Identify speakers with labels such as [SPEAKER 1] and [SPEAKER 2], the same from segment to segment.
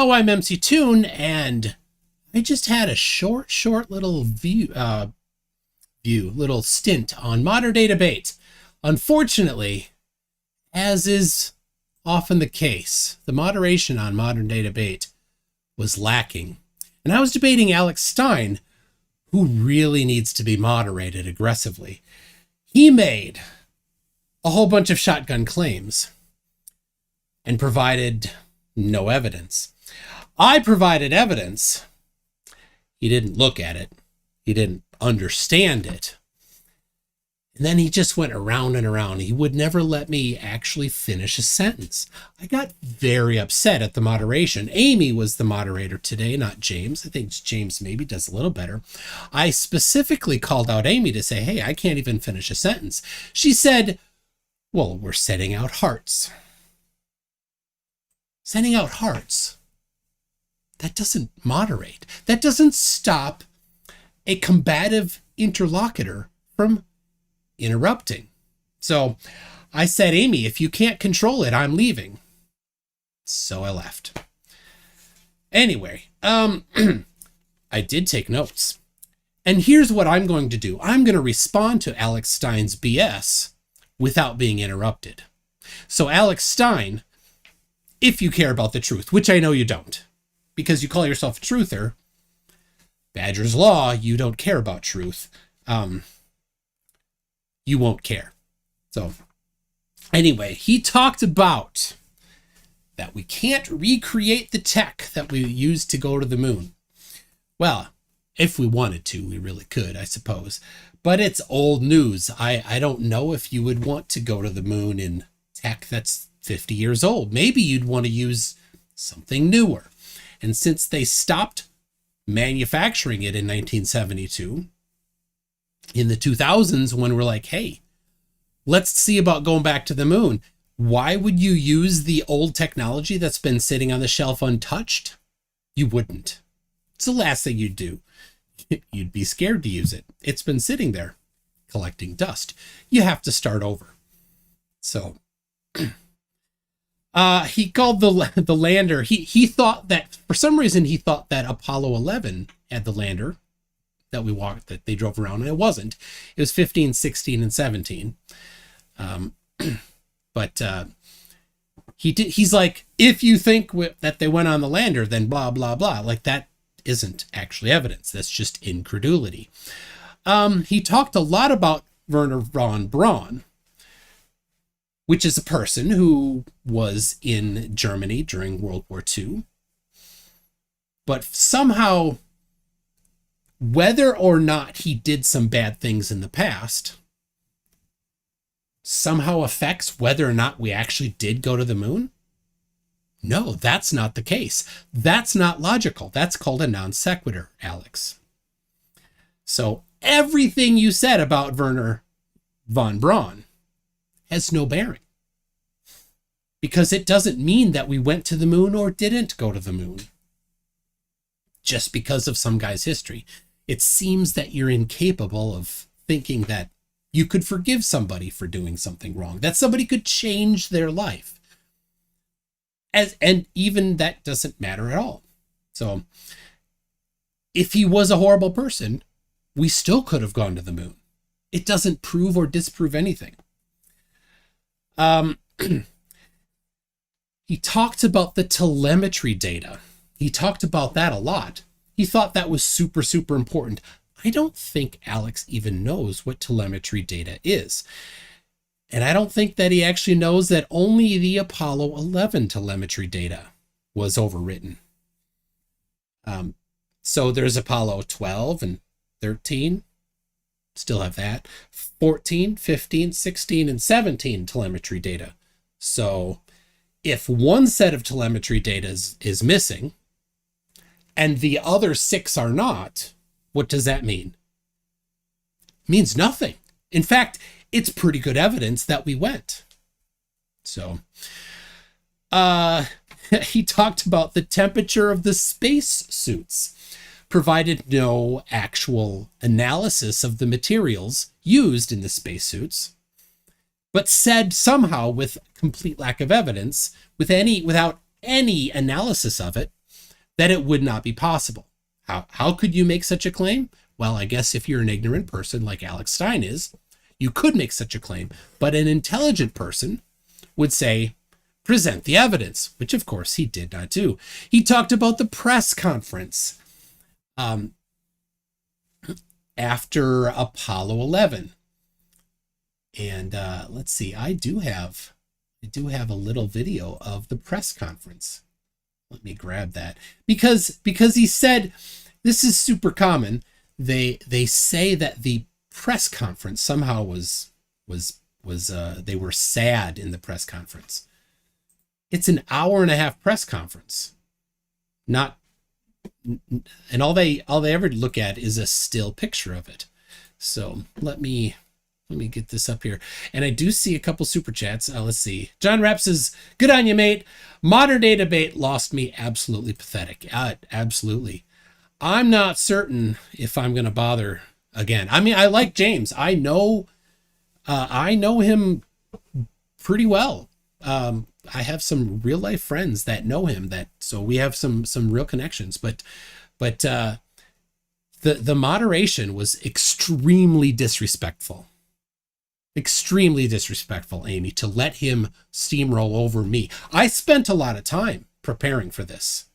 [SPEAKER 1] Hello, I'm MC Toon, and I just had a short little little stint on modern day debate. Unfortunately, as is often the case, the moderation on modern day debate was lacking. And I was debating Alex Stein, who really needs to be moderated aggressively. He made a whole bunch of shotgun claims and provided no evidence. I provided evidence. He didn't look at it. He didn't understand it. And then he just went around and around. He would never let me actually finish a sentence. I got very upset at the moderation. Amy was the moderator today, not James. I think James maybe does a little better. I specifically called out Amy to say, hey, I can't even finish a sentence. She said, well, we're sending out hearts. Sending out hearts. That doesn't moderate. That doesn't stop a combative interlocutor from interrupting. So I said, Amy, if you can't control it, I'm leaving. So I left. Anyway, I did take notes. And here's what I'm going to do. I'm going to respond to Alex Stein's BS without being interrupted. So Alex Stein, if you care about the truth, which I know you don't, because you call yourself a truther, Badger's Law, you don't care about truth. You won't care. So anyway, he talked about that we can't recreate the tech that we used to go to the moon. Well, if we wanted to, we really could, I suppose. But it's old news. I don't know if you would want to go to the moon in tech that's 50 years old. Maybe you'd want to use something newer. And since they stopped manufacturing it in 1972, in the 2000s, when we're like, hey, let's see about going back to the moon, why would you use the old technology that's been sitting on the shelf untouched? You wouldn't. It's the last thing you'd do. You'd be scared to use it. It's been sitting there collecting dust. You have to start over. So he called the lander. He thought that, for some reason, he thought that Apollo 11 had the lander that they drove around, and it wasn't. It was 15, 16, and 17. But he's like, if you think that they went on the lander, then blah, blah, blah. Like, that isn't actually evidence. That's just incredulity. He talked a lot about Werner von Braun, which is a person who was in Germany during World War II. But somehow, whether or not he did some bad things in the past, somehow affects whether or not we actually did go to the moon? No, that's not the case. That's not logical. That's called a non sequitur, Alex. So everything you said about Werner von Braun has no bearing, because it doesn't mean that we went to the moon or didn't go to the moon just because of some guy's history. It seems that you're incapable of thinking that you could forgive somebody for doing something wrong, that somebody could change their life. And even that doesn't matter at all. So if he was a horrible person, we still could have gone to the moon. It doesn't prove or disprove anything. He talked about the telemetry data. He talked about that a lot. He thought that was super, super important. I don't think Alex even knows what telemetry data is. And I don't think that he actually knows that only the Apollo 11 telemetry data was overwritten. So there's Apollo 12 and 13. Still have that. 14, 15, 16, and 17 telemetry data. So if one set of telemetry data is missing and the other 6 are not, what does that mean? It means nothing. In fact, it's pretty good evidence that we went. So he talked about the temperature of the space suits, provided no actual analysis of the materials used in the spacesuits, but said somehow, with complete lack of evidence, without any analysis of it, that it would not be possible. How could you make such a claim? Well, I guess if you're an ignorant person like Alex Stein is, you could make such a claim, but an intelligent person would say, present the evidence, which of course he did not do. He talked about the press conference after Apollo 11. And let's see, I do have a little video of the press conference. Let me grab that because he said, this is super common. They say that the press conference somehow was they were sad in the press conference. It's an hour and a half press conference, and all they ever look at is a still picture of it. So let me get this up here. And I do see a couple super chats. Let's see. John Rapp says, good on you, mate. Modern day debate lost me. Absolutely pathetic. Absolutely. I'm not certain if I'm going to bother again. I mean, I like James. I know him pretty well. I have some real life friends that know him, so we have some real connections, but the moderation was extremely disrespectful, Amy, to let him steamroll over me. I spent a lot of time preparing for this,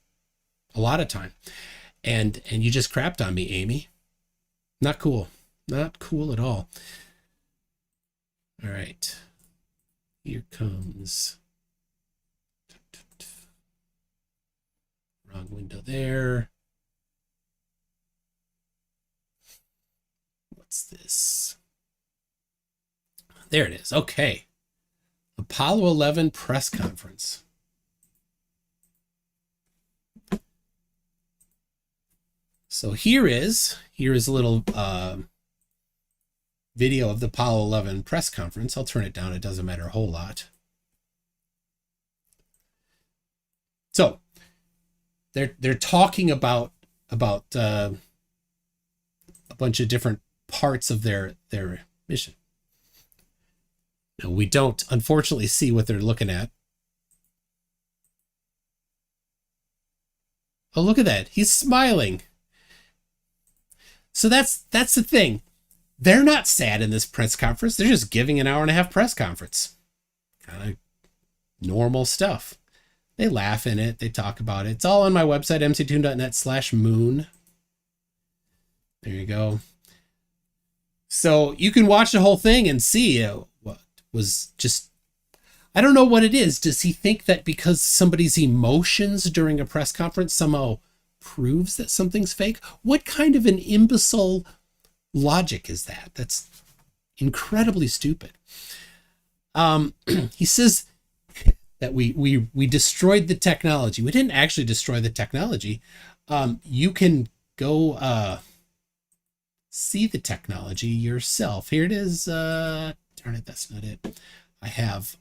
[SPEAKER 1] and you just crapped on me, Amy. Not cool at all. All right, here comes. Wrong window there. What's this? There it is. Okay. Apollo 11 press conference. So here is a little video of the Apollo 11 press conference. I'll turn it down. It doesn't matter a whole lot. So they're talking about a bunch of different parts of their mission. Now, we don't unfortunately see what they're looking at. Oh, look at that. He's smiling. So that's the thing. They're not sad in this press conference. They're just giving an hour and a half press conference. Kind of normal stuff. They laugh in it. They talk about it. It's all on my website, mctoon.net/moon. There you go. So you can watch the whole thing and see what was just, I don't know what it is. Does he think that because somebody's emotions during a press conference somehow proves that something's fake? What kind of an imbecile logic is that? That's incredibly stupid. He says that we destroyed the technology. We didn't actually destroy the technology. You can go see the technology yourself. Here it is. Darn it, that's not it. I have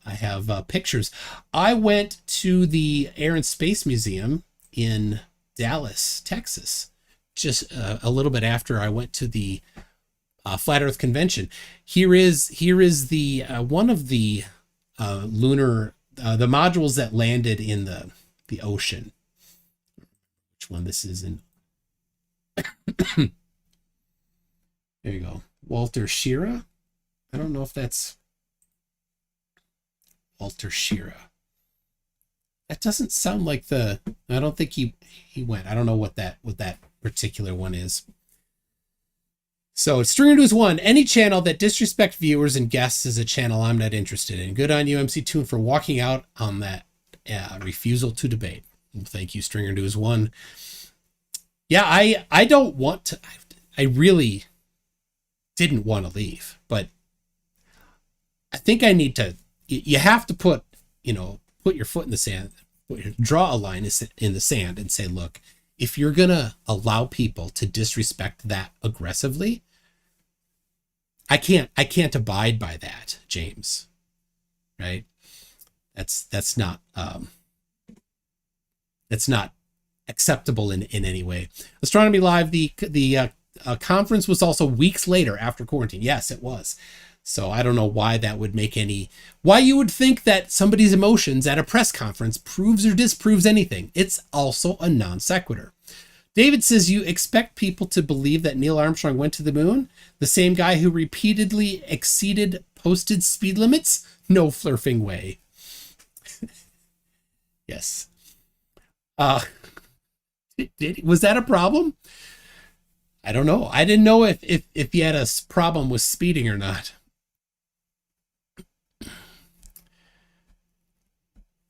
[SPEAKER 1] pictures. I went to the Air and Space Museum in Dallas, Texas, just a little bit after I went to the Flat Earth Convention. Here is the one of the lunar the modules that landed in the ocean. Which one this is in? There you go. Walter Schirra. I don't know if that's Walter Schirra. That doesn't sound like I don't think he went. I don't know what that particular one is. So Stringer News 1, any channel that disrespects viewers and guests is a channel I'm not interested in. Good on you, MC Toon, for walking out on that refusal to debate. Well, thank you, Stringer News 1. Yeah, I don't want to. I really didn't want to leave, but I think I need to. You have to put your foot in the sand, draw a line in the sand, and say, look, if you're gonna allow people to disrespect that aggressively, I can't abide by that, James. Right? That's not acceptable in any way. Astronomy Live, the conference was also weeks later after quarantine. Yes, it was. So I don't know why that would make why you would think that somebody's emotions at a press conference proves or disproves anything. It's also a non sequitur. David says, you expect people to believe that Neil Armstrong went to the moon? The same guy who repeatedly exceeded posted speed limits? No flurfing way. Yes. Was that a problem? I don't know. I didn't know if he had a problem with speeding or not.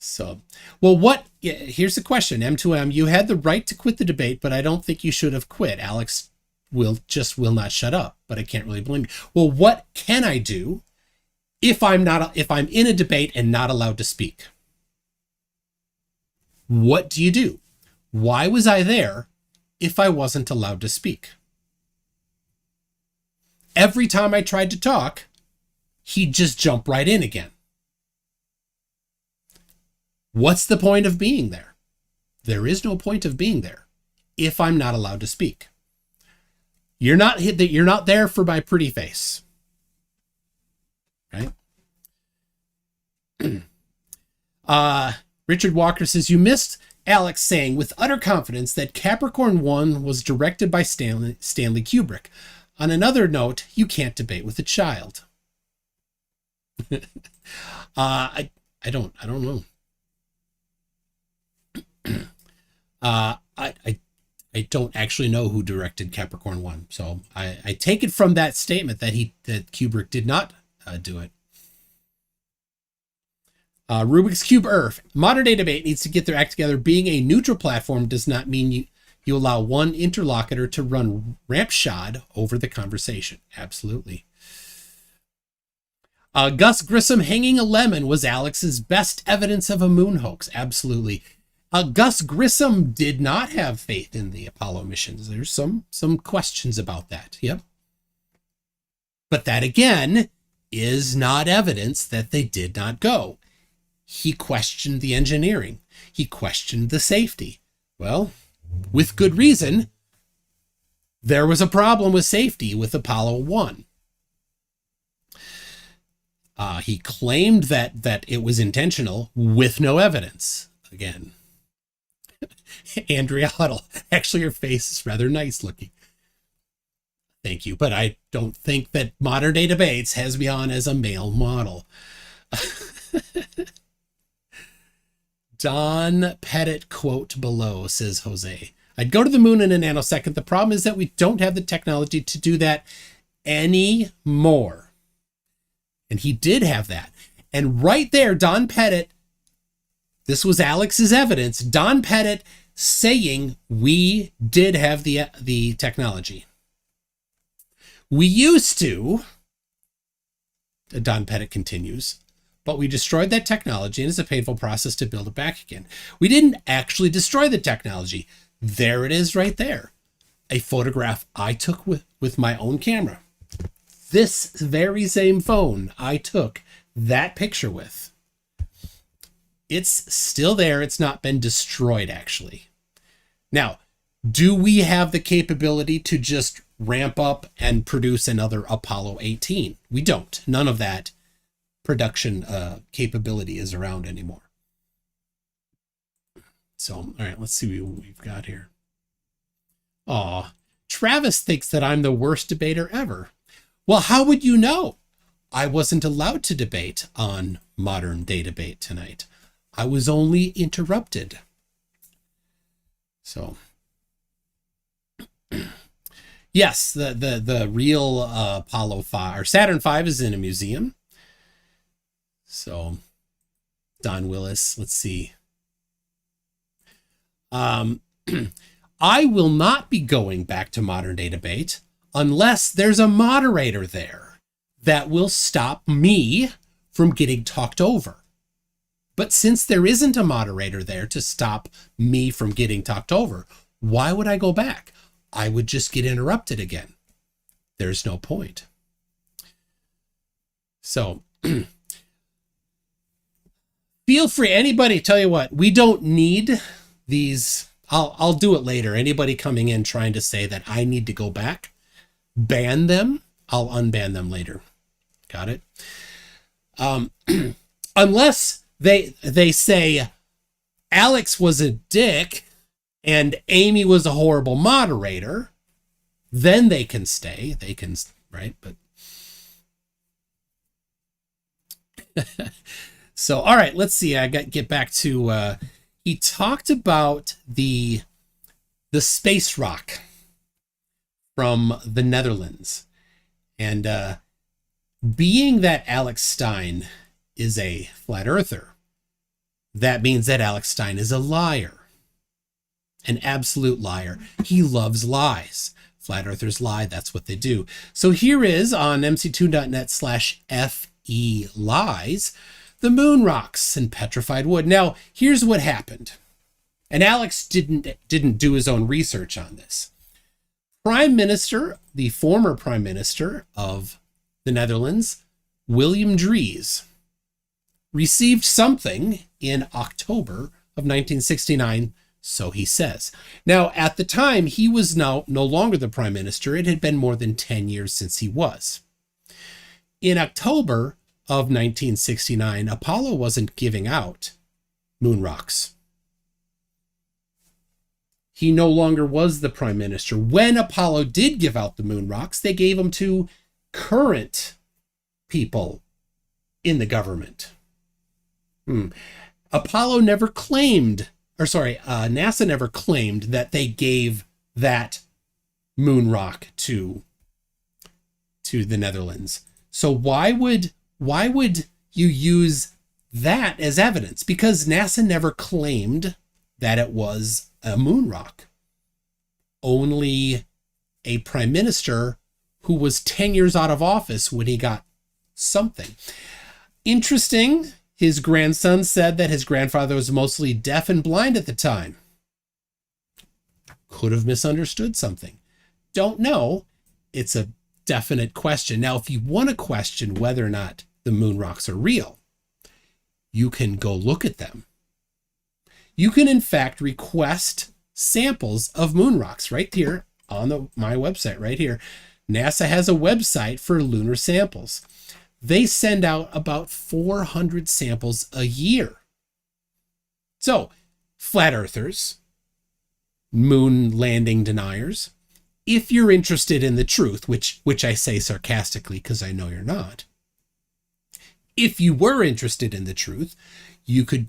[SPEAKER 1] So, well, here's the question, M2M. You had the right to quit the debate, but I don't think you should have quit. Alex will not shut up, but I can't really blame you. Well, what can I do if I'm in a debate and not allowed to speak? What do you do? Why was I there if I wasn't allowed to speak? Every time I tried to talk, he'd just jump right in again. What's the point of being there? There is no point of being there if I'm not allowed to speak. You're not there for my pretty face. Right? Richard Walker says, you missed Alex saying with utter confidence that Capricorn 1 was directed by Stanley Kubrick. On another note, you can't debate with a child. I don't know. I don't actually know who directed Capricorn 1, so I take it from that statement that Kubrick did not do it. Rubik's Cube Earth. Modern day debate needs to get their act together. Being a neutral platform does not mean you allow one interlocutor to run rampshod over the conversation. Absolutely. Gus Grissom hanging a lemon was Alex's best evidence of a moon hoax. Absolutely. Gus Grissom did not have faith in the Apollo missions. There's some questions about that. Yep. But that again is not evidence that they did not go. He questioned the engineering. He questioned the safety. Well, with good reason, there was a problem with safety with Apollo 1. He claimed that it was intentional with no evidence. Again, Andrea Huddle, actually your face is rather nice looking. Thank you, but I don't think that Modern Day Debates has me on as a male model. Don Pettit quote below, says Jose. I'd go to the moon in a nanosecond. The problem is that we don't have the technology to do that anymore. And he did have that. And right there, Don Pettit, this was Alex's evidence, Don Pettit saying we did have the technology. We used to, Don Pettit continues, but we destroyed that technology and it's a painful process to build it back again. We didn't actually destroy the technology. There it is right there. A photograph I took with my own camera. This very same phone I took that picture with. It's still there. It's not been destroyed, actually. Now, do we have the capability to just ramp up and produce another Apollo 18? We don't. None of that production capability is around anymore. So, all right, let's see what we've got here. Aw, Travis thinks that I'm the worst debater ever. Well, how would you know? I wasn't allowed to debate on Modern Day Debate tonight. I was only interrupted. So, yes, the real Apollo 5 or Saturn 5 is in a museum. So, Don Willis, let's see. I will not be going back to Modern Day Debate unless there's a moderator there that will stop me from getting talked over. But since there isn't a moderator there to stop me from getting talked over, why would I go back? I would just get interrupted again. There's no point. So, feel free, anybody, tell you what, we don't need these. I'll do it later. Anybody coming in trying to say that I need to go back, ban them. I'll unban them later. Got it? Unless they say Alex was a dick and Amy was a horrible moderator, then they can stay. They can, right? But so, all right, let's see. I got to get back to, he talked about the space rock from the Netherlands. And being that Alex Stein is a flat earther, that means that Alex Stein is a liar. An absolute liar. He loves lies. Flat earthers lie. That's what they do. So here is on mc2.net/FE lies, the moon rocks and petrified wood. Now, here's what happened. And Alex didn't do his own research on this. Prime Minister, the former Prime Minister of the Netherlands, William Dries, received something in October of 1969, so he says. Now, at the time, he was no longer the Prime Minister. It had been more than 10 years since he was. In October of 1969, Apollo wasn't giving out moon rocks. He no longer was the Prime Minister. When Apollo did give out the moon rocks, they gave them to current people in the government. Apollo never claimed, NASA never claimed that they gave that moon rock to the Netherlands. So why would you use that as evidence? Because NASA never claimed that it was a moon rock. Only a prime minister who was 10 years out of office when he got something. Interesting, his grandson said that his grandfather was mostly deaf and blind at the time. Could have misunderstood something. Don't know. It's a definite question. Now, if you want to question whether or not the moon rocks are real, you can go look at them. You can, in fact, request samples of moon rocks right here on my website right here. NASA has a website for lunar samples. They send out about 400 samples a year. So, flat earthers, moon landing deniers, if you're interested in the truth, which I say sarcastically because I know you're not, if you were interested in the truth, you could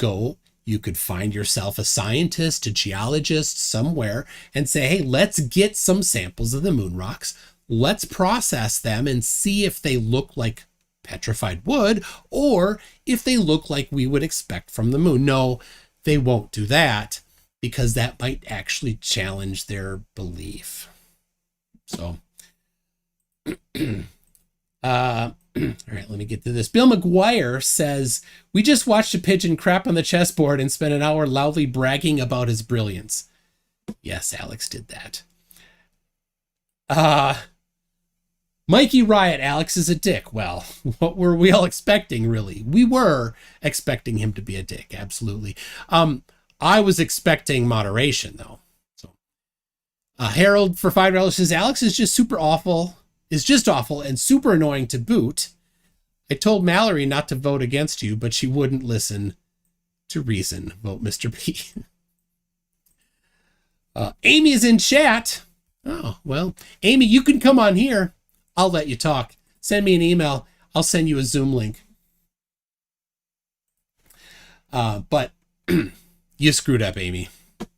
[SPEAKER 1] find yourself a scientist, a geologist somewhere and say, hey, let's get some samples of the moon rocks. Let's process them and see if they look like petrified wood or if they look like we would expect from the moon. No, they won't do that because that might actually challenge their belief. So, all right, let me get to this. Bill McGuire says, we just watched a pigeon crap on the chessboard and spent an hour loudly bragging about his brilliance. Yes, Alex did that. Mikey Riot, Alex is a dick. Well, what were we all expecting, really? We were expecting him to be a dick, absolutely. I was expecting moderation, though. So, Harold for $5 says, Alex is just awful and super annoying to boot. I told Mallory not to vote against you, but she wouldn't listen to reason. Vote Mr. P. Amy is in chat. Oh, well, Amy, you can come on here. I'll let you talk. Send me an email. I'll send you a Zoom link. But you screwed up, Amy.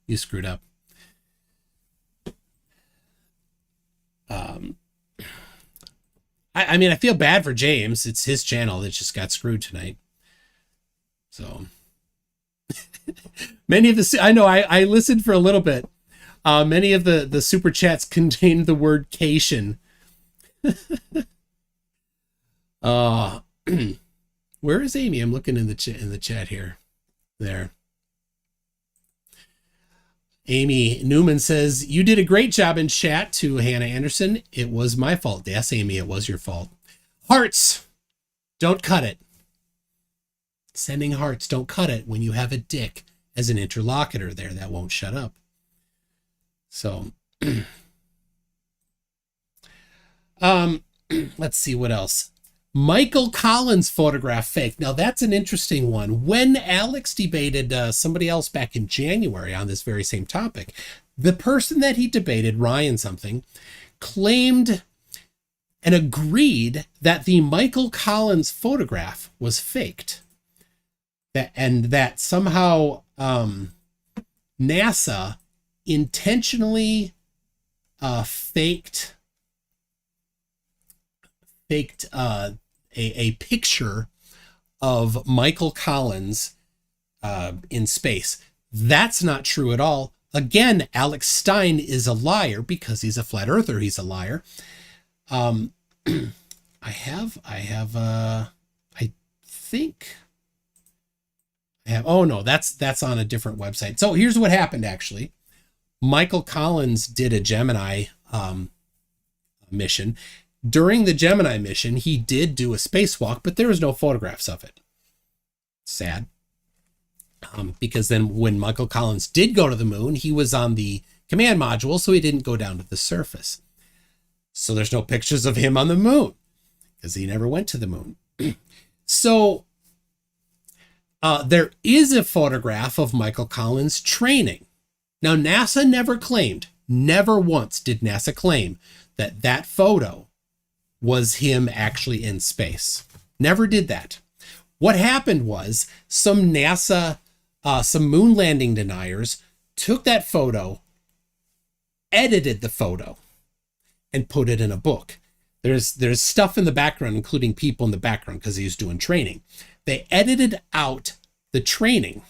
[SPEAKER 1] You screwed up. I mean, I feel bad for James. It's his channel that just got screwed tonight. So many of the, I know I listened for a little bit. Many of the super chats contained the word cation. Where is Amy? I'm looking in the chat here. There. Amy Newman says, you did a great job in chat to Hannah Anderson. It was my fault. Yes, Amy, it was your fault. Hearts. Don't cut it. Sending hearts. Don't cut it when you have a dick as an interlocutor there. That won't shut up. So, let's see what else. Michael Collins photograph fake. Now that's an interesting one. When Alex debated somebody else back in January on this very same topic, the person that he debated, Ryan something, claimed and agreed that the Michael Collins photograph was faked. That somehow NASA intentionally faked a picture of Michael Collins in space. That's not true at all. Again, Alex Stein is a liar because he's a flat earther. He's a liar. I think I have, oh no, that's on a different website. So here's what happened actually. Michael Collins did a Gemini mission. During the Gemini mission, he did do a spacewalk, but there was no photographs of it. Sad. Because then when Michael Collins did go to the moon, he was on the command module, so he didn't go down to the surface. So there's no pictures of him on the moon because he never went to the moon. So there is a photograph of Michael Collins training. Now, NASA never claimed, never once did NASA claim that that photo was him actually in space. Never did that. What happened was some NASA, some moon landing deniers took that photo, edited the photo, and put it in a book. There's stuff in the background, including people in the background because he was doing training. They edited out the training,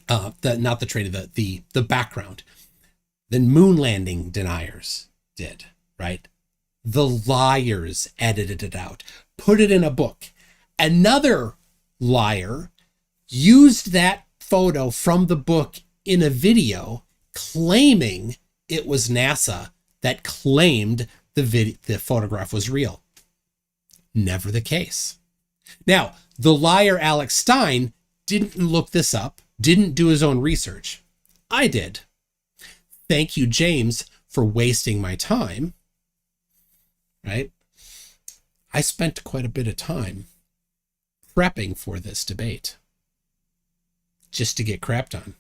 [SPEAKER 1] not the training, the background. The moon landing deniers did, right? The liars edited it out, put it in a book. Another liar used that photo from the book in a video, claiming it was NASA that claimed the photograph was real. Never the case. Now, the liar Alex Stein didn't look this up, didn't do his own research. I did. Thank you, James, for wasting my time. Right? I spent quite a bit of time prepping for this debate just to get crapped on.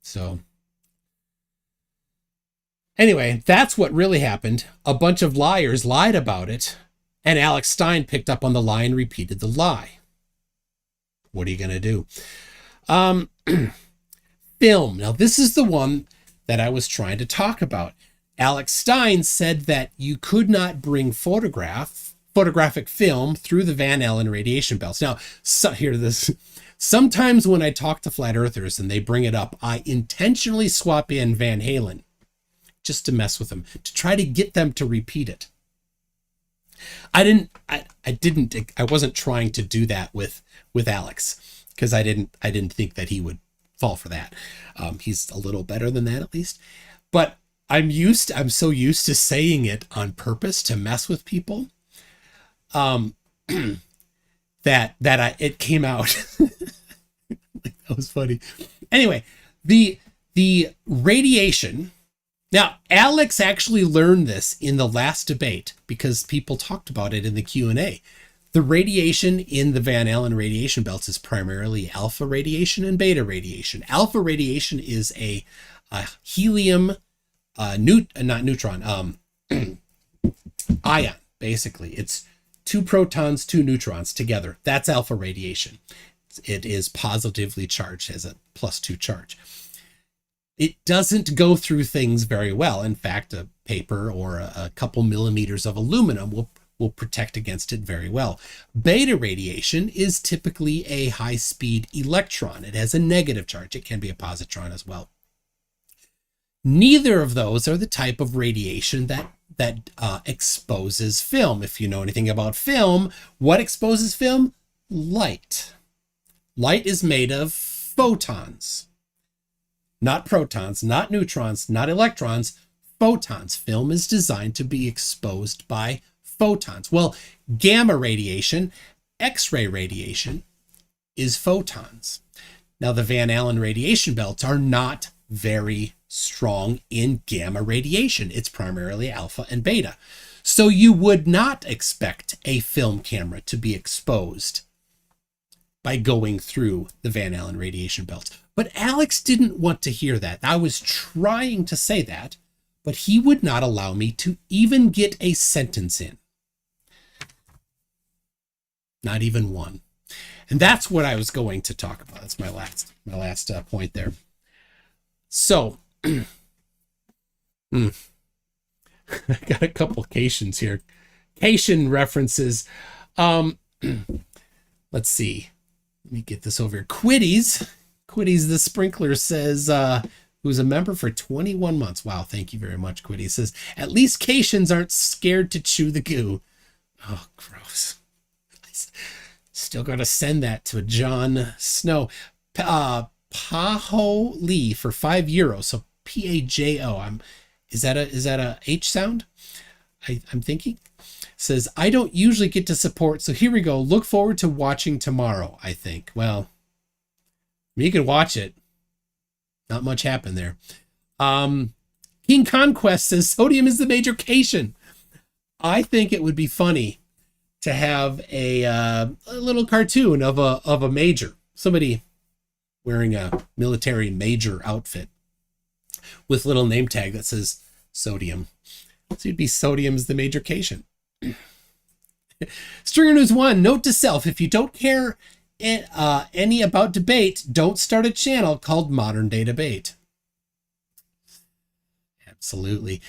[SPEAKER 1] So anyway, that's what really happened. A bunch of liars lied about it, and Alex Stein picked up on the lie and repeated the lie. What are you going to do? Film. Now, this is the one that I was trying to talk about. Alex Stein said that you could not bring photographic film through the Van Allen radiation belts. Now, sometimes when I talk to flat earthers and they bring it up, I intentionally swap in Van Halen just to mess with them, to try to get them to repeat it. I wasn't trying to do that with Alex because I didn't think that he would fall for that. He's a little better than that at least, but I'm so used to saying it on purpose to mess with people, that it came out. That was funny. Anyway, the radiation. Now, Alex actually learned this in the last debate because people talked about it in the Q&A. The radiation in the Van Allen radiation belts is primarily alpha radiation and beta radiation. Alpha radiation is a helium, not neutron, ion, basically. It's 2 protons, 2 neutrons together. That's alpha radiation. It is positively charged, has a +2 charge. It doesn't go through things very well. In fact, a paper or a couple millimeters of aluminum will protect against it very well. Beta radiation is typically a high-speed electron. It has a negative charge. It can be a positron as well. Neither of those are the type of radiation that exposes film. If you know anything about film, what exposes film? Light. Light is made of photons. Not protons, not neutrons, not electrons, photons. Film is designed to be exposed by photons. Well, gamma radiation, X-ray radiation is photons. Now, the Van Allen radiation belts are not very strong in gamma radiation. It's primarily alpha and beta. So you would not expect a film camera to be exposed by going through the Van Allen radiation belt. But Alex didn't want to hear that. I was trying to say that, but he would not allow me to even get a sentence in. Not even one. And that's what I was going to talk about. That's my last point there. So, I got a couple Cation here. Cation references. Let's see. Let me get this over here. Quiddies the Sprinkler says, who's a member for 21 months. Wow, thank you very much, Quiddy. Says, at least Cations aren't scared to chew the goo. Oh, gross. Still got to send that to John Snow. Pajo Lee for €5. So Pajo. Is that a H sound? I'm thinking. Says, I don't usually get to support, so here we go. Look forward to watching tomorrow, I think. Well, you can watch it. Not much happened there. King Conquest says, sodium is the major cation. I think it would be funny to have a little cartoon of a major. Somebody wearing a military major outfit with little name tag that says sodium. So it'd be sodium's the major cation. Stringer News 1, note to self, if you don't care any about debate, don't start a channel called Modern Day Debate. Absolutely.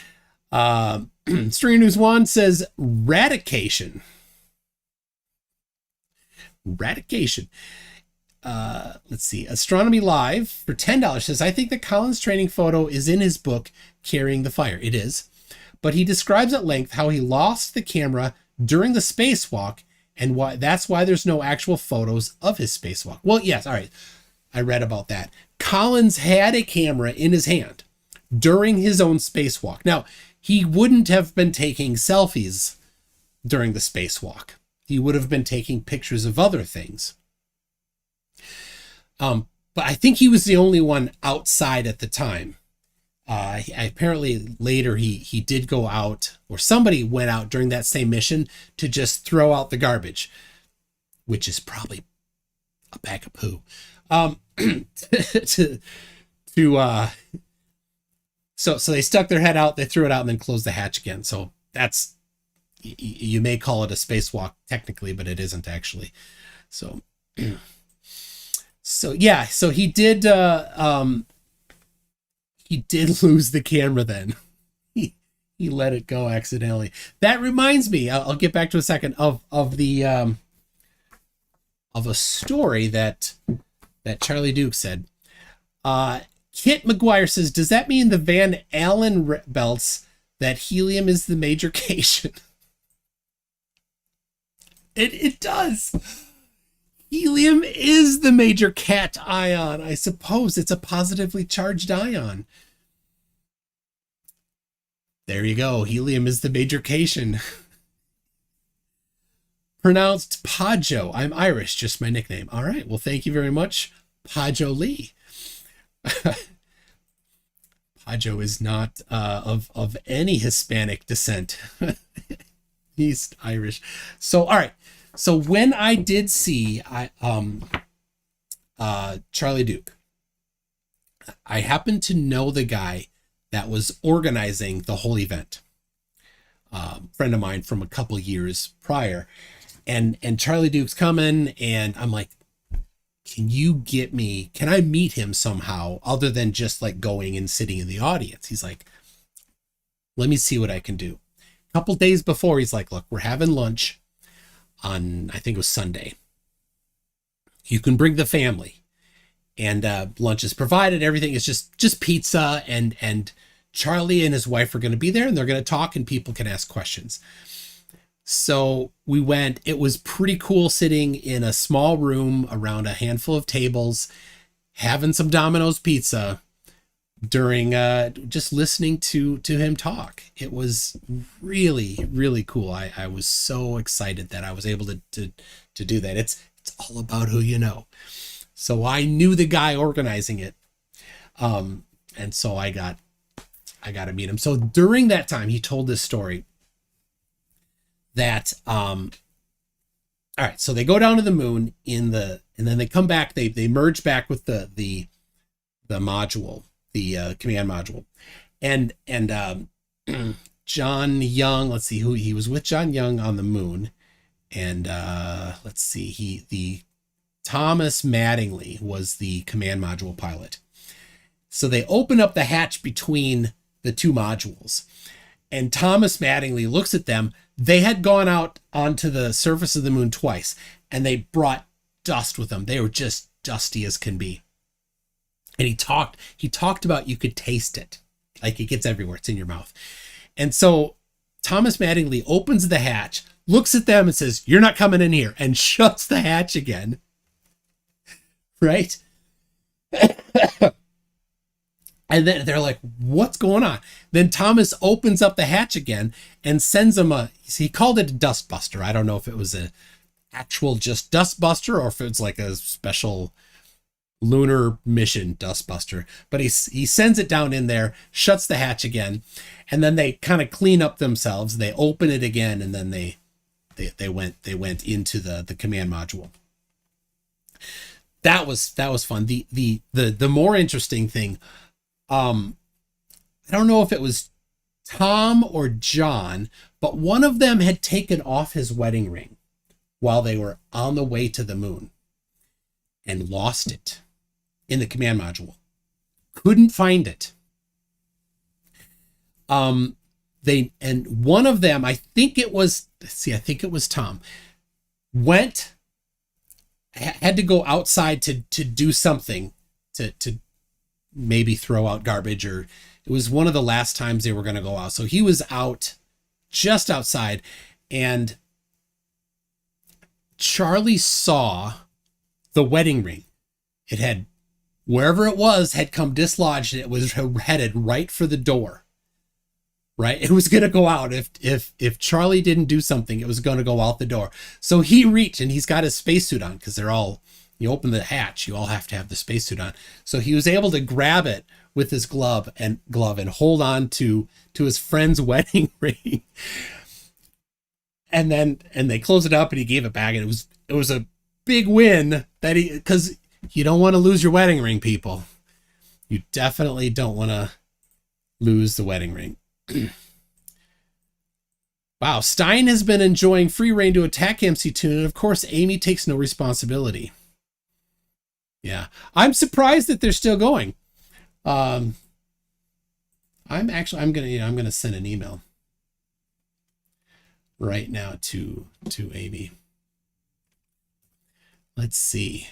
[SPEAKER 1] Stringer News 1 says radication. Let's see. Astronomy Live for $10 says, I think the Collins training photo is in his book, Carrying the Fire. It is. But he describes at length how he lost the camera during the spacewalk and that's why there's no actual photos of his spacewalk. Well, yes. All right. I read about that. Collins had a camera in his hand during his own spacewalk. Now, he wouldn't have been taking selfies during the spacewalk. He would have been taking pictures of other things. But I think he was the only one outside at the time. Apparently later he did go out, or somebody went out during that same mission to just throw out the garbage, which is probably a bag of poo. So they stuck their head out, they threw it out, and then closed the hatch again. So that's, you may call it a spacewalk technically, but it isn't actually. So yeah, so he did lose the camera then. He let it go accidentally. That reminds me, I'll get back to a second of a story that Charlie Duke said. Kit McGuire says, does that mean the Van Allen belts that helium is the major cation? It does. Helium is the major cat ion. I suppose it's a positively charged ion. There you go. Helium is the major cation. Pronounced Pajo. I'm Irish, just my nickname. All right. Well, thank you very much, Pajo Lee. Pajo is not of any Hispanic descent. He's Irish. So, all right. So when I did see Charlie Duke, I happened to know the guy that was organizing the whole event. Friend of mine from a couple years prior, and Charlie Duke's coming, and I'm like, can I meet him somehow other than just like going and sitting in the audience? He's like, let me see what I can do. A couple days before, he's like, look, we're having lunch on, I think it was Sunday. You can bring the family, and lunch is provided. Everything is just pizza, and Charlie and his wife are going to be there, and they're going to talk, and people can ask questions. So we went. It was pretty cool sitting in a small room around a handful of tables, having some Domino's pizza during just listening to him talk. It was really, really cool. I was so excited that I was able to do that. It's all about who you know. So I knew the guy organizing it. And And so I got to meet him. So during that time, he told this story that, all right, so they go down to the moon and then they come back, they merge back with the module, the command module. And John Young, let's see who he was with. John Young on the moon. And let's see, the Thomas Mattingly was the command module pilot. So they open up the hatch between the two modules, and Thomas Mattingly looks at them. They had gone out onto the surface of the moon twice, and they brought dust with them. They were just dusty as can be. And he talked about, you could taste it. Like, it gets everywhere. It's in your mouth. And so Thomas Mattingly opens the hatch, looks at them and says, "You're not coming in here," and shuts the hatch again. Right? And then they're like, "What's going on?" Then Thomas opens up the hatch again and sends him he called it a dust buster. I don't know if it was an actual just dust buster or if it's like a special lunar mission dust buster. But he sends it down in there, shuts the hatch again, and then they kind of clean up themselves. They open it again, and then they went into the command module. That was fun. The more interesting thing, I don't know if it was Tom or John, but one of them had taken off his wedding ring while they were on the way to the moon and lost it in the command module. Couldn't find it. And one of them, I think it was Tom, had to go outside to do something, to maybe throw out garbage, or it was one of the last times they were going to go out. So he was out, just outside, and Charlie saw the wedding ring. It had, wherever it was, had come dislodged, and it was headed right for the door. Right? It was going to go out. If Charlie didn't do something, it was going to go out the door. So he reached, and he's got his spacesuit on, because you open the hatch, you all have to have the spacesuit on. So he was able to grab it with his glove and hold on to his friend's wedding ring. And they closed it up, and he gave it back, and it was a big win because you don't want to lose your wedding ring, people. You definitely don't want to lose the wedding ring. Wow, Stein has been enjoying free reign to attack MC Toon, and of course Amy takes no responsibility. Yeah, I'm surprised that they're still going. I'm gonna send an email right now to Amy. Let's see.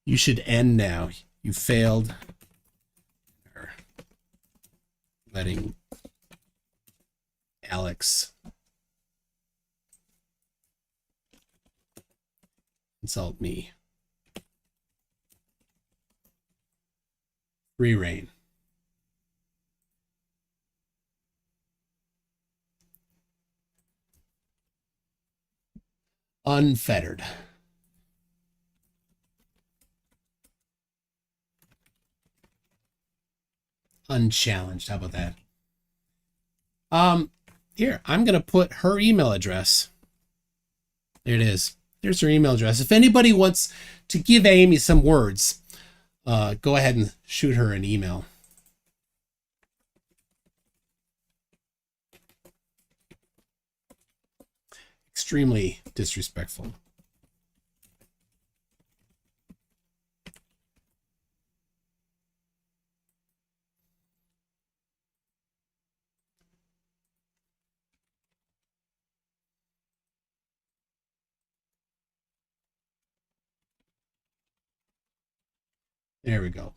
[SPEAKER 1] You should end now. You failed. Letting Alex insult me. Free reign. Unfettered. Unchallenged. How about that? Here, I'm going to put her email address. There it is. There's her email address. If anybody wants to give Amy some words, go ahead and shoot her an email. Extremely disrespectful. There we go.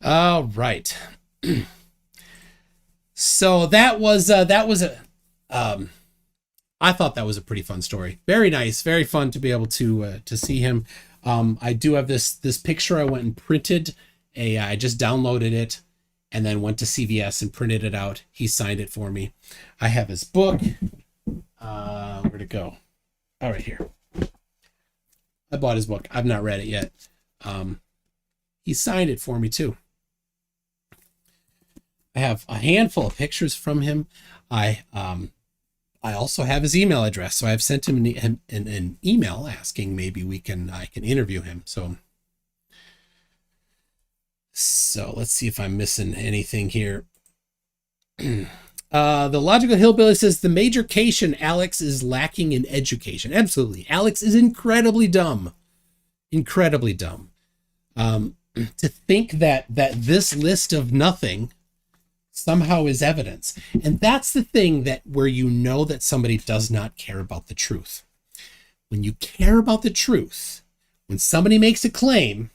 [SPEAKER 1] All right. So that was I thought that was a pretty fun story. Very nice, very fun to be able to see him. I do have this picture. I went and printed I just downloaded it and then went to CVS and printed it out. He signed it for me. I have his book. Where'd it go? Oh, right here. I bought his book. I've not read it yet. He signed it for me too. I have a handful of pictures from him. I also have his email address, so I've sent him an email asking maybe I can interview him. So let's see if I'm missing anything here. The Logical Hillbilly says the majorcation Alex is lacking in education. Absolutely. Alex is incredibly dumb. Incredibly dumb. To think that this list of nothing somehow is evidence. And that's the thing where you know that somebody does not care about the truth. When you care about the truth, when somebody makes a claim,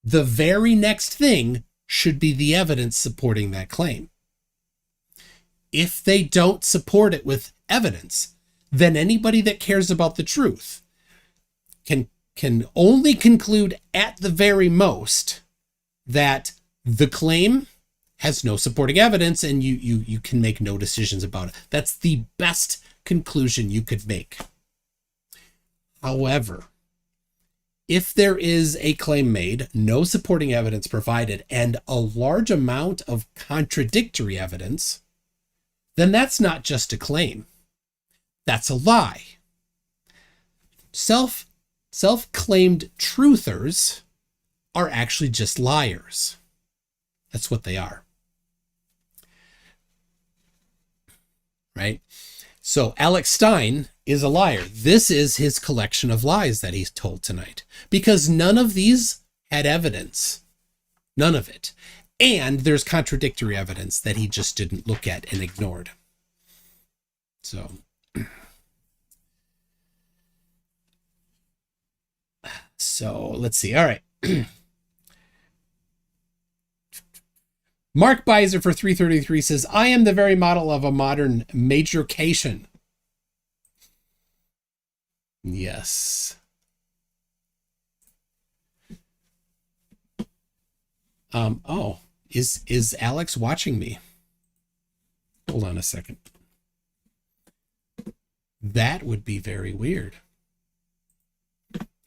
[SPEAKER 1] the very next thing should be the evidence supporting that claim. If they don't support it with evidence, then anybody that cares about the truth can only conclude at the very most that the claim has no supporting evidence and you can make no decisions about it. That's the best conclusion you could make. However, if there is a claim made, no supporting evidence provided, and a large amount of contradictory evidence, then that's not just a claim. That's a lie. Self-claimed truthers are actually just liars. That's what they are. Right? So Alex Stein is a liar. This is his collection of lies that he's told tonight, because none of these had evidence. None of it. And there's contradictory evidence that he just didn't look at and ignored. So let's see. All right. Mark Beiser for 333 says, I am the very model of a modern majorcation. Yes. Is Alex watching me? Hold on a second. That would be very weird.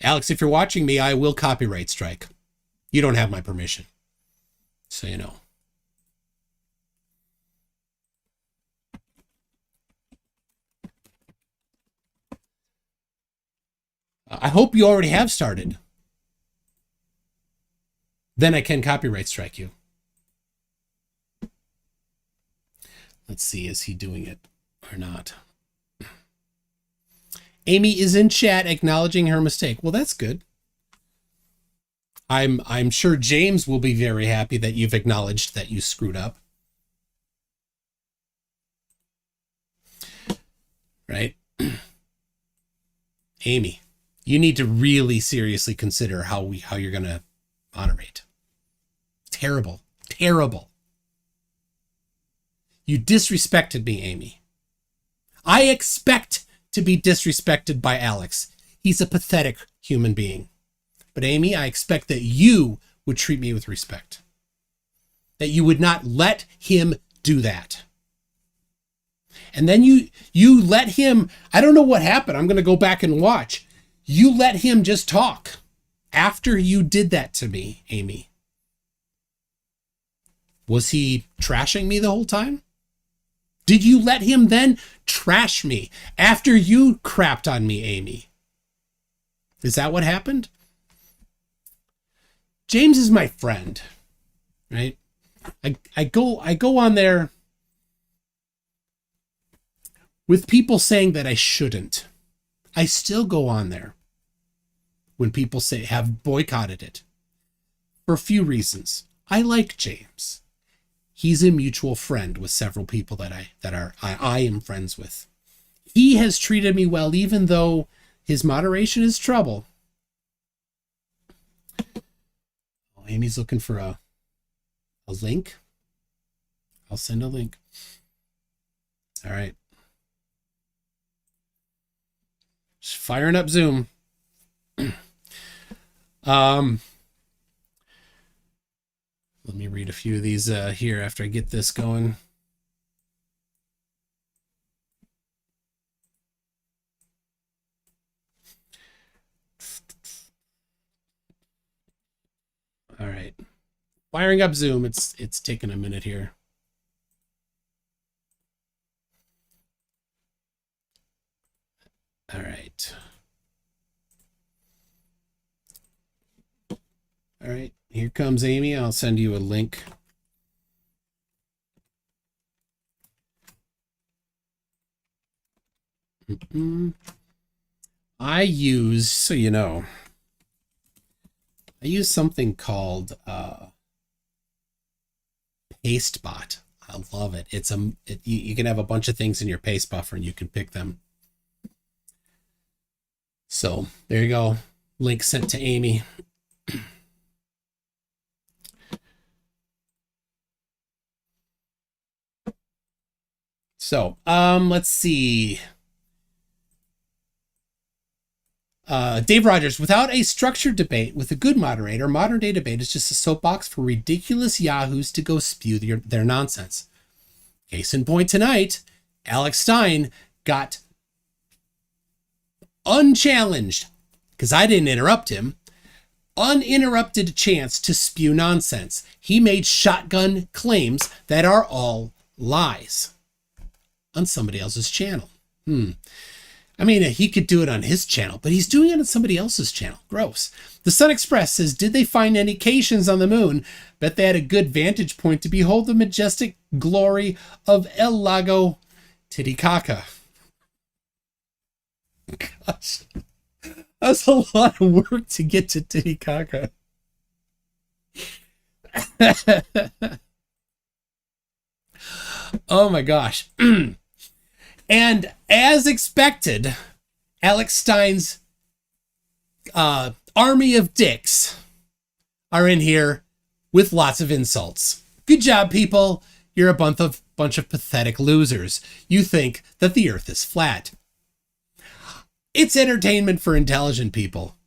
[SPEAKER 1] Alex, if you're watching me, I will copyright strike. You don't have my permission. So you know. I hope you already have started. Then I can copyright strike you. Let's see, is he doing it or not? Amy is in chat acknowledging her mistake. Well, that's good. I'm sure James will be very happy that you've acknowledged that you screwed up. Right? Amy, you need to really seriously consider how you're going to moderate. Terrible. Terrible. You disrespected me, Amy. I expect to be disrespected by Alex. He's a pathetic human being. But Amy, I expect that you would treat me with respect. That you would not let him do that. And then you let him, I don't know what happened. I'm going to go back and watch. You let him just talk after you did that to me, Amy. Was he trashing me the whole time? Did you let him then trash me after you crapped on me, Amy? Is that what happened? James is my friend, right? I go on there with people saying that I shouldn't. I still go on there when people have boycotted it for a few reasons. I like James. He's a mutual friend with several people that I am friends with. He has treated me well, even though his moderation is trouble. Oh, Amy's looking for a link. I'll send a link. All right. Just firing up Zoom. Let me read a few of these here after I get this going. All right. Firing up Zoom. It's taking a minute here. All right. All right. Here comes Amy. I'll send you a link. I use, so you know, I use something called PasteBot. I love it. You can have a bunch of things in your paste buffer and you can pick them. So there you go. Link sent to Amy. So let's see. Dave Rogers, without a structured debate with a good moderator, modern day debate is just a soapbox for ridiculous yahoos to go spew their nonsense. Case in point tonight, Alex Stein got unchallenged, because I didn't interrupt him, uninterrupted chance to spew nonsense. He made shotgun claims that are all lies on somebody else's channel. I mean, he could do it on his channel, but he's doing it on somebody else's channel. Gross. The Sun Express says, did they find any Cations on the moon? Bet they had a good vantage point to behold the majestic glory of El Lago Titicaca. Gosh, that's a lot of work to get to Titicaca. Oh my gosh. And as expected, Alex Stein's army of dicks are in here with lots of insults. Good job, people. You're a bunch of pathetic losers. You think that the earth is flat. It's entertainment for intelligent people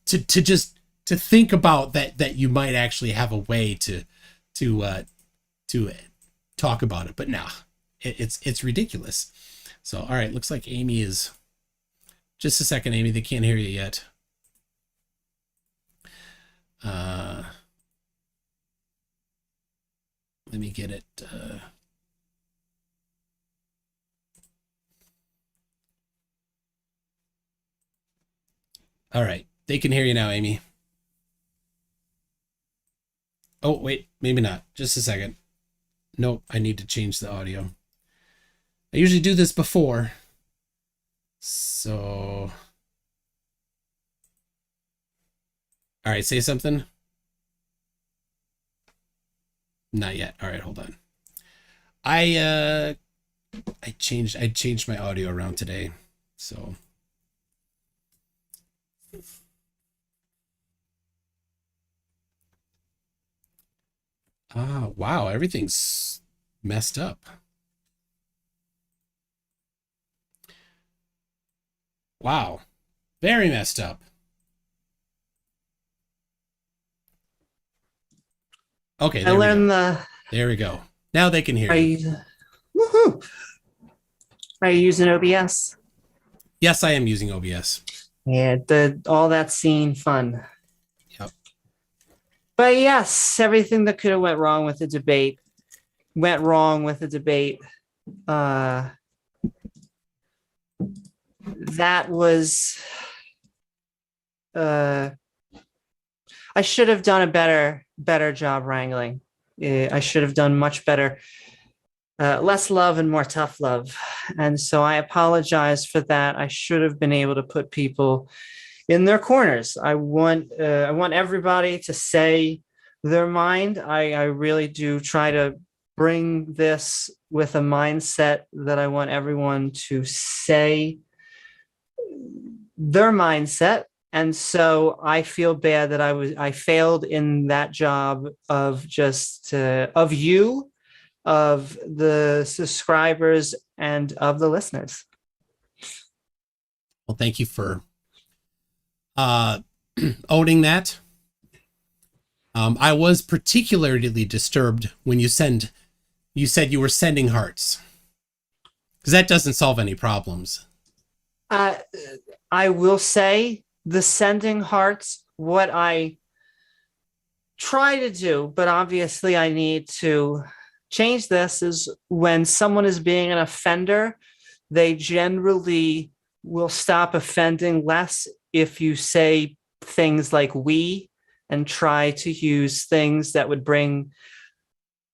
[SPEAKER 1] to think about that you might actually have a way to talk about it, but nah. It's ridiculous. So, all right, looks like Amy is... Just a second, Amy. They can't hear you yet. Let me get it. All right. They can hear you now, Amy. Oh, wait. Maybe not. Just a second. Nope. I need to change the audio. I usually do this before. So. All right, say something. Not yet. All right, hold on. I changed my audio around today. So. Wow, everything's messed up. Wow, very messed up. Okay, there we go. There we go. Now they can hear you.
[SPEAKER 2] Woohoo! Are you using OBS?
[SPEAKER 1] Yes, I am using OBS.
[SPEAKER 2] Yeah, all that scene fun.
[SPEAKER 1] Yep.
[SPEAKER 2] But yes, everything that could have went wrong with the debate went wrong with the debate. That was I should have done a better job wrangling. I should have done much better. Less love and more tough love. And so I apologize for that. I should have been able to put people in their corners. I want everybody to say their mind. I really do try to bring this with a mindset that I want everyone to say their mindset. And so I feel bad that I failed in that job of just of you, of the subscribers, and of the listeners.
[SPEAKER 1] Well, thank you for owning that. I was particularly disturbed when you said you were sending hearts, because that doesn't solve any problems.
[SPEAKER 2] I will say the sending hearts, what I try to do, but obviously I need to change this, is when someone is being an offender, they generally will stop offending less if you say things like we and try to use things that would bring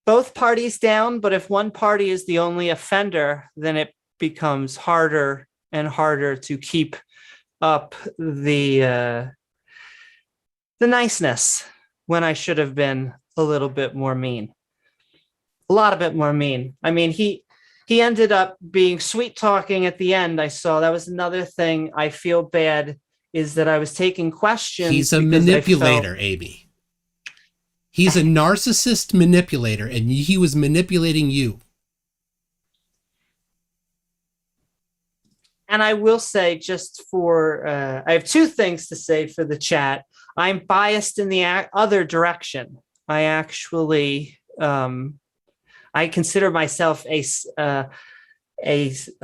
[SPEAKER 2] both parties down. But if one party is the only offender, then it becomes harder and harder to keep up the niceness, when I should have been a little bit more mean. A lot of bit more mean. I mean, he ended up being sweet talking at the end. I saw that was another thing I feel bad, is that I was taking questions.
[SPEAKER 1] He's a manipulator, Amy. He's a narcissist manipulator, and he was manipulating you.
[SPEAKER 2] And I will say, just for, I have two things to say for the chat. I'm biased in the other direction. I actually, I consider myself a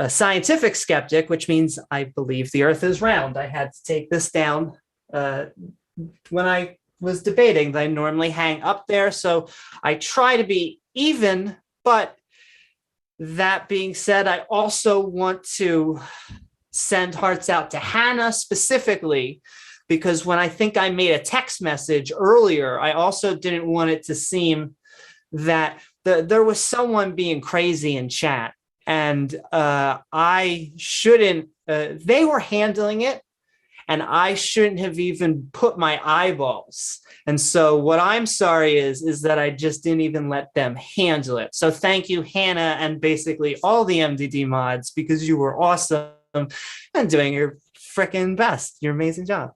[SPEAKER 2] scientific skeptic, which means I believe the earth is round. I had to take this down when I was debating. I normally hang up there, so I try to be even. But that being said, I also want to send hearts out to Hannah specifically, because when I think I made a text message earlier, I also didn't want it to seem that there was someone being crazy in chat, and I shouldn't, they were handling it, and I shouldn't have even put my eyeballs. And so what I'm sorry is that I just didn't even let them handle it. So thank you, Hannah, and basically all the MDD mods, because you were awesome and doing your freaking best. Your amazing job.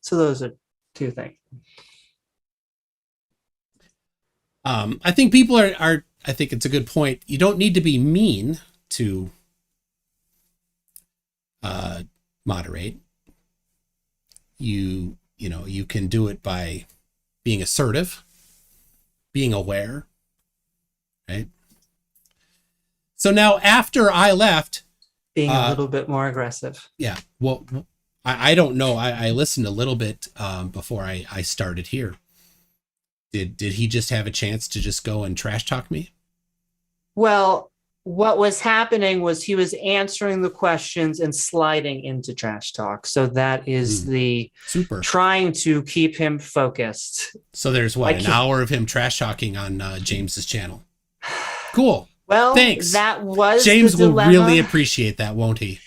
[SPEAKER 2] So those are two things.
[SPEAKER 1] I think people are, I think it's a good point. You don't need to be mean to moderate. You know, you can do it by being assertive, being aware, right? So now after I left,
[SPEAKER 2] being a little bit more aggressive.
[SPEAKER 1] Yeah. Well, I don't know. I listened a little bit before I started here. Did he just have a chance to just go and trash talk me?
[SPEAKER 2] Well, what was happening was he was answering the questions and sliding into trash talk. So that is the
[SPEAKER 1] super
[SPEAKER 2] trying to keep him focused.
[SPEAKER 1] So there's what, an hour of him trash talking on James's channel. Cool.
[SPEAKER 2] Well,
[SPEAKER 1] thanks.
[SPEAKER 2] That was
[SPEAKER 1] James
[SPEAKER 2] the
[SPEAKER 1] will really appreciate that, won't he?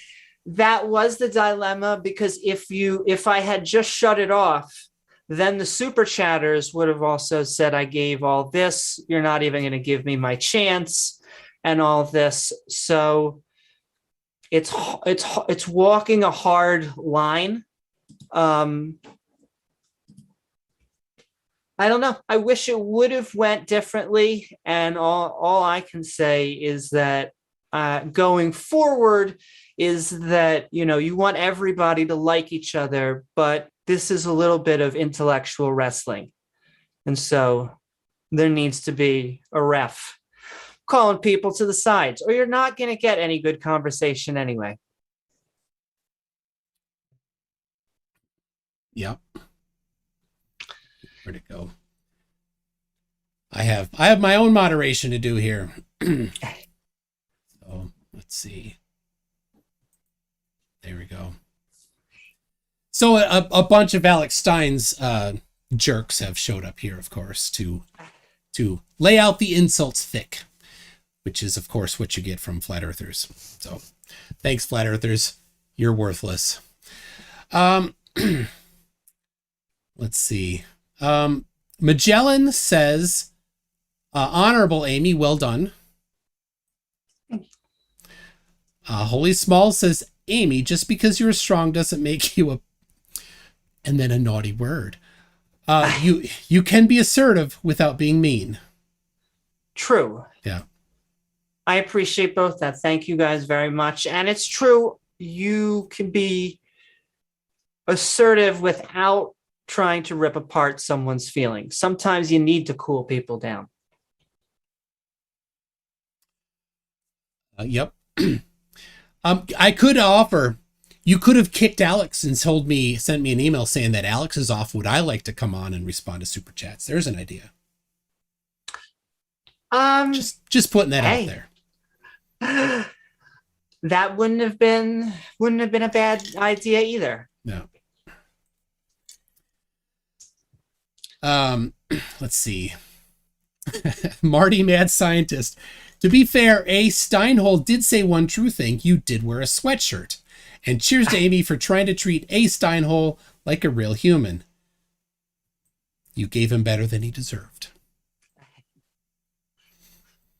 [SPEAKER 2] That was the dilemma, because if I had just shut it off, then the super chatters would have also said I gave all this. You're not even going to give me my chance, and all this. So it's walking a hard line. I don't know. I wish it would have went differently. And all I can say is that going forward is that, you know, you want everybody to like each other, but this is a little bit of intellectual wrestling. And so there needs to be a ref calling people to the sides, or you're not going to get any good conversation anyway.
[SPEAKER 1] Yep. Where'd it go? I have my own moderation to do here. So let's see. There we go. So a bunch of Alex Stein's jerks have showed up here, of course, to lay out the insults thick, which is, of course, what you get from flat earthers. So thanks, flat earthers. You're worthless. Let's see. Magellan says, honorable Amy, well done. Holy Small says, Amy, just because you're strong doesn't make you a... And then a naughty word. You can be assertive without being mean.
[SPEAKER 2] True.
[SPEAKER 1] Yeah.
[SPEAKER 2] I appreciate both that. Thank you guys very much. And it's true. You can be assertive without trying to rip apart someone's feelings. Sometimes you need to cool people down.
[SPEAKER 1] Yep. I could offer, You could have kicked Alex and sent me an email saying that Alex is off. Would I like to come on and respond to super chats? There's an idea. Just putting that out there.
[SPEAKER 2] That wouldn't have been a bad idea either.
[SPEAKER 1] No. Let's see. Marty, mad scientist. To be fair, Steinhold did say one true thing. You did wear a sweatshirt. And cheers to Amy for trying to treat Steinhold like a real human. You gave him better than he deserved.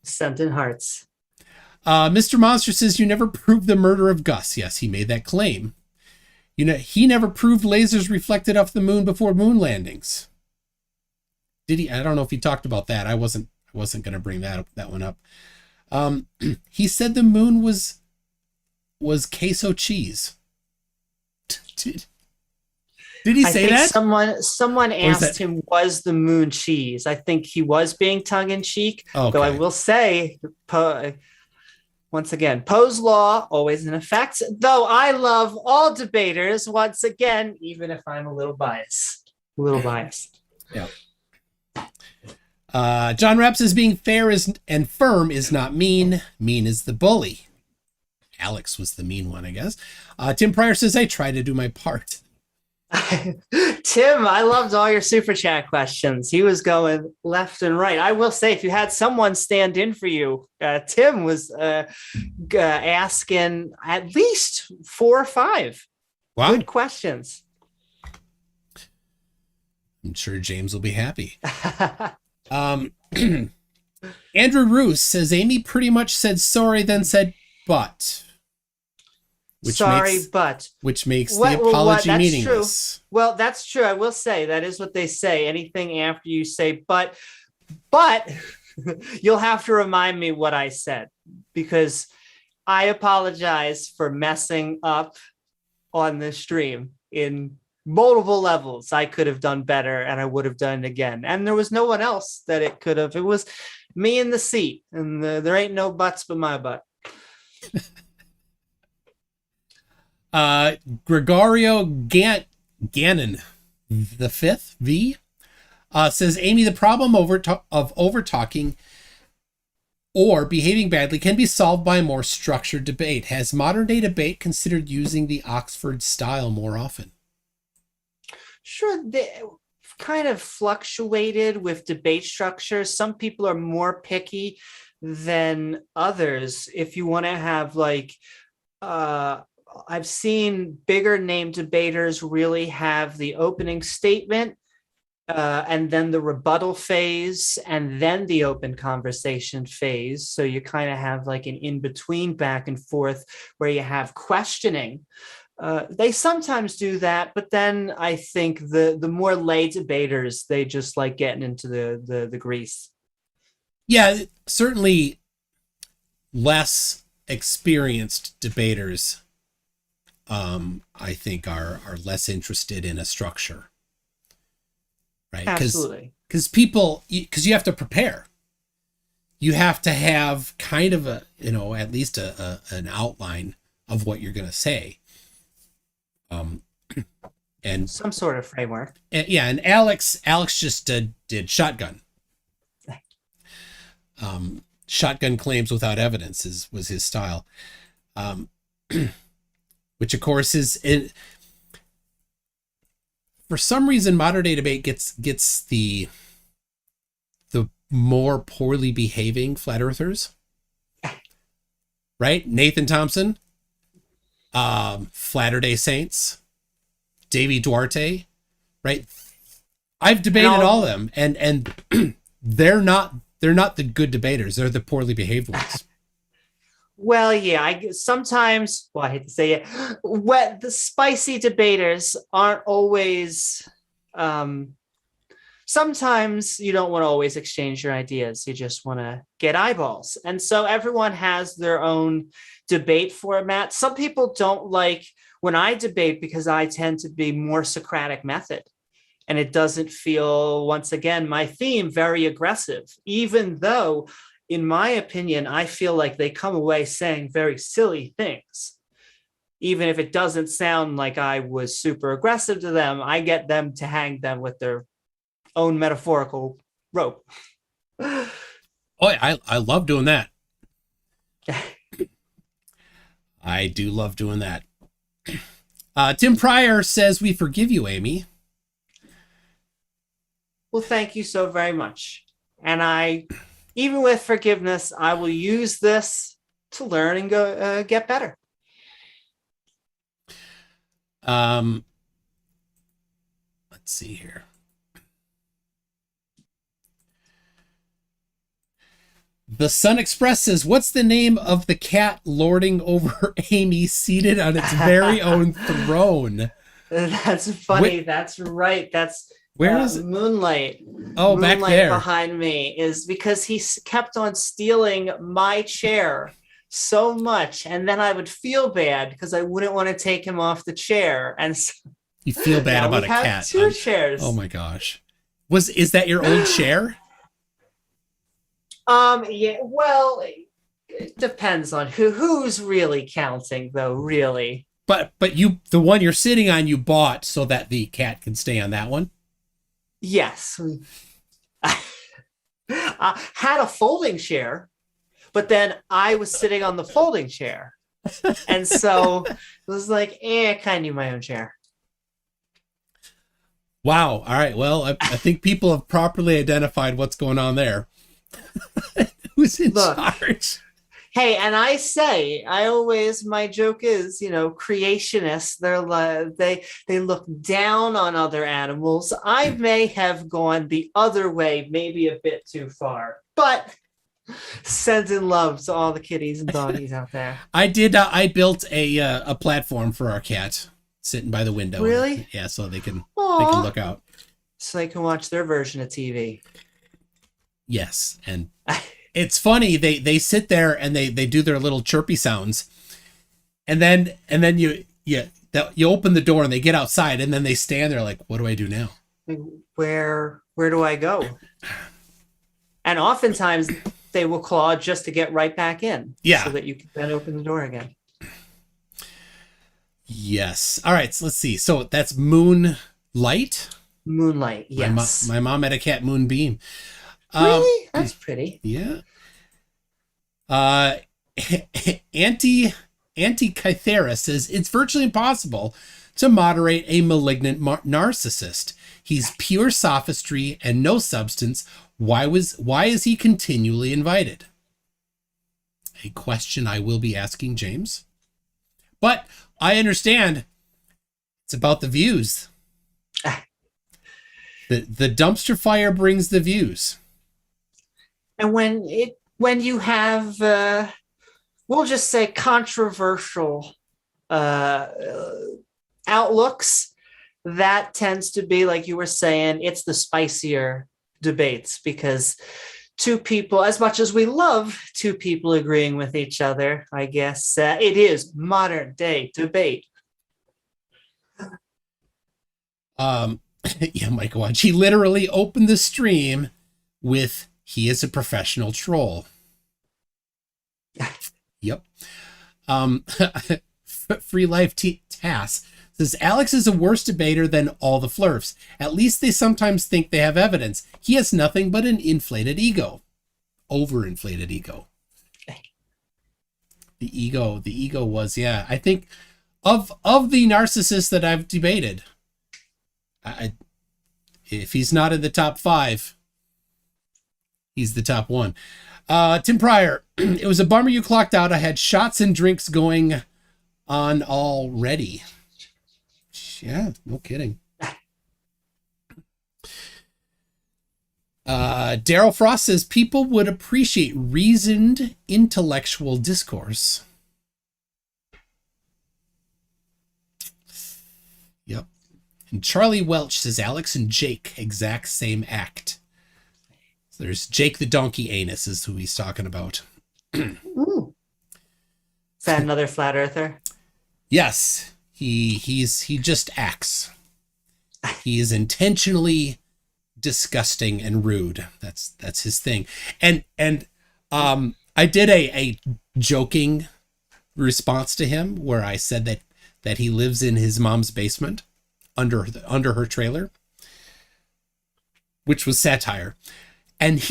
[SPEAKER 2] Sent in hearts.
[SPEAKER 1] Mr. Monster says you never proved the murder of Gus. Yes, he made that claim. He never proved lasers reflected off the moon before moon landings. Did he? I don't know if he talked about that. I wasn't going to bring that one up. He said the moon was queso cheese. Did he say that?
[SPEAKER 2] Someone asked him, was the moon cheese? I think he was being tongue in cheek. Okay. Though I will say, once again, Poe's law always in effect. Though I love all debaters, once again, even if I'm a little biased.
[SPEAKER 1] Yeah. John Rapp says being fair and firm is not mean. Mean is the bully. Alex was the mean one, I guess. Tim Pryor says, I try to do my part.
[SPEAKER 2] Tim, I loved all your super chat questions. He was going left and right. I will say, if you had someone stand in for you, Tim was asking at least 4 or 5 good questions.
[SPEAKER 1] I'm sure James will be happy. Andrew Roos says Amy pretty much said sorry, then said but. Which makes the apology meaningless.
[SPEAKER 2] True. Well, that's true. I will say that is what they say. Anything after you say but you'll have to remind me what I said, because I apologize for messing up on the stream in multiple levels. I could have done better, and I would have done it again. And there was no one else that it could have. It was me in the seat, and there ain't no buts but my butt.
[SPEAKER 1] Gregorio Gannon the fifth V says Amy, the problem of over talking or behaving badly can be solved by a more structured debate. Has modern day debate considered using the Oxford style more often?
[SPEAKER 2] Sure, they kind of fluctuated with debate structure. Some people are more picky than others. If you want to have I've seen bigger name debaters really have the opening statement and then the rebuttal phase and then the open conversation phase. So you kind of have like an in-between back and forth where you have questioning. They sometimes do that, but then I think the more lay debaters, they just like getting into the grease.
[SPEAKER 1] Yeah, certainly less experienced debaters I think are less interested in a structure, right?
[SPEAKER 2] Absolutely.
[SPEAKER 1] Because you have to prepare. You have to have kind of at least an outline of what you're going to say. And
[SPEAKER 2] some sort of framework.
[SPEAKER 1] And Alex just did shotgun. Shotgun claims without evidence was his style. Which of course is for some reason modern day debate gets the more poorly behaving flat earthers, right? Nathan Thompson, Flatter Day Saints, Davey Duarte, right? I've debated all of them, and they're not the good debaters. They're the poorly behaved ones.
[SPEAKER 2] Well, yeah, I hate to say it, the spicy debaters aren't always, sometimes you don't want to always exchange your ideas. You just want to get eyeballs. And so everyone has their own debate format. Some people don't like when I debate because I tend to be more Socratic method. And it doesn't feel, once again, my theme, very aggressive, even though in my opinion, I feel like they come away saying very silly things. even if it doesn't sound like I was super aggressive to them, I get them to hang them with their own metaphorical rope.
[SPEAKER 1] Oh, I love doing that. I do love doing that. Tim Pryor says, we forgive you, Amy.
[SPEAKER 2] Well, thank you so very much. And even with forgiveness, I will use this to learn and go get better.
[SPEAKER 1] Let's see here. The Sun Express says, what's the name of the cat lording over Amy seated on its very own throne?
[SPEAKER 2] That's funny. That's right. That's
[SPEAKER 1] where is it?
[SPEAKER 2] Moonlight.
[SPEAKER 1] Oh,
[SPEAKER 2] Moonlight
[SPEAKER 1] back there
[SPEAKER 2] behind me is because he kept on stealing my chair so much. And then I would feel bad because I wouldn't want to take him off the chair. And so
[SPEAKER 1] you feel bad about a cat.
[SPEAKER 2] Two chairs.
[SPEAKER 1] Oh my gosh. Is that your old chair?
[SPEAKER 2] Yeah, well, it depends on who's really counting though, really.
[SPEAKER 1] But the one you're sitting on, you bought so that the cat can stay on that one?
[SPEAKER 2] Yes. I had a folding chair, but then I was sitting on the folding chair. And so it was like, I kind of need my own chair.
[SPEAKER 1] Wow. All right. Well, I think people have properly identified what's going on there. Who's in charge?
[SPEAKER 2] Hey, and my joke is, creationists, they look down on other animals. I may have gone the other way, maybe a bit too far, but sending love to all the kitties and doggies out there.
[SPEAKER 1] I built a platform for our cat sitting by the window.
[SPEAKER 2] Really?
[SPEAKER 1] Yeah, so they can look out.
[SPEAKER 2] So they can watch their version of TV.
[SPEAKER 1] Yes, and it's funny, they sit there and they do their little chirpy sounds, and then you open the door and they get outside, and then they stand there like, what do I do now?
[SPEAKER 2] Where do I go? And oftentimes they will claw just to get right back in.
[SPEAKER 1] Yeah,
[SPEAKER 2] so that you can then open the door again.
[SPEAKER 1] Yes. All right, so let's see. So that's Moonlight.
[SPEAKER 2] Moonlight, yes.
[SPEAKER 1] My mom had a cat, Moonbeam.
[SPEAKER 2] Really? That's pretty.
[SPEAKER 1] Yeah. Anti-Kythera says it's virtually impossible to moderate a malignant narcissist. He's pure sophistry and no substance. Why is he continually invited? A question I will be asking James. But I understand it's about the views. The dumpster fire brings the views.
[SPEAKER 2] And when you have, we'll just say controversial outlooks, that tends to be, like you were saying, it's the spicier debates, because two people, as much as we love two people agreeing with each other, I guess it is modern day debate.
[SPEAKER 1] Yeah, Michael Watch. He literally opened the stream with, he is a professional troll. Yep. Free Life Tass says, Alex is a worse debater than all the flirfs. At least they sometimes think they have evidence. He has nothing but an inflated ego. Overinflated ego. The ego was, yeah. I think of the narcissists that I've debated, if he's not in the top 5, he's the top 1. Tim Pryor, it was a bummer you clocked out. I had shots and drinks going on already. Yeah, no kidding. Daryl Frost says people would appreciate reasoned intellectual discourse. Yep. And Charlie Welch says Alex and Jake, exact same act. So there's Jake the Donkey Anus is who he's talking about.
[SPEAKER 2] Ooh. Is that another flat earther? Yes.
[SPEAKER 1] He just acts. He is intentionally disgusting and rude. That's his thing. And I did a joking response to him where I said that that he lives in his mom's basement under her trailer, which was satire. And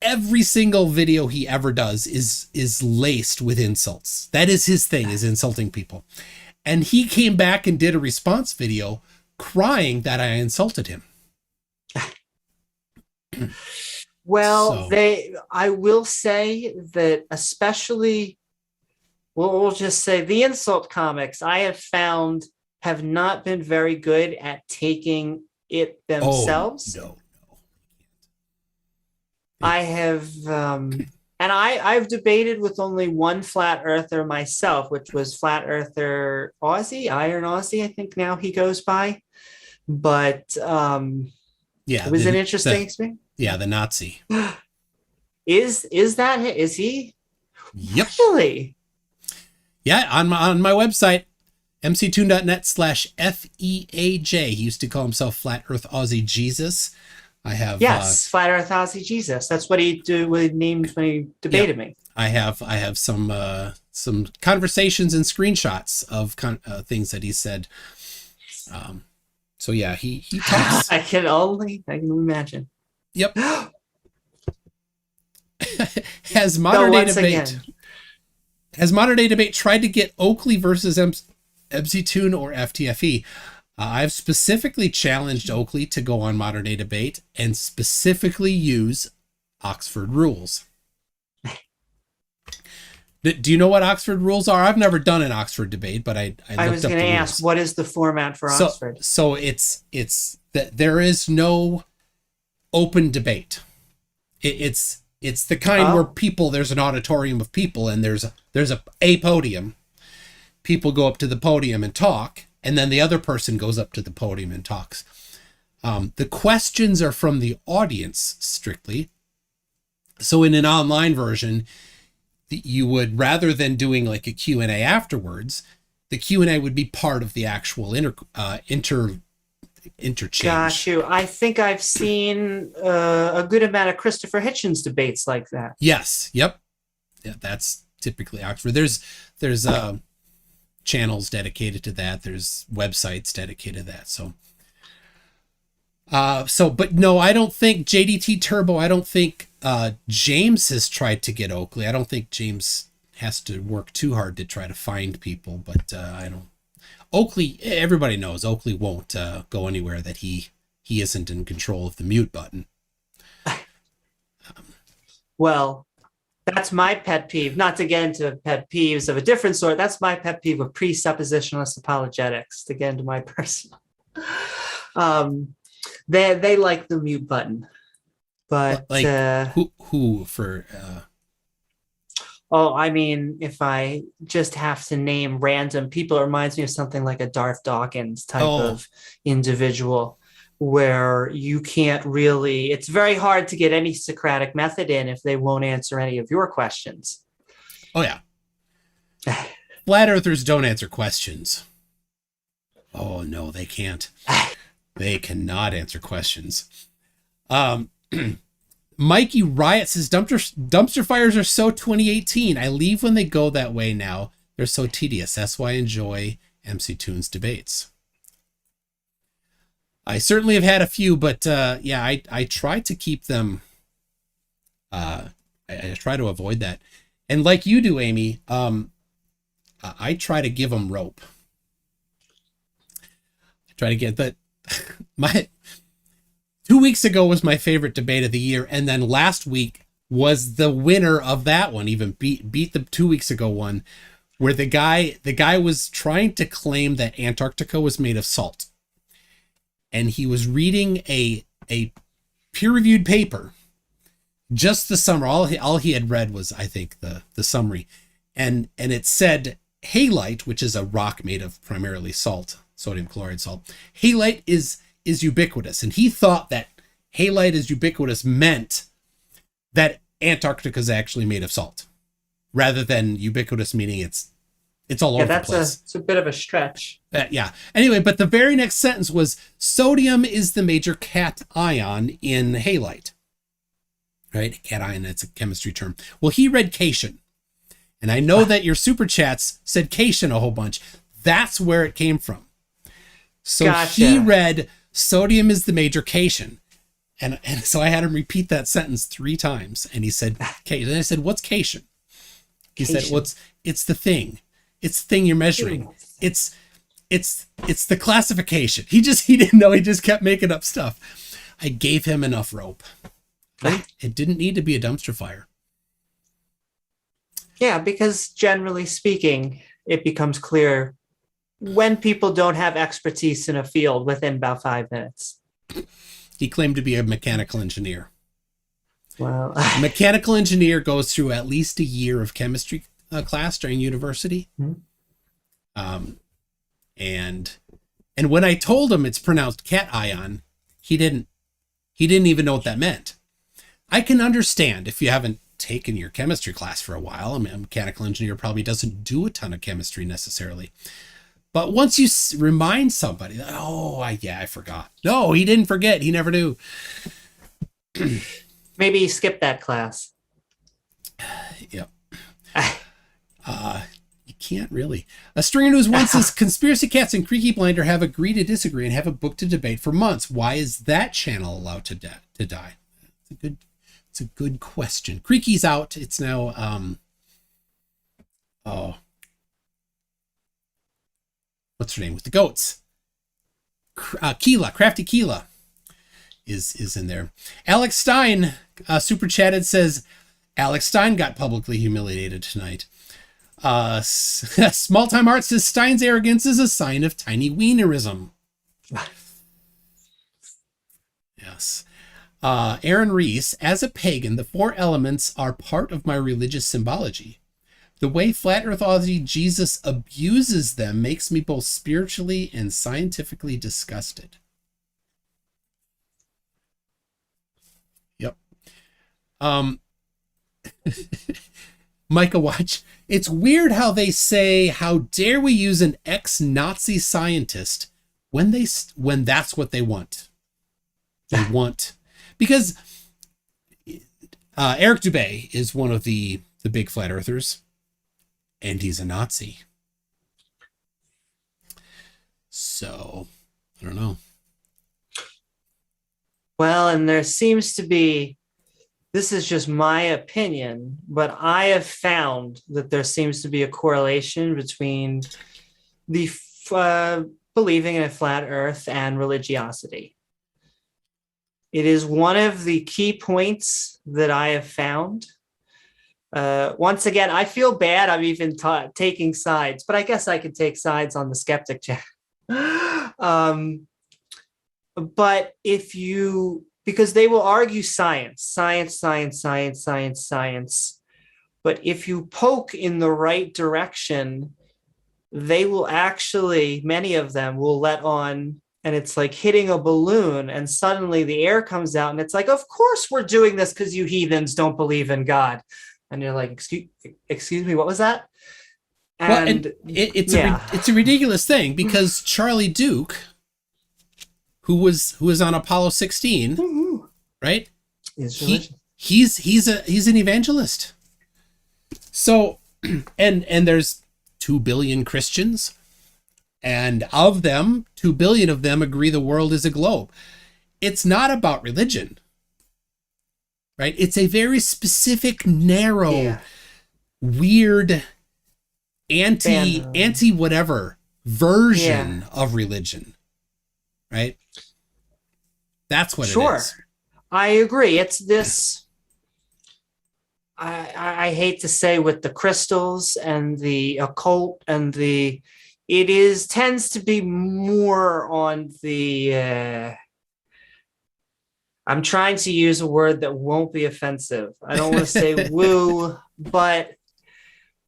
[SPEAKER 1] every single video he ever does is laced with insults. That is his thing, is insulting people. And he came back and did a response video crying that I insulted him.
[SPEAKER 2] Well, I will say that, especially, we'll just say the insult comics I have found have not been very good at taking it themselves.
[SPEAKER 1] No.
[SPEAKER 2] I have, and I've debated with only one flat earther myself, which was Flat Earther Aussie, Iron Aussie, I think now he goes by. But
[SPEAKER 1] yeah,
[SPEAKER 2] it was an interesting experience.
[SPEAKER 1] Yeah, the Nazi.
[SPEAKER 2] Is he?
[SPEAKER 1] Yep.
[SPEAKER 2] Really?
[SPEAKER 1] Yeah, on my website, mctoon.net/FEAJ. He used to call himself Flat Earth Aussie Jesus. I have
[SPEAKER 2] Flat Earth Aussie Jesus. That's what he named when he debated me.
[SPEAKER 1] I have some conversations and screenshots of things that he said. So yeah, he talks.
[SPEAKER 2] I can imagine.
[SPEAKER 1] Yep. Has Modern Day Debate tried to get Oakley versus MC Toon or FTFE? I've specifically challenged Oakley to go on Modern Day Debate and specifically use Oxford rules. Do you know what Oxford rules are? I've never done an Oxford debate, but I
[SPEAKER 2] was going to ask, what is the format for Oxford?
[SPEAKER 1] So it's that there is no open debate. It's the kind where there's an auditorium of people and there's a podium. People go up to the podium and talk, and then the other person goes up to the podium and talks. The questions are from the audience strictly. So in an online version, you would, rather than doing like a Q&A afterwards, the Q&A would be part of the actual interchange.
[SPEAKER 2] Got you. I think I've seen a good amount of Christopher Hitchens debates like that.
[SPEAKER 1] Yes. Yep. Yeah, that's typically Oxford. There's channels dedicated to that. There's websites dedicated to that. But no, I don't think JDT Turbo. I don't think James has tried to get Oakley. I don't think James has to work too hard to try to find people, but I don't. Oakley, everybody knows Oakley won't go anywhere that he isn't in control of the mute button.
[SPEAKER 2] Well, that's my pet peeve. Not to get into pet peeves of a different sort. That's my pet peeve of presuppositionalist apologetics. To get into my personal, they like the mute button, but
[SPEAKER 1] like who for.
[SPEAKER 2] Oh, I mean, if I just have to name random people, it reminds me of something like a Darth Dawkins type of individual where you can't really, it's very hard to get any Socratic method in if they won't answer any of your questions.
[SPEAKER 1] Oh, yeah. Flat Earthers don't answer questions. Oh, no, they can't. They cannot answer questions. Mikey Riot says, dumpster fires are so 2018. I leave when they go that way now. They're so tedious. That's why I enjoy MC Toon's debates. I certainly have had a few, but yeah, I try to keep them. I try to avoid that. And like you do, Amy, I try to give them rope. I try to get that. 2 weeks ago was my favorite debate of the year, and then last week was the winner of that one. Even beat the 2 weeks ago one, where the guy was trying to claim that Antarctica was made of salt, and he was reading a peer-reviewed paper, just the summary. All he had read was, I think, the summary, and it said halite, which is a rock made of primarily salt, sodium chloride salt. Halite is ubiquitous, and he thought that halite is ubiquitous meant that Antarctica is actually made of salt, rather than ubiquitous meaning it's all over the place.
[SPEAKER 2] It's a bit of a stretch.
[SPEAKER 1] Yeah. Anyway, but the very next sentence was sodium is the major cation in halite. Right? Cation, it's a chemistry term. Well, he read cation, And I know that your super chats said cation a whole bunch. That's where it came from. So
[SPEAKER 2] Gotcha.
[SPEAKER 1] he read sodium is the major cation. And so I had him repeat that sentence 3 times. And he said, cation. And I said, what's cation? He said, well, it's the thing. It's the thing you're measuring. It's the classification. He didn't know. He just kept making up stuff. I gave him enough rope. Right? It didn't need to be a dumpster fire.
[SPEAKER 2] Yeah, because generally speaking, it becomes clear when people don't have expertise in a field within about 5 minutes.
[SPEAKER 1] He claimed to be a mechanical engineer.
[SPEAKER 2] Well,
[SPEAKER 1] A mechanical engineer goes through at least a year of chemistry class during university.
[SPEAKER 2] Mm-hmm.
[SPEAKER 1] And when I told him it's pronounced cation, he didn't even know what that meant. I can understand if you haven't taken your chemistry class for a while. I mean, a mechanical engineer probably doesn't do a ton of chemistry necessarily. But once you remind somebody, I forgot. No, he didn't forget. He never knew.
[SPEAKER 2] Maybe he skipped that class.
[SPEAKER 1] Yep. You can't really. A Stringer News one says, Conspiracy Cats and Creaky Blinder have agreed to disagree and have a book to debate for months. Why is that channel allowed to die? It's a good question. Creaky's out. It's now, what's her name with the goats? Keela, Crafty Keela is in there. Alex Stein super chatted, says Alex Stein got publicly humiliated tonight. Small Time Art says Stein's arrogance is a sign of tiny wienerism. Yes. Aaron Reese, as a pagan, the 4 elements are part of my religious symbology. The way Flat Earth Aussie Jesus abuses them makes me both spiritually and scientifically disgusted. Yep. Micah Watch. It's weird how they say, how dare we use an ex-Nazi scientist when that's what they want. They want. Because Eric Dubé is one of the big flat earthers. And he's a Nazi. So, I don't know.
[SPEAKER 2] Well, and there seems to be, this is just my opinion, but I have found that there seems to be a correlation between the believing in a flat earth and religiosity. It is one of the key points that I have found. Once again, I feel bad. I'm even taking sides, but I guess I could take sides on the skeptic chat. But because they will argue science. But if you poke in the right direction, they will actually, many of them will let on, and it's like hitting a balloon, and suddenly the air comes out, and it's like, of course we're doing this because you heathens don't believe in God. And you're like, excuse me, what was that? And
[SPEAKER 1] it's a ridiculous thing, because Charlie Duke, who was on Apollo 16, right? He's an evangelist. So, and there's 2 billion Christians, and of them, 2 billion of them agree the world is a globe. It's not about religion. Right? It's a very specific, narrow, weird, anti whatever version of religion. Right? That's what it is.
[SPEAKER 2] I agree. It's this, I hate to say, with the crystals and the occult and tends to be more on the, I'm trying to use a word that won't be offensive. I don't want to say woo, but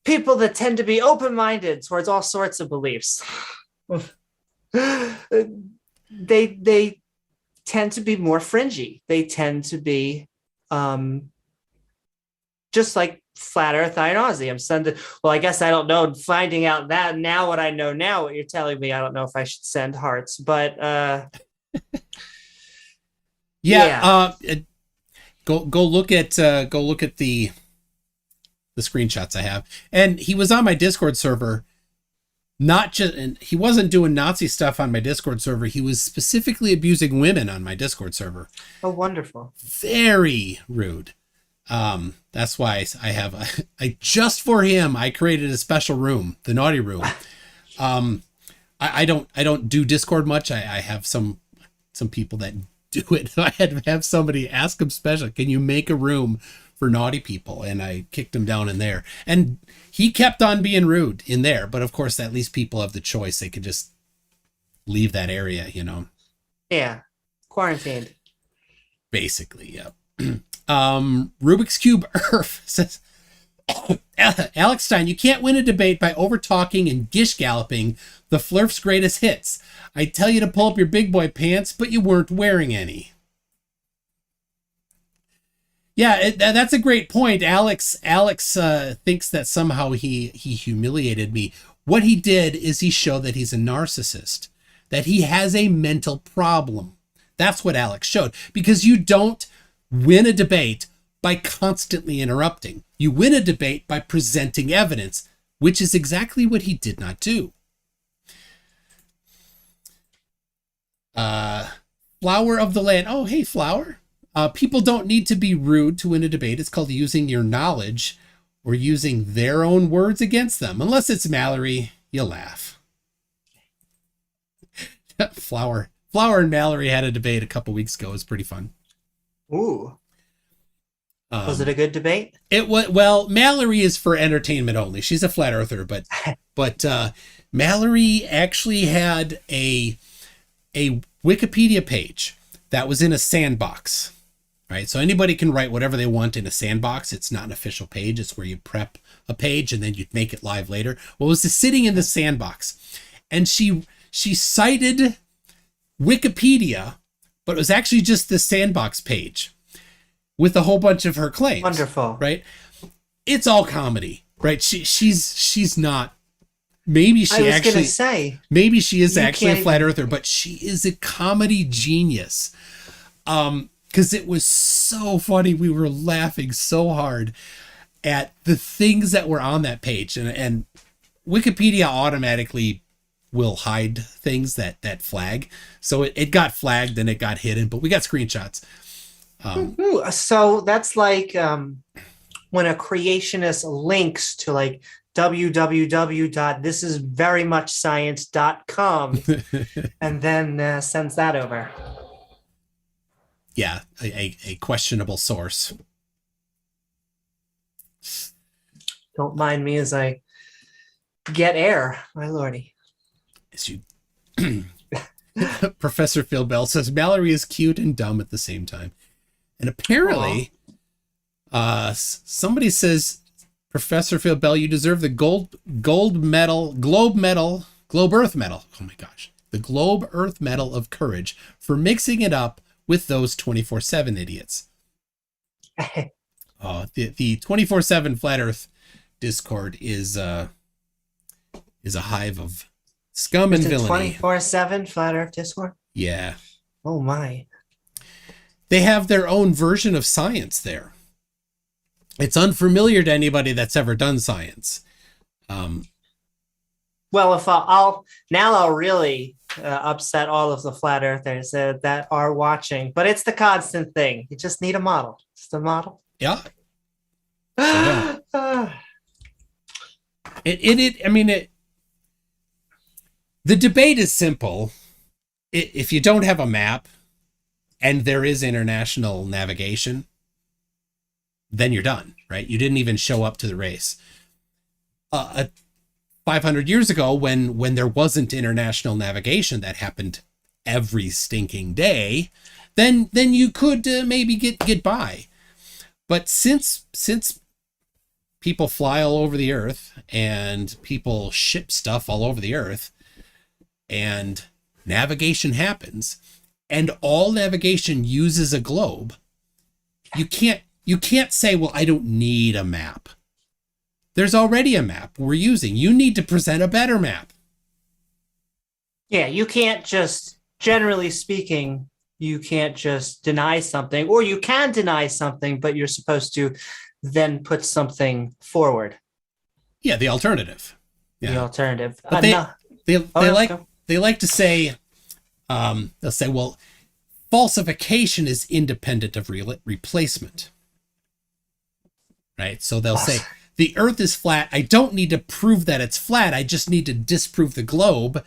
[SPEAKER 2] people that tend to be open-minded towards all sorts of beliefs. They tend to be more fringy. They tend to be just like flat earth nauseum. Well, I guess I don't know. Finding out that now, what I know now, what you're telling me, I don't know if I should send hearts, but
[SPEAKER 1] go look at the the screenshots I have. And he was on my Discord server, not just, and he wasn't doing Nazi stuff on my Discord server. He was specifically abusing women on my Discord server.
[SPEAKER 2] Oh, wonderful.
[SPEAKER 1] Very rude. That's why I just for him, I created a special room, the naughty room. I don't do Discord much. I have some people that do it. I had to have somebody ask him special, can you make a room for naughty people? And I kicked him down in there, and he kept on being rude in there. But of course, at least people have the choice. They could just leave that area,
[SPEAKER 2] Yeah. Quarantined.
[SPEAKER 1] Basically. Yeah. Rubik's Cube Earth says, Alex Stein, you can't win a debate by over talking and gish galloping the Flurf's greatest hits. I tell you to pull up your big boy pants, but you weren't wearing any. Yeah, that's a great point. Alex thinks that somehow he humiliated me. What he did is he showed that he's a narcissist, that he has a mental problem. That's what Alex showed, because you don't win a debate by constantly interrupting. You win a debate by presenting evidence, which is exactly what he did not do. Flower of the Land. Oh, hey, Flower. People don't need to be rude to win a debate. It's called using your knowledge or using their own words against them. Unless it's Mallory, you laugh. Flower and Mallory had a debate a couple weeks ago. It was pretty fun.
[SPEAKER 2] Ooh. Was it a good debate?
[SPEAKER 1] It was. Well, Mallory is for entertainment only. She's a flat earther, but Mallory actually had a Wikipedia page that was in a sandbox, right? So anybody can write whatever they want in a sandbox. It's not an official page. It's where you prep a page and then you make it live later. Well, it was just sitting in the sandbox, and she cited Wikipedia, but it was actually just the sandbox page with a whole bunch of her claims.
[SPEAKER 2] Wonderful.
[SPEAKER 1] Right? It's all comedy, right? She's not. Maybe she actually is actually a flat earther, but she is a comedy genius. Because it was so funny. We were laughing so hard at the things that were on that page, and Wikipedia automatically will hide things that flag. So it got flagged and it got hidden, but we got screenshots.
[SPEAKER 2] So that's like when a creationist links to like www.thisisverymuchscience.com and then sends that over.
[SPEAKER 1] Yeah, a questionable source.
[SPEAKER 2] Don't mind me as I get air, my lordy.
[SPEAKER 1] As you Professor Phil Bell says Mallory is cute and dumb at the same time. And apparently, somebody says, Professor Phil Bell, you deserve the Globe Earth Medal. Oh my gosh. The Globe Earth Medal of Courage for mixing it up with those 24/7 idiots. The 24/7 Flat Earth Discord is a hive of scum and villainy.
[SPEAKER 2] 24/7 Flat Earth Discord?
[SPEAKER 1] Yeah.
[SPEAKER 2] Oh my.
[SPEAKER 1] They have their own version of science there. It's unfamiliar to anybody that's ever done science.
[SPEAKER 2] Well, if I'll really upset all of the flat earthers that are watching, but it's the constant thing. You just need a model. Just a model.
[SPEAKER 1] Yeah. The debate is simple. If you don't have a map and there is international navigation, then you're done, right? You didn't even show up to the race. 500 years ago, when there wasn't international navigation that happened every stinking day, then you could maybe get by. But since people fly all over the earth and people ship stuff all over the earth and navigation happens and all navigation uses a globe, you can't say, well, I don't need a map. There's already a map we're using. You need to present a better map.
[SPEAKER 2] Yeah, you can't just, generally speaking, you can't just deny something, or you can deny something, but you're supposed to then put something forward.
[SPEAKER 1] Yeah, the alternative.
[SPEAKER 2] The
[SPEAKER 1] Yeah.
[SPEAKER 2] alternative.
[SPEAKER 1] But they like to say, they'll say, well, falsification is independent of replacement. Right? So they'll say the earth is flat. I don't need to prove that it's flat. I just need to disprove the globe.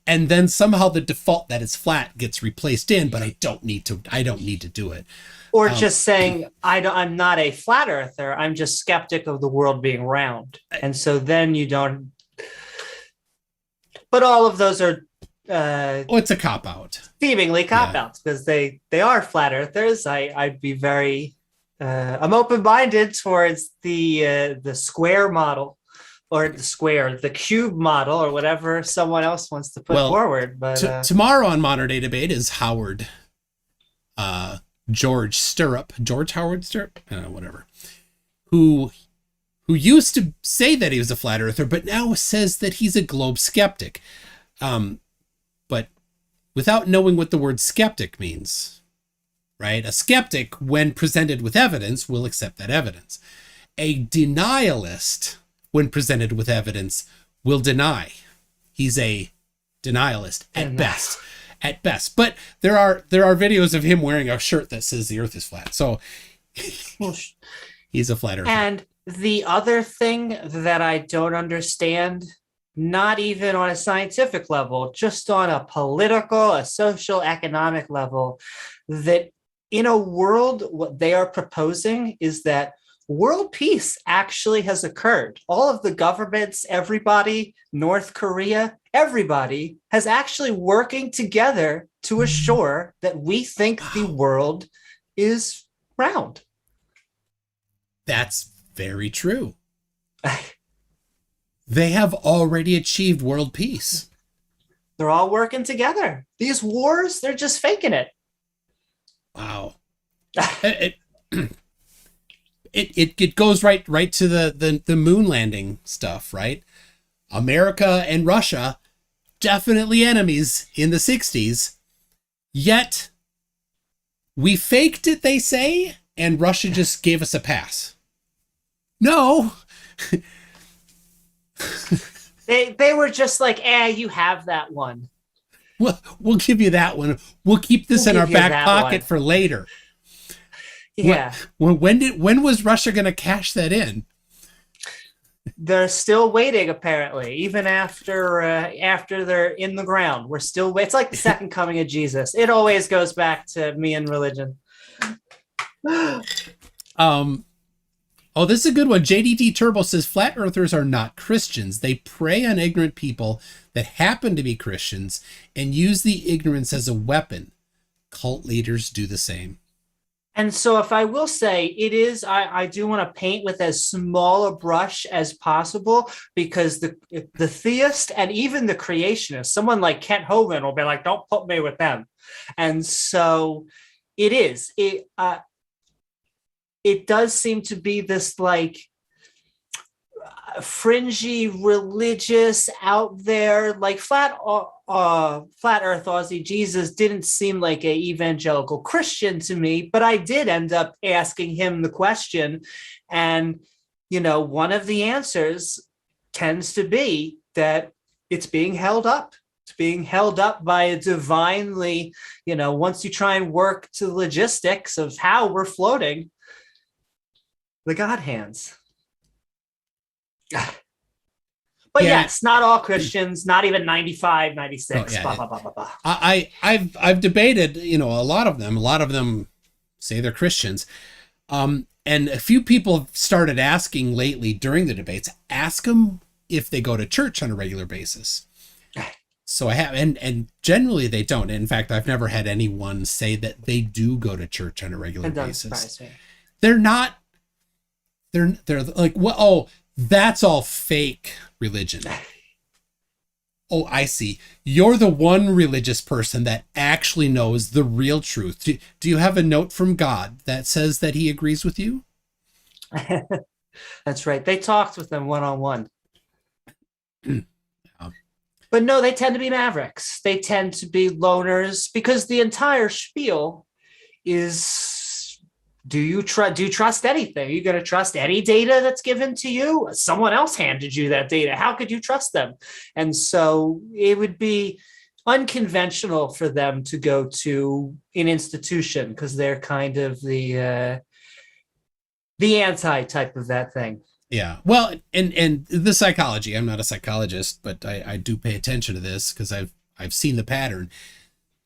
[SPEAKER 1] And then somehow the default that it's flat gets replaced in, but I don't need to do it.
[SPEAKER 2] Or just saying, I'm not a flat earther. I'm just skeptic of the world being round. And so then you don't. But all of those are.
[SPEAKER 1] It's a cop out.
[SPEAKER 2] Seemingly cop outs because they are flat earthers. I'd be very. I'm open minded towards the square model, or the cube model, or whatever someone else wants to put forward. But
[SPEAKER 1] tomorrow on Modern Day Debate is Howard. George Howard Stirrup, whatever, who used to say that he was a flat earther, but now says that he's a globe skeptic. But without knowing what the word skeptic means, right? A skeptic, when presented with evidence, will accept that evidence. A denialist, when presented with evidence, will deny. He's a denialist at best. At best, but there are videos of him wearing a shirt that says the earth is flat. So he's a flat earther.
[SPEAKER 2] And the other thing that I don't understand, not even on a scientific level, just on a political, a social, economic level, that in a world, what they are proposing is that world peace actually has occurred. All of the governments, everybody, North Korea, everybody has actually working together to assure that we think the world is round.
[SPEAKER 1] That's very true. They have already achieved world peace.
[SPEAKER 2] They're all working together. These wars, they're just faking it.
[SPEAKER 1] Wow. It goes right to the moon landing stuff, right? America and Russia, definitely enemies in the 60s, yet we faked it, they say, and Russia just gave us a pass. No.
[SPEAKER 2] They were just like, you have that one.
[SPEAKER 1] We'll give you that one. We'll keep this in our back pocket for later.
[SPEAKER 2] Yeah.
[SPEAKER 1] When was Russia going to cash that in?
[SPEAKER 2] They're still waiting, apparently, even after they're in the ground. We're still waiting. It's like the second coming of Jesus. It always goes back to me and religion.
[SPEAKER 1] Oh, this is a good one. JDT Turbo says flat earthers are not Christians. They prey on ignorant people that happen to be Christians and use the ignorance as a weapon. Cult leaders do the same.
[SPEAKER 2] And so if I will say it is, I do want to paint with as small a brush as possible, because the theist and even the creationist, someone like Kent Hovind will be like, don't put me with them. And so it is. It does seem to be this like fringy, religious, out there, like flat earth Aussie Jesus didn't seem like a evangelical Christian to me, but I did end up asking him the question. And, one of the answers tends to be that it's being held up. It's being held up by a divinely, once you try and work to the logistics of how we're floating, the God hands. But yes, not all Christians, not even 95, 96, blah, blah, blah, blah, blah.
[SPEAKER 1] I've debated, a lot of them say they're Christians. And a few people have started asking lately during the debates, ask them if they go to church on a regular basis. So I have, and generally they don't. In fact, I've never had anyone say that they do go to church on a regular basis. They're not, they're like, well, oh, that's all fake religion. Oh, I see. You're the one religious person that actually knows the real truth. Do you have a note from God that says that he agrees with you?
[SPEAKER 2] That's right. They talked with them one-on-one. But no, they tend to be mavericks. They tend to be loners, because the entire spiel is do you trust anything? Are you going to trust any data that's given to you? Someone else handed you that data. How could you trust them? And so it would be unconventional for them to go to an institution because they're kind of the anti type of that thing.
[SPEAKER 1] Yeah. Well, and the psychology, I'm not a psychologist, but I do pay attention to this because I've seen the pattern.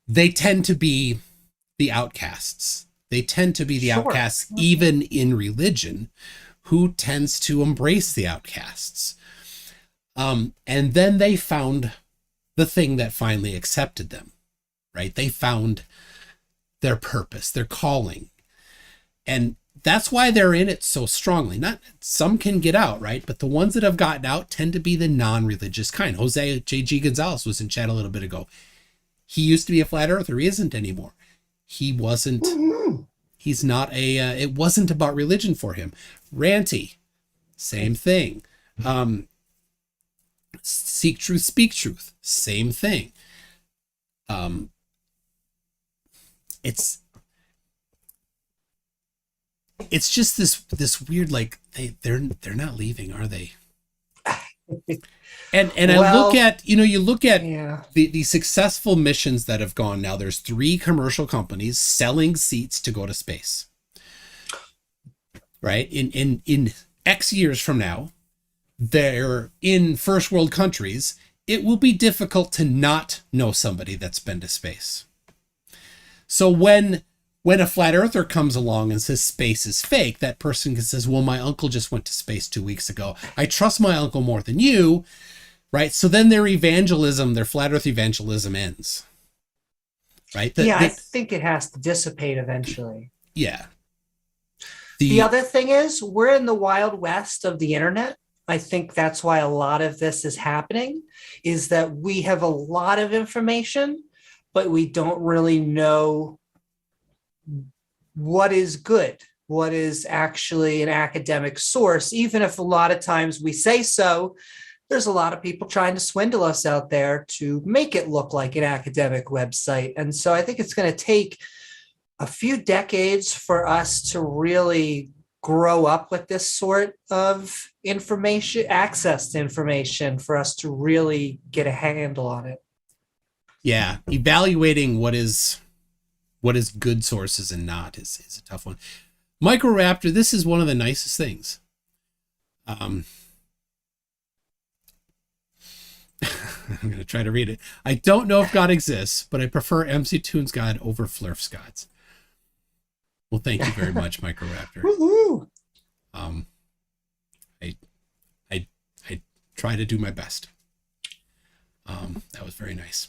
[SPEAKER 1] They tend to be the outcasts. They tend to be the outcasts, even in religion, who tends to embrace the outcasts. And then they found the thing that finally accepted them, right? They found their purpose, their calling. And that's why they're in it so strongly. Not some can get out, right? But the ones that have gotten out tend to be the non-religious kind. Jose J.G. Gonzalez was in chat a little bit ago. He used to be a flat earther. He isn't anymore. He wasn't, he's not it wasn't about religion for him. Ranty, same thing. Seek truth, speak truth, same thing. It's just this weird, like they're not leaving, are they? And I look at, you look at the successful missions that have gone now. There's 3 commercial companies selling seats to go to space. Right? In X years from now, they're in first world countries. It will be difficult to not know somebody that's been to space. So when a flat earther comes along and says space is fake, that person says, well, my uncle just went to space 2 weeks ago. I trust my uncle more than you, right? So then their flat earth evangelism ends, right?
[SPEAKER 2] I think it has to dissipate eventually.
[SPEAKER 1] Yeah.
[SPEAKER 2] The other thing is, we're in the wild west of the internet. I think that's why a lot of this is happening, is that we have a lot of information, but we don't really know what is good, what is actually an academic source. Even if a lot of times we say so, there's a lot of people trying to swindle us out there to make it look like an academic website. And so I think it's going to take a few decades for us to really grow up with this sort of information, access to information, for us to really get a handle on it.
[SPEAKER 1] Yeah, evaluating what is good sources and not is a tough one. Microraptor, this is one of the nicest things. I'm going to try to read it. I don't know if God exists, but I prefer MC Toon's God over Flurf's gods. Well, thank you very much, Microraptor.
[SPEAKER 2] Woo-hoo.
[SPEAKER 1] I try to do my best. That was very nice.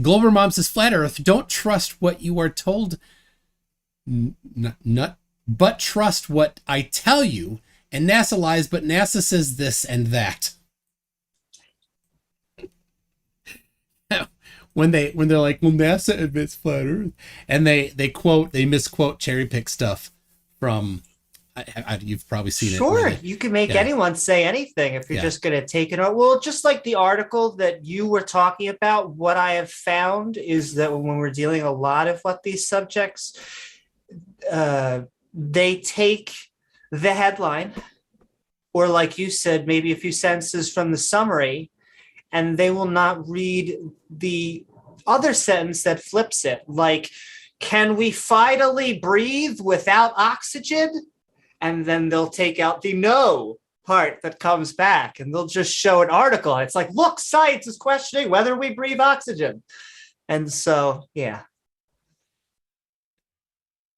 [SPEAKER 1] Glover Mom says, flat earth, don't trust what you are told, but trust what I tell you. And NASA lies, but NASA says this and that. When they're like, well, NASA admits flat earth, and they misquote, cherry pick stuff from, you've probably seen it.
[SPEAKER 2] Sure, you can make anyone say anything if you're just going to take it on. Well, just like the article that you were talking about, what I have found is that when we're dealing a lot of what these subjects, they take the headline, or like you said, maybe a few sentences from the summary, and they will not read the other sentence that flips it. Like, can we finally breathe without oxygen? And then they'll take out the no part that comes back, and they'll just show an article. It's like, look, science is questioning whether we breathe oxygen. And so, yeah.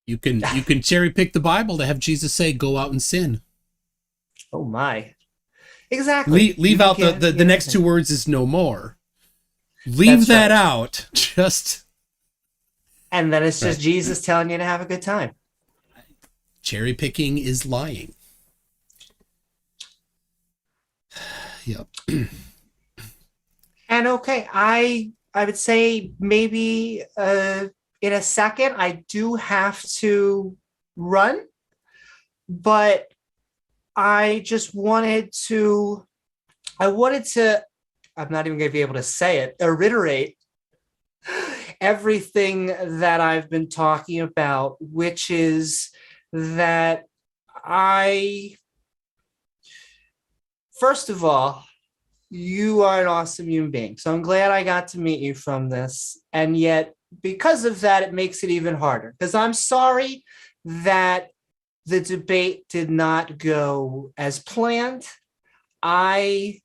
[SPEAKER 1] You can cherry pick the Bible to have Jesus say, go out and sin.
[SPEAKER 2] Oh my. Exactly.
[SPEAKER 1] Leave out the next 2 words is no more. Leave that out.
[SPEAKER 2] And then it's just Jesus telling you to have a good time.
[SPEAKER 1] Cherry picking is lying. Yep.
[SPEAKER 2] And okay, I would say maybe in a second I do have to run, but I just wanted to, I'm not even going to be able to say it, reiterate everything that I've been talking about, which is that first of all, you are an awesome human being. So I'm glad I got to meet you from this. And yet, because of that, it makes it even harder. Because I'm sorry that the debate did not go as planned. I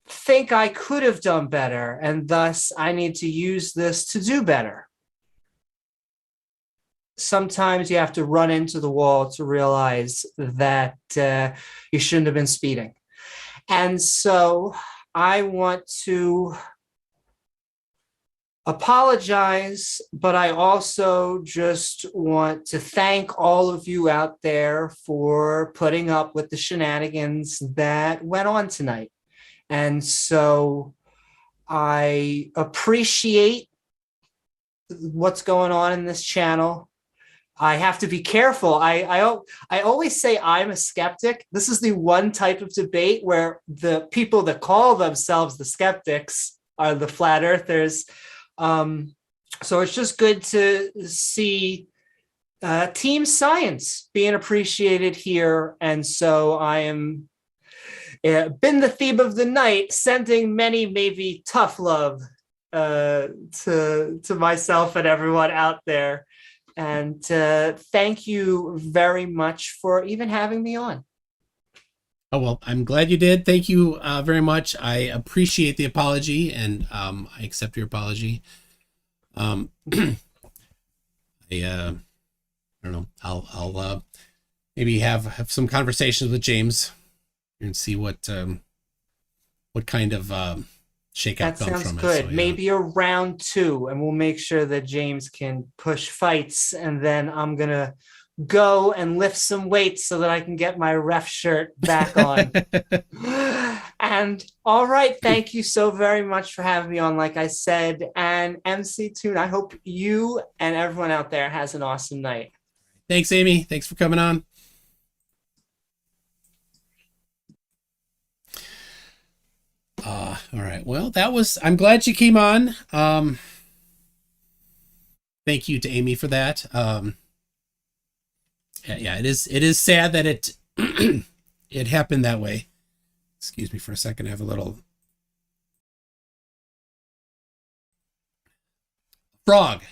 [SPEAKER 2] think I could have done better, and thus I need to use this to do better. Sometimes you have to run into the wall to realize that you shouldn't have been speeding. And so I want to apologize, but I also just want to thank all of you out there for putting up with the shenanigans that went on tonight. And so I appreciate what's going on in this channel. I have to be careful. I always say I'm a skeptic. This is the one type of debate where the people that call themselves the skeptics are the flat earthers. So it's just good to see team science being appreciated here. And so I am been the theme of the night, sending many maybe tough love to myself and everyone out there. And thank you very much for even having me on.
[SPEAKER 1] Oh, well, I'm glad you did. Thank you very much. I appreciate the apology, and I accept your apology. I don't know. I'll maybe have some conversations with James and see what kind of shakeout
[SPEAKER 2] That
[SPEAKER 1] comes
[SPEAKER 2] sounds
[SPEAKER 1] from
[SPEAKER 2] good.
[SPEAKER 1] it. So, yeah.
[SPEAKER 2] Maybe a round 2, and we'll make sure that James can push fights, and then I'm gonna go and lift some weights so that I can get my ref shirt back on. And all right, thank you so very much for having me on, like I said. And MC Toon, I hope you and everyone out there has an awesome night.
[SPEAKER 1] Thanks, Amy. Thanks for coming on. All right. Well, I'm glad she came on. Thank you to Amy for that. Yeah, it is sad that it it happened that way. Excuse me for a second. I have a little frog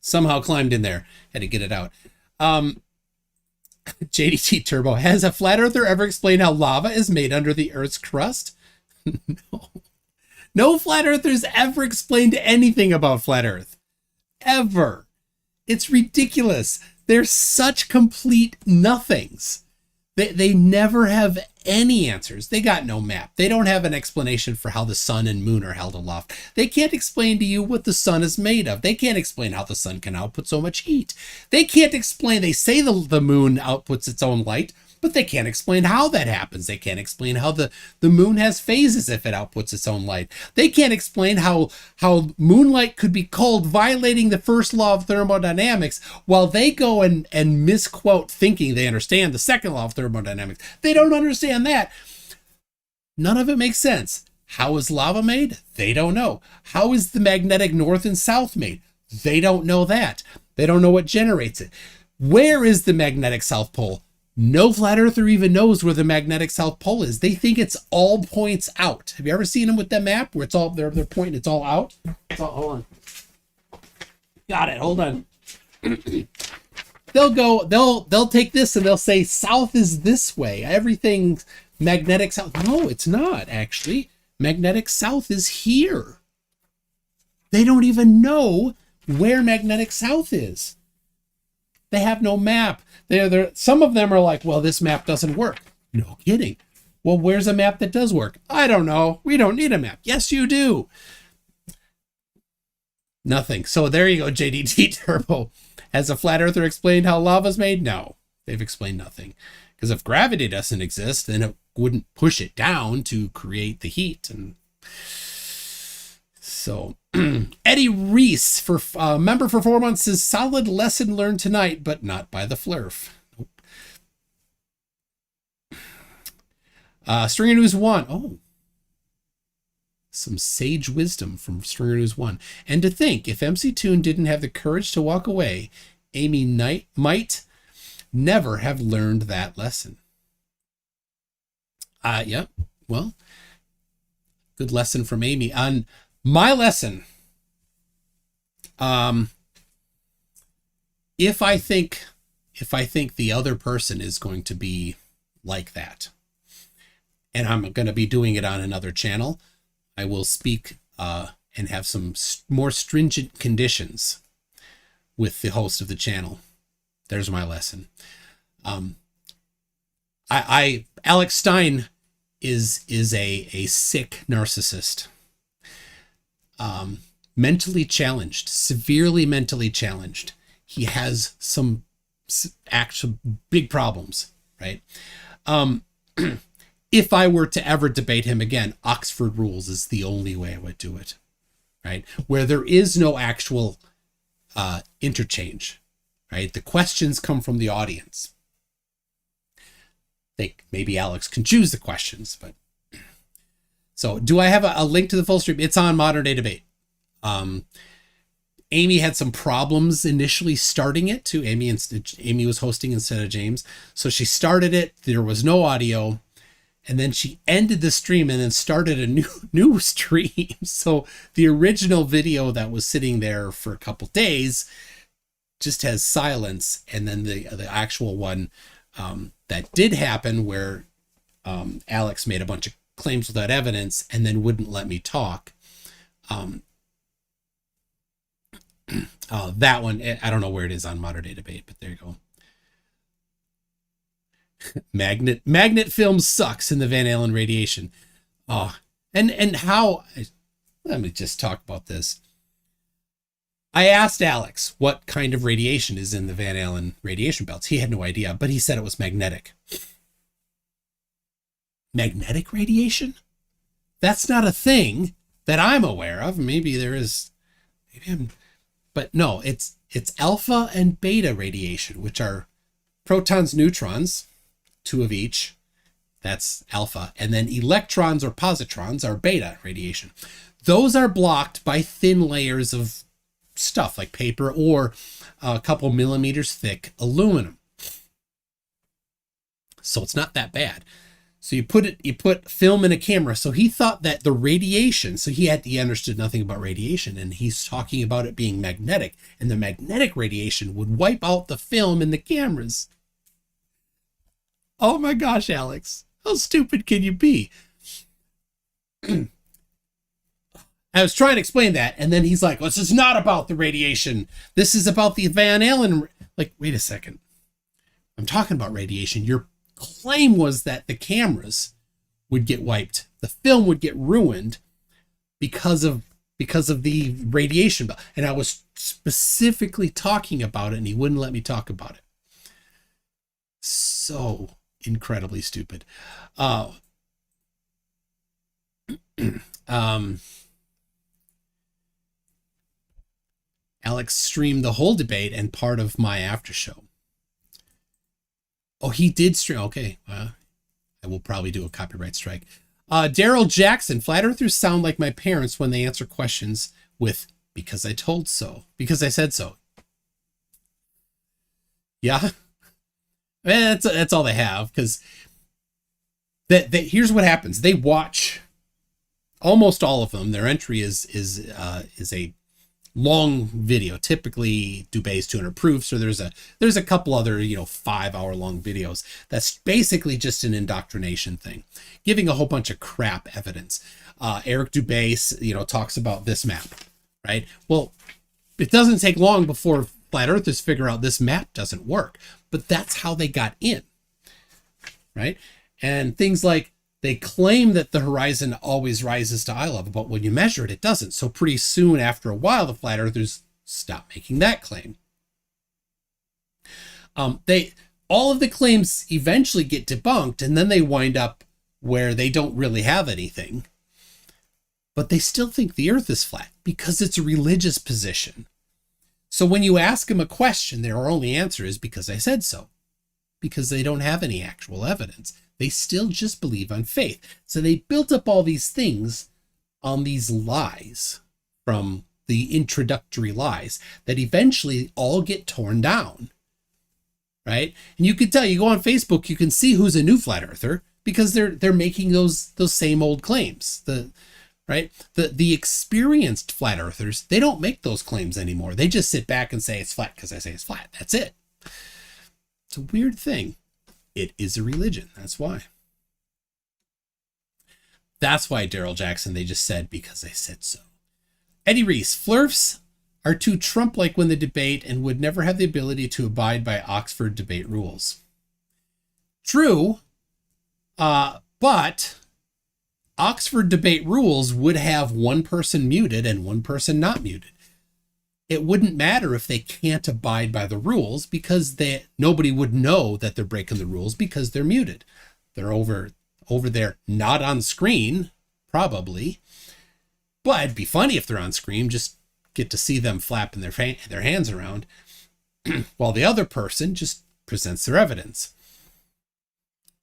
[SPEAKER 1] somehow climbed in there. Had to get it out. JDT Turbo, has a flat earther ever explained how lava is made under the Earth's crust? No. No flat earthers ever explained anything about flat Earth. Ever. It's ridiculous. They're such complete nothings. They never have any answers. They got no map. They don't have an explanation for how the sun and moon are held aloft. They can't explain to you what the sun is made of. They can't explain how the sun can output so much heat. They can't explain, they say the moon outputs its own light, but they can't explain how that happens. They can't explain how the moon has phases if it outputs its own light. They can't explain how moonlight could be cold, violating the first law of thermodynamics, while they go and misquote thinking they understand the second law of thermodynamics. They don't understand that. None of it makes sense. How is lava made? They don't know. How is the magnetic north and south made? They don't know that. They don't know what generates it. Where is the magnetic south pole? No flat earther even knows where the magnetic south pole is. They think it's all points out. Have you ever seen them with that map where it's all they're pointing, it's all out? Hold on. Got it. Hold on. They'll take this and they'll say south is this way. Everything's magnetic south. No, it's not actually. Magnetic south is here. They don't even know where magnetic south is. They have no map. Some of them are like, well, this map doesn't work. No kidding. Well, where's a map that does work? I don't know. We don't need a map. Yes, you do. Nothing. So there you go, JDT Turbo. Has a flat earther explained how lava's made? No, they've explained nothing. Because if gravity doesn't exist, then it wouldn't push it down to create the heat. And so Eddie Reese, for member for 4 months, says solid lesson learned tonight, but not by the flurf. Nope. Stringer News 1. Oh. Some sage wisdom from Stringer News 1. And to think, if MC Toon didn't have the courage to walk away, Amy Knight might never have learned that lesson. Yeah, well, good lesson from Amy. On my lesson, if I think the other person is going to be like that, and I'm going to be doing it on another channel, I will speak and have some more stringent conditions with the host of the channel. There's my lesson. Alex Stein is a sick narcissist. Mentally challenged, severely mentally challenged. He has some actual big problems, right? If I were to ever debate him again, Oxford rules is the only way I would do it, right? Where there is no actual interchange, right? The questions come from the audience. I think maybe Alex can choose the questions, but so do I have a link to the full stream? It's on Modern Day Debate. Amy had some problems initially starting it too. Amy was hosting instead of James. So she started it. There was no audio. And then she ended the stream and then started a new stream. So the original video that was sitting there for a couple days just has silence. And then the actual one that did happen where Alex made a bunch of claims without evidence and then wouldn't let me talk. That one, I don't know where it is on Modern Day Debate, but there you go. Magnet film sucks in the Van Allen radiation. Oh, and how, let me just talk about this. I asked Alex what kind of radiation is in the Van Allen radiation belts. He had no idea, but he said it was magnetic. Magnetic radiation? That's not a thing that I'm aware of. Maybe there is, but no, it's alpha and beta radiation, which are protons, neutrons, 2 of each. That's alpha. And then electrons or positrons are beta radiation. Those are blocked by thin layers of stuff like paper or a couple millimeters thick aluminum. So it's not that bad. So you put film in a camera. So he thought that the radiation, so he understood nothing about radiation, and he's talking about it being magnetic, and the magnetic radiation would wipe out the film in the cameras. Oh my gosh, Alex, how stupid can you be? I was trying to explain that, and then he's like, well, this is not about the radiation. This is about the Van Allen. Like, wait a second. I'm talking about radiation. Your claim was that the cameras would get wiped. The film would get ruined because of the radiation. And I was specifically talking about it, and he wouldn't let me talk about it. So incredibly stupid. Alex streamed the whole debate and part of my after show. Oh, he did stream. Okay. I will probably do a copyright strike. Daryl Jackson, flat earthers sound like my parents when they answer questions with, because I told so, because I said so. Yeah. That's all they have, because here's what happens. They watch almost all of them. Their entry is a long video. Typically Dubé's 200 proofs, or there's a couple other 5-hour long videos that's basically just an indoctrination thing, giving a whole bunch of crap evidence. Eric Dubé talks about this map, right? Well, it doesn't take long before flat earthers figure out this map doesn't work, but that's how they got in, right? And things like, they claim that the horizon always rises to eye level, but when you measure it, it doesn't. So pretty soon, after a while, the flat earthers stop making that claim. All of the claims eventually get debunked, and then they wind up where they don't really have anything, but they still think the earth is flat because it's a religious position. So when you ask them a question, their only answer is because I said so, because they don't have any actual evidence. They still just believe on faith. So they built up all these things on these lies from the introductory lies that eventually all get torn down, right? And you can tell, you go on Facebook, you can see who's a new flat earther because they're making those same old claims. The experienced flat earthers, they don't make those claims anymore. They just sit back and say it's flat because I say it's flat. That's it. It's a weird thing. It is a religion. That's why. That's why Daryl Jackson, they just said because I said so. Eddie Reese, Flurfs are too Trump-like when they debate and would never have the ability to abide by Oxford debate rules. True, but Oxford debate rules would have one person muted and one person not muted. It wouldn't matter if they can't abide by the rules because nobody would know that they're breaking the rules because they're muted. They're over there, not on screen, probably. But it'd be funny if they're on screen, just get to see them flapping their hands around while the other person just presents their evidence.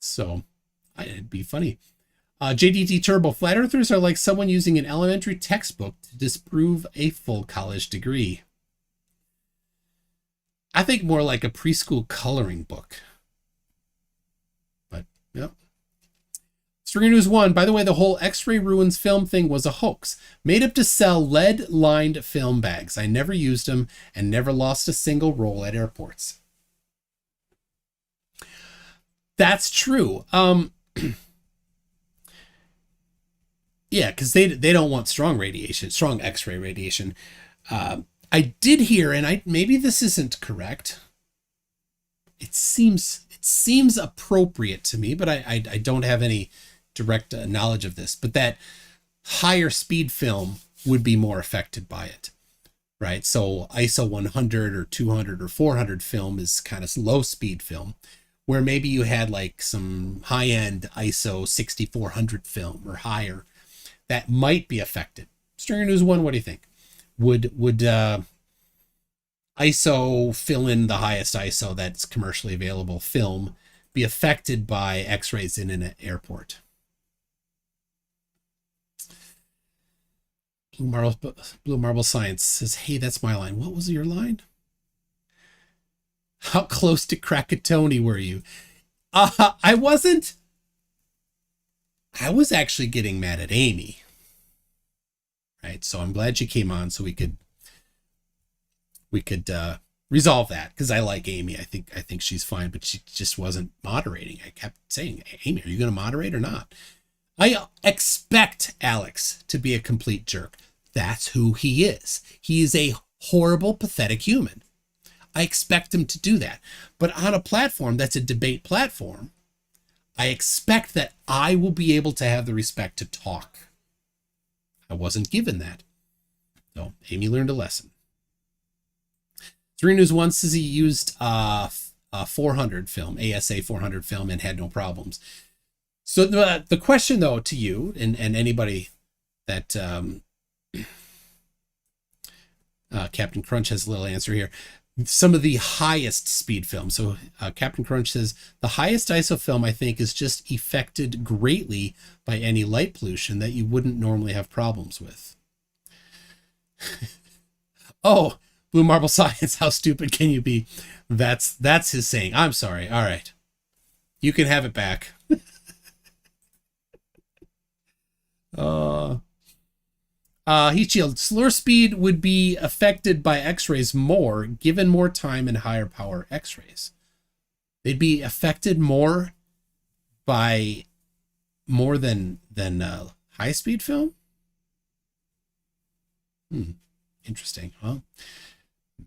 [SPEAKER 1] So it'd be funny. JDT Turbo, flat earthers are like someone using an elementary textbook to disprove a full college degree. I think more like a preschool coloring book. But, yep. Stringer News 1, by the way, the whole X-ray ruins film thing was a hoax. Made up to sell lead-lined film bags. I never used them and never lost a single roll at airports. That's true. Yeah, because they don't want strong radiation, strong X-ray radiation. I did hear, and maybe this isn't correct. It seems appropriate to me, but I don't have any direct knowledge of this. But that higher speed film would be more affected by it, right? So ISO 100 or 200 or 400 film is kind of low speed film, where maybe you had like some high end ISO 6400 film or higher. That might be affected. Stringer News 1, what do you think? Would ISO fill in the highest ISO that's commercially available film be affected by X-rays in an airport? Blue Marble Science says, hey, that's my line. What was your line? How close to Krakatoni were you? I wasn't. I was actually getting mad at Amy. Right. So I'm glad she came on so we could resolve that, because I like Amy. I think she's fine, but she just wasn't moderating. I kept saying, Amy, are you going to moderate or not? I expect Alex to be a complete jerk. That's who he is. He is a horrible, pathetic human. I expect him to do that. But on a platform that's a debate platform, I expect that I will be able to have the respect to talk. I wasn't given that. So Amy learned a lesson. 3 News 1 says he used a 400 film, ASA 400 film, and had no problems. So the question, though, to you and anybody that Captain Crunch has a little answer here. Some of the highest speed film. So Captain Crunch says the highest ISO film, I think, is just affected greatly by any light pollution that you wouldn't normally have problems with. Oh, Blue Marble Science, how stupid can you be? That's his saying. I'm sorry. All right. You can have it back. Heat shield. Slur speed would be affected by X-rays more, given more time and higher power X-rays. They'd be affected more by more than high speed film. Interesting. Well,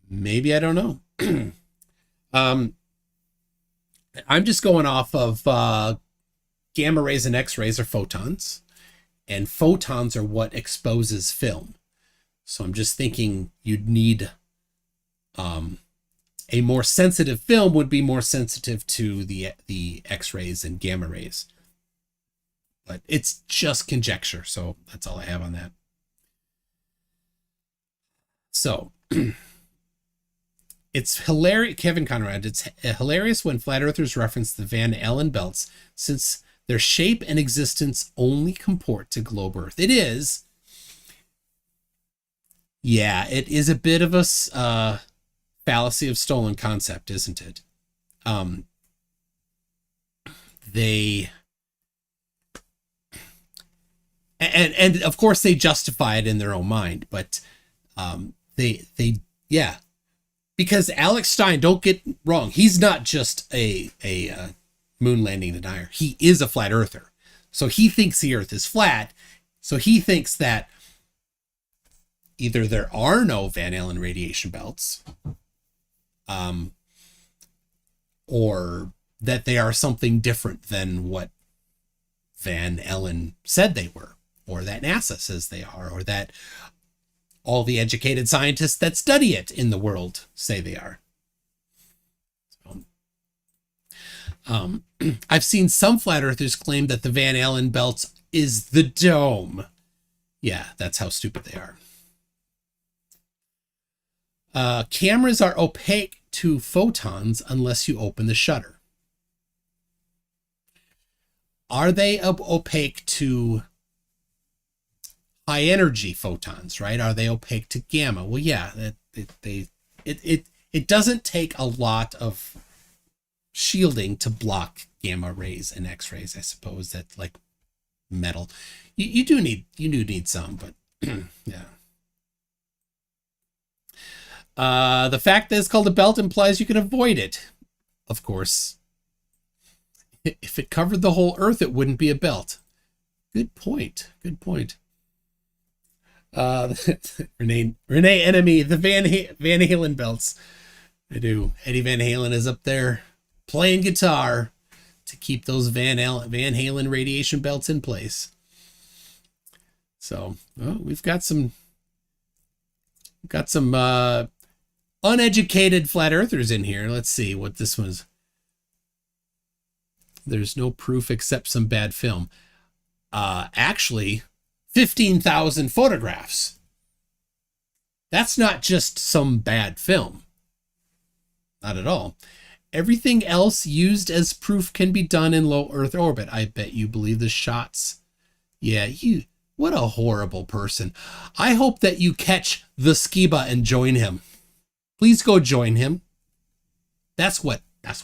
[SPEAKER 1] maybe, I don't know. I'm just going off of gamma rays and X-rays are photons. And photons are what exposes film. So I'm just thinking you'd need a more sensitive film would be more sensitive to the X-rays and gamma rays. But it's just conjecture, so that's all I have on that. So it's hilarious, Kevin Conrad, it's hilarious when flat earthers reference the Van Allen belts, since their shape and existence only comport to globe Earth. It is, Yeah, it is a bit of a fallacy of stolen concept, isn't it? Um, they and of course they justify it in their own mind, but they yeah, because Alex Stein, don't get wrong, he's not just a moon landing denier. He is a flat earther. So he thinks the earth is flat. So he thinks that either there are no Van Allen radiation belts, or that they are something different than what Van Allen said they were, or that NASA says they are, or that all the educated scientists that study it in the world say they are. I've seen some flat earthers claim that the Van Allen belt is the dome. Yeah, that's how stupid they are. Cameras are opaque to photons unless you open the shutter. Are they opaque to high energy photons, right? Are they opaque to gamma? Well, yeah, it doesn't take a lot of shielding to block gamma rays and X-rays. I suppose that, like metal, you do need some, but yeah. The fact that it's called a belt implies you can avoid it. Of course, if it covered the whole Earth, it wouldn't be a belt. Good point. Good point. Renee Enemy, the Van Halen belts. I do. Eddie Van Halen is up there playing guitar to keep those Van Halen radiation belts in place. So we've got some uneducated flat earthers in here. Let's see what this was. There's no proof except some bad film. Actually, 15,000 photographs. That's not just some bad film. Not at all. Everything else used as proof can be done in low Earth orbit. I bet you believe the shots. Yeah, what a horrible person. I hope that you catch the Skiba and join him. Please go join him. That's what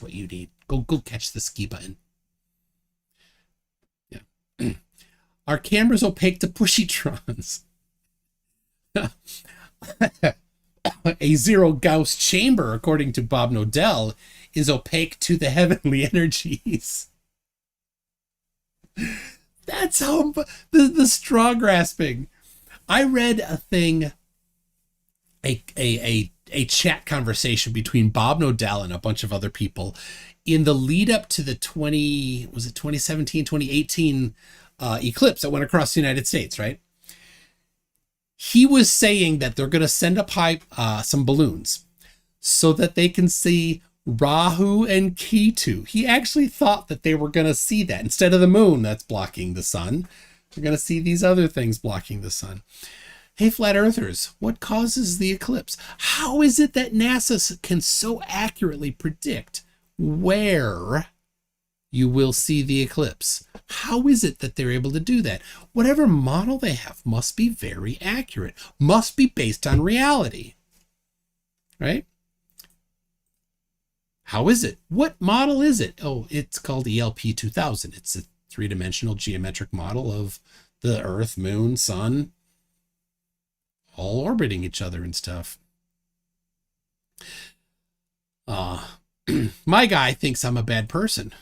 [SPEAKER 1] you need. Go catch the Skiba. Yeah. Are cameras opaque to pushytrons? A zero Gauss chamber, according to Bob Nodell, is opaque to the heavenly energies. That's how the straw grasping. I read a thing, a chat conversation between Bob Nodell and a bunch of other people in the lead up to the 2017, 2018 eclipse that went across the United States, right? He was saying that they're going to send up some balloons so that they can see Rahu and Ketu. He actually thought that they were going to see that instead of the moon that's blocking the sun. They're going to see these other things blocking the sun. Hey, flat earthers, what causes the eclipse? How is it that NASA can so accurately predict where you will see the eclipse? How is it that they're able to do that? Whatever model they have must be very accurate, must be based on reality, right? How is it? What model is it? Oh, it's called ELP 2000. It's a three-dimensional geometric model of the Earth, Moon, Sun, all orbiting each other and stuff. My guy thinks I'm a bad person.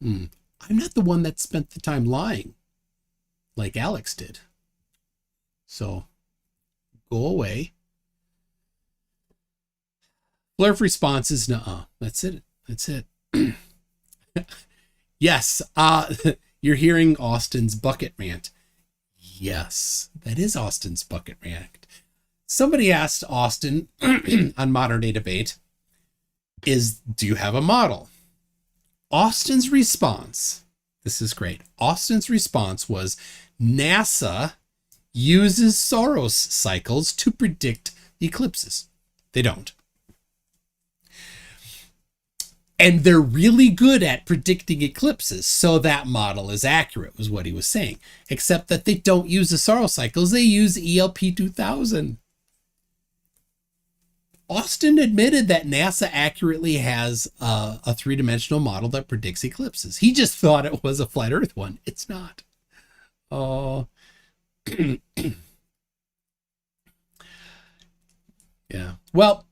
[SPEAKER 1] I'm not the one that spent the time lying like Alex did. So go away. Blurf response is nuh-uh. That's it. That's it. Yes. You're hearing Austin's bucket rant. Yes, that is Austin's bucket rant. Somebody asked Austin on Modern Day Debate, do you have a model? Austin's response, this is great. Austin's response was, NASA uses Saros cycles to predict eclipses. They don't. And they're really good at predicting eclipses, so that model is accurate, was what he was saying. Except that they don't use the Saros cycles, they use ELP 2000. Austin admitted that NASA accurately has a three-dimensional model that predicts eclipses. He just thought it was a flat Earth one. It's not. Oh, yeah. Well,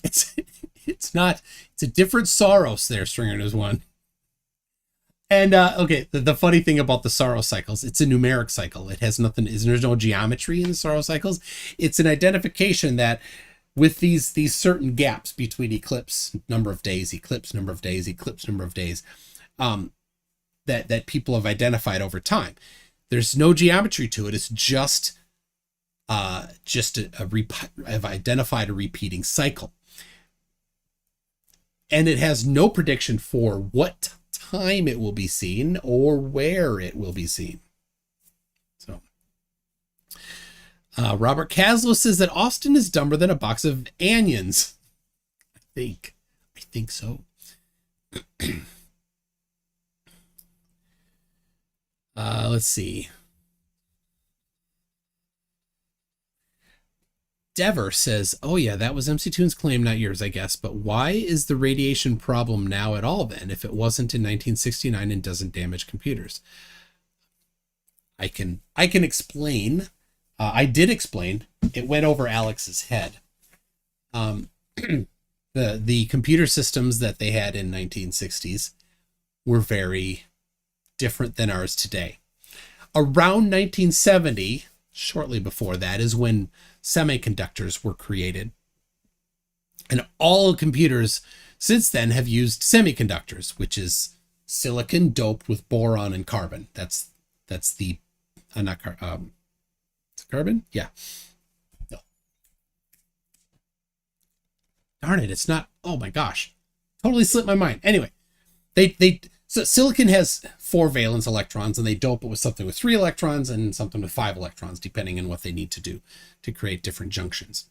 [SPEAKER 1] it's not. It's a different Soros there, Stringer News One. And okay, the funny thing about the Soros cycles, it's a numeric cycle. It has nothing. There's no geometry in the Soros cycles. It's an identification that with these certain gaps between eclipse number of days, eclipse number of days, eclipse number of days, that people have identified over time. There's no geometry to it. It's just I've identified a repeating cycle, and it has no prediction for what time it will be seen or where it will be seen. So Robert Caslow says that Austin is dumber than a box of onions. I think so. Let's see. Dever says, oh yeah, that was MC Toon's claim, not yours, I guess. But why is the radiation problem now at all then, if it wasn't in 1969 and doesn't damage computers? I can explain. I did explain. It went over Alex's head. The computer systems that they had in 1960s were very different than ours today. Around 1970, shortly before that, is when semiconductors were created. And all computers since then have used semiconductors, which is silicon doped with boron and carbon. That's the not carbon? Yeah. No. Darn it, it's not. Oh my gosh. Totally slipped my mind. Anyway, so silicon has 4 valence electrons, and they dope it with something with 3 electrons and something with 5 electrons, depending on what they need to do to create different junctions.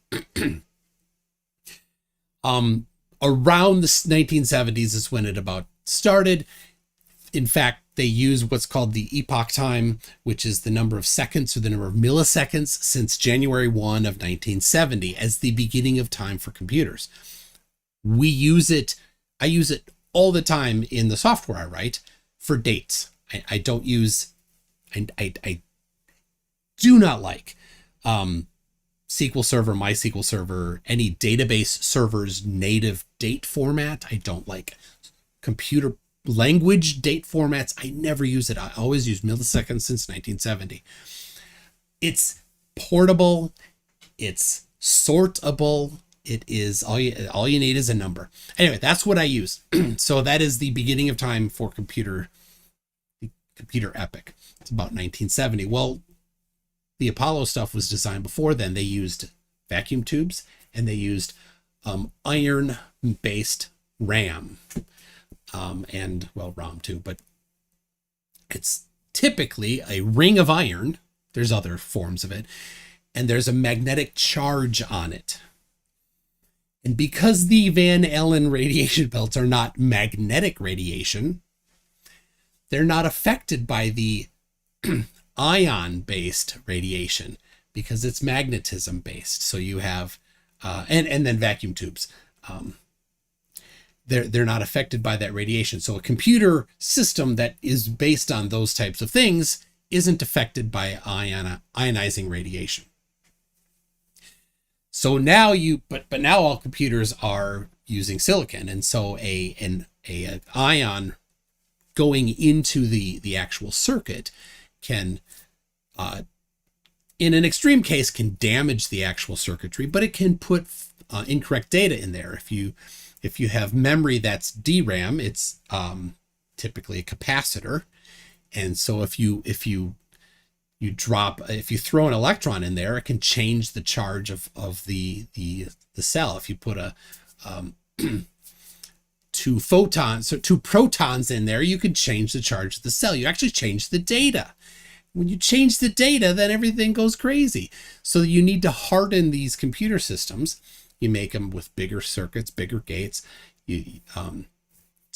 [SPEAKER 1] Around the 1970s is when it about started. In fact, they use what's called the epoch time, which is the number of seconds or the number of milliseconds since January 1 of 1970 as the beginning of time for computers. We use it. I use it all the time in the software I write for dates. I don't use, I do not like SQL Server, MySQL Server, any database server's native date format. I don't like computer language date formats. I never use it. I always use milliseconds since 1970. It's portable. It's sortable. It is all you need is a number. Anyway, that's what I use. So that is the beginning of time for computer epic. It's about 1970. Well, the Apollo stuff was designed before then. They used vacuum tubes and they used iron-based RAM. And well, ROM too, but it's typically a ring of iron. There's other forms of it, and there's a magnetic charge on it. And because the Van Allen radiation belts are not magnetic radiation, they're not affected by the ion-based radiation because it's magnetism-based. So you have, and then vacuum tubes. They're not affected by that radiation. So a computer system that is based on those types of things isn't affected by ionizing radiation. So now but now all computers are using silicon, and so an ion going into the actual circuit can, in an extreme case, can damage the actual circuitry, but it can put incorrect data in there. If you have memory that's DRAM, it's typically a capacitor, and so if you throw an electron in there, it can change the charge of the cell. If you put two protons in there, you can change the charge of the cell. You actually change the data. When you change the data, then everything goes crazy. So you need to harden these computer systems. You make them with bigger circuits, bigger gates.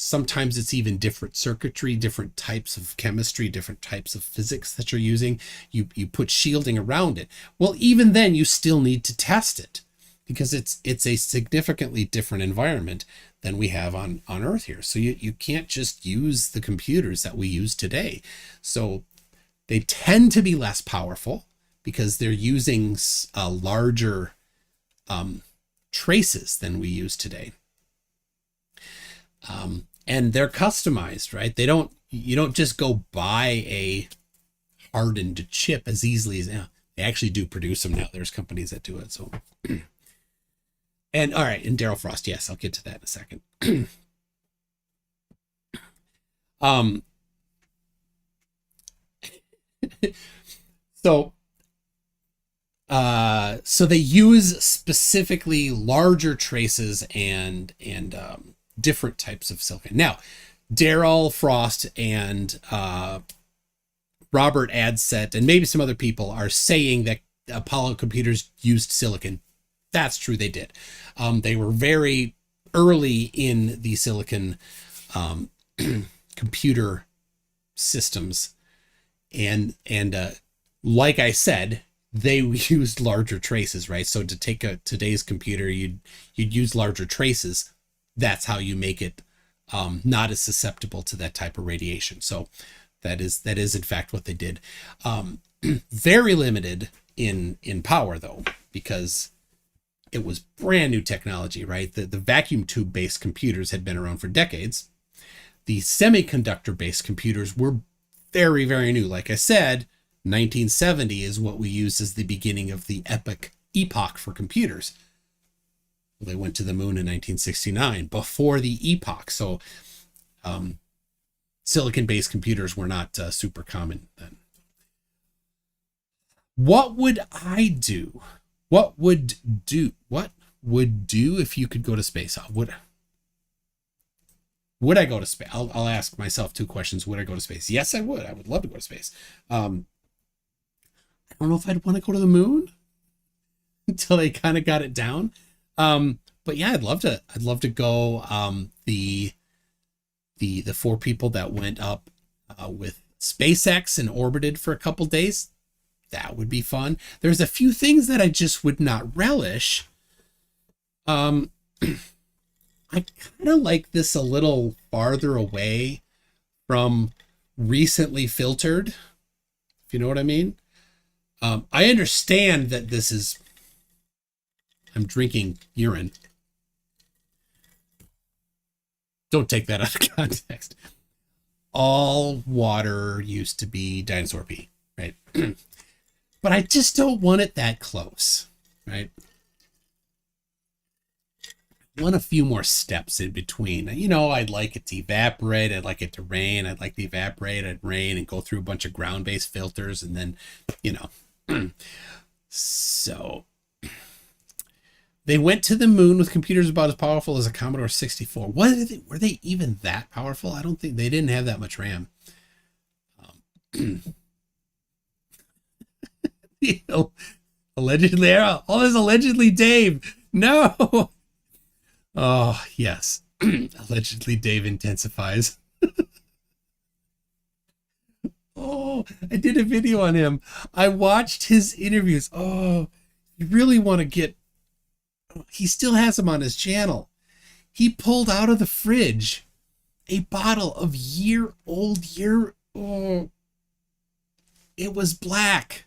[SPEAKER 1] sometimes it's even different circuitry, different types of chemistry, different types of physics that you're using. You put shielding around it. Well, even then you still need to test it, because it's a significantly different environment than we have on Earth here. So you can't just use the computers that we use today. So they tend to be less powerful because they're using larger traces than we use today. And they're customized, right? You don't just go buy a hardened chip as easily as, they actually do produce them now. There's companies that do it. So, and all right. And Daryl Frost. Yes, I'll get to that in a second. So they use specifically larger traces and different types of silicon. Now, Daryl Frost and Robert Adset and maybe some other people are saying that Apollo computers used silicon. That's true, they did. They were very early in the silicon computer systems, and like I said, they used larger traces, right? So to take today's computer, you'd use larger traces. That's how you make it not as susceptible to that type of radiation. So that is in fact what they did. Very limited in power though, because it was brand new technology, right? The vacuum tube based computers had been around for decades. The semiconductor based computers were very, very new. Like I said, 1970 is what we use as the beginning of the epoch for computers. They went to the moon in 1969, before the epoch. So silicon-based computers were not super common then. What would I do? What would do if you could go to space? Would I go to space? I'll ask myself two questions. Would I go to space? Yes, I would. I would love to go to space. I don't know if I'd want to go to the moon until they kind of got it down. But yeah, I'd love to go. The four people that went up with SpaceX and orbited for a couple days, that would be fun. There's a few things that I just would not relish. I kind of like this a little farther away from recently filtered, if you know what I mean. I understand that I'm drinking urine. Don't take that out of context. All water used to be dinosaur pee, right? But I just don't want it that close, right? I want a few more steps in between. I'd like it to evaporate. I'd like it to rain. I'd like to evaporate and rain and go through a bunch of ground-based filters. And then, so they went to the moon with computers about as powerful as a Commodore 64. Were they even that powerful? I don't think they didn't have that much RAM. Allegedly, all this allegedly Dave. No. Oh, yes. Allegedly Dave intensifies. Oh, I did a video on him. I watched his interviews. Oh, you really want to get... He still has them on his channel. He pulled out of the fridge a bottle of Oh, it was black.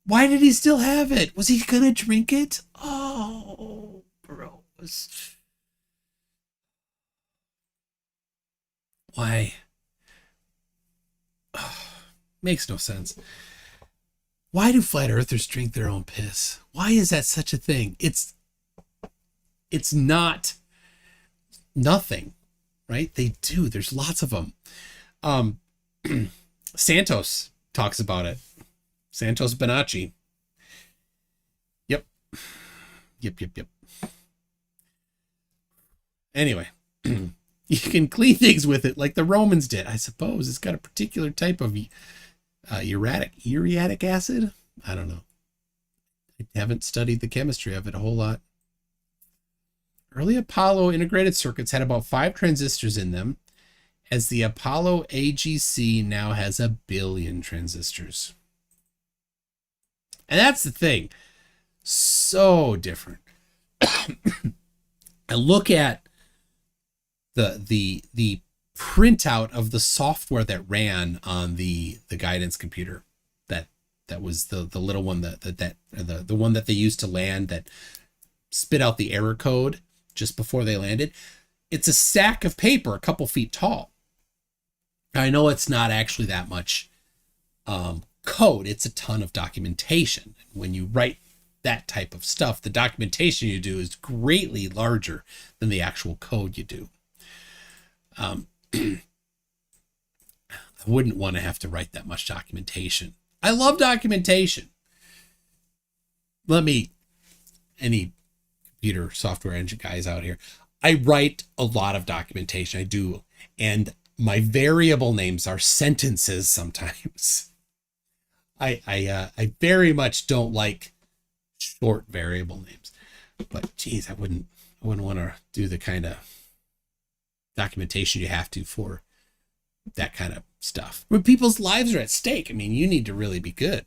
[SPEAKER 1] Why did he still have it? Was he going to drink it? Oh, gross. Why? Oh, makes no sense. Why do flat earthers drink their own piss? Why is that such a thing? It's not nothing, right? They do. There's lots of them. Santos talks about it. Santos Bonacci. Yep. Anyway, you can clean things with it like the Romans did, I suppose. It's got a particular type of uriatic acid. I don't know. I haven't studied the chemistry of it a whole lot. Early Apollo integrated circuits had about 5 transistors in them, as the Apollo AGC now has 1 billion transistors. And that's the thing. So different. I look at the printout of the software that ran on the guidance computer. That was the little one the one that they used to land that spit out the error code just before they landed. It's a stack of paper a couple feet tall. I know it's not actually that much code. It's a ton of documentation. When you write that type of stuff, the documentation you do is greatly larger than the actual code you do. I wouldn't want to have to write that much documentation. I love documentation. Any computer software engine guys out here, I write a lot of documentation. I do. And my variable names are sentences sometimes. I very much don't like short variable names, but geez, I wouldn't want to do the kind of documentation you have to for that kind of stuff. When people's lives are at stake, I mean, you need to really be good.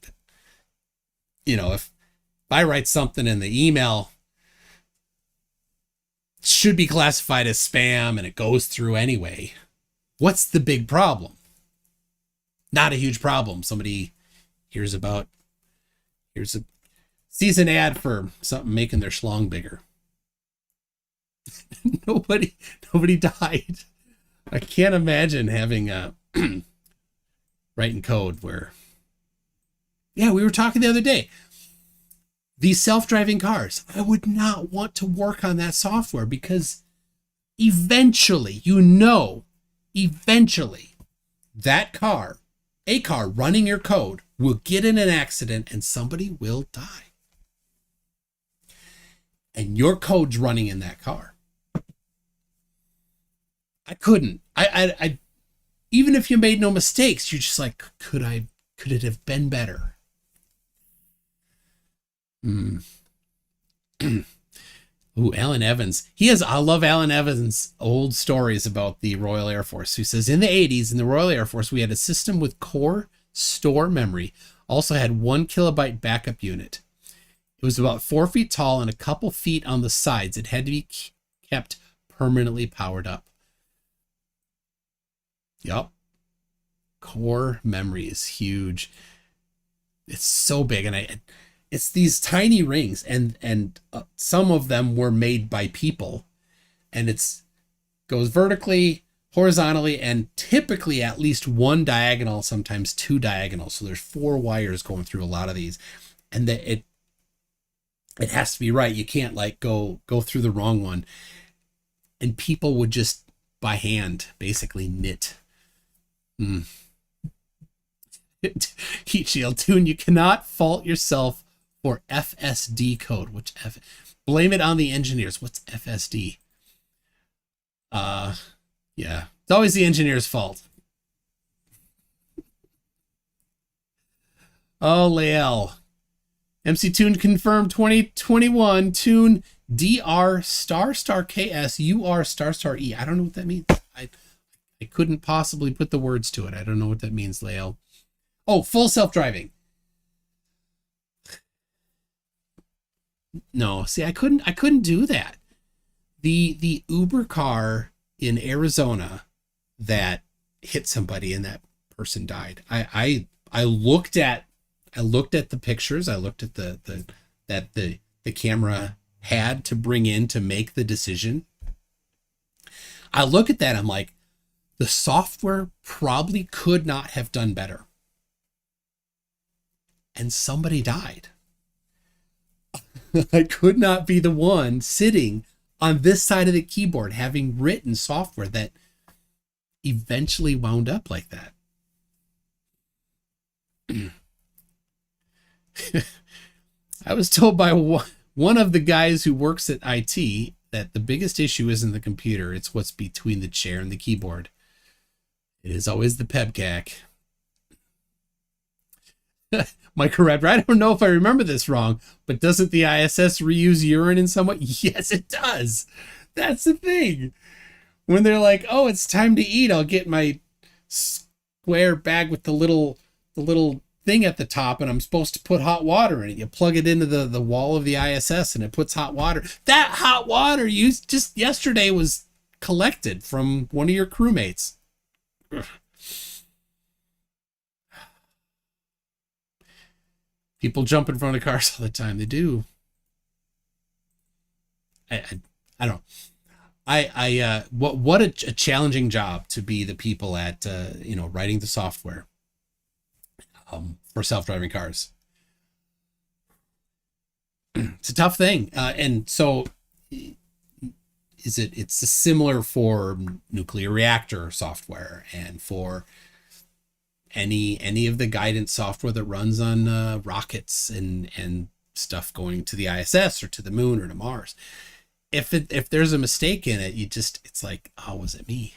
[SPEAKER 1] You know, if I write something in the email, it should be classified as spam and it goes through anyway. What's the big problem? Not a huge problem. Somebody sees an ad for something making their schlong bigger. Nobody died. I can't imagine having writing code where, yeah, we were talking the other day. These self-driving cars, I would not want to work on that software because eventually, that car, a car running your code, will get in an accident and somebody will die. And your code's running in that car. I couldn't. I even if you made no mistakes, you're just like, could it have been better? Ooh, Alan Evans. I love Alan Evans' old stories about the Royal Air Force. He says, in the 80s, in the Royal Air Force, we had a system with core store memory. Also had 1 kilobyte backup unit. It was about 4 feet tall and a couple feet on the sides. It had to be kept permanently powered up. Yup. Core memory is huge. It's so big, and it's these tiny rings, and some of them were made by people, and goes vertically, horizontally, and typically at least 1 diagonal, sometimes 2 diagonals. So there's 4 wires going through a lot of these, and it has to be right. You can't like go through the wrong one. And people would just by hand basically knit. Heat shield tune. You cannot fault yourself for FSD code. Blame it on the engineers. What's FSD? Yeah, it's always the engineer's fault. Oh, Lael. MC Tune confirmed 2021 tune DR star KS UR star E. I don't know what that means. I couldn't possibly put the words to it. I don't know what that means, Lael. Oh, full self-driving. No, see, I couldn't do that. The Uber car in Arizona that hit somebody and that person died. I looked at the pictures. I looked at the camera had to bring in to make the decision. I look at that. I'm like, the software probably could not have done better. And somebody died. I could not be the one sitting on this side of the keyboard having written software that eventually wound up like that. I was told by one of the guys who works at IT that the biggest issue isn't the computer, it's what's between the chair and the keyboard. It is always the pebcak. Microraptor, I don't know if I remember this wrong, but doesn't the ISS reuse urine in some way? Yes, it does. That's the thing. When they're like, oh, it's time to eat, I'll get my square bag with the little thing at the top, and I'm supposed to put hot water in it. You plug it into the wall of the ISS and it puts hot water. That hot water you just yesterday was collected from one of your crewmates. People jump in front of cars all the time. They do. I don't know. What a challenging job to be the people at writing the software for self-driving cars. It's a tough thing, and so it's similar for nuclear reactor software and for any of the guidance software that runs on rockets and stuff going to the ISS or to the moon or to Mars. If there's a mistake in it, it's like, oh, was it me?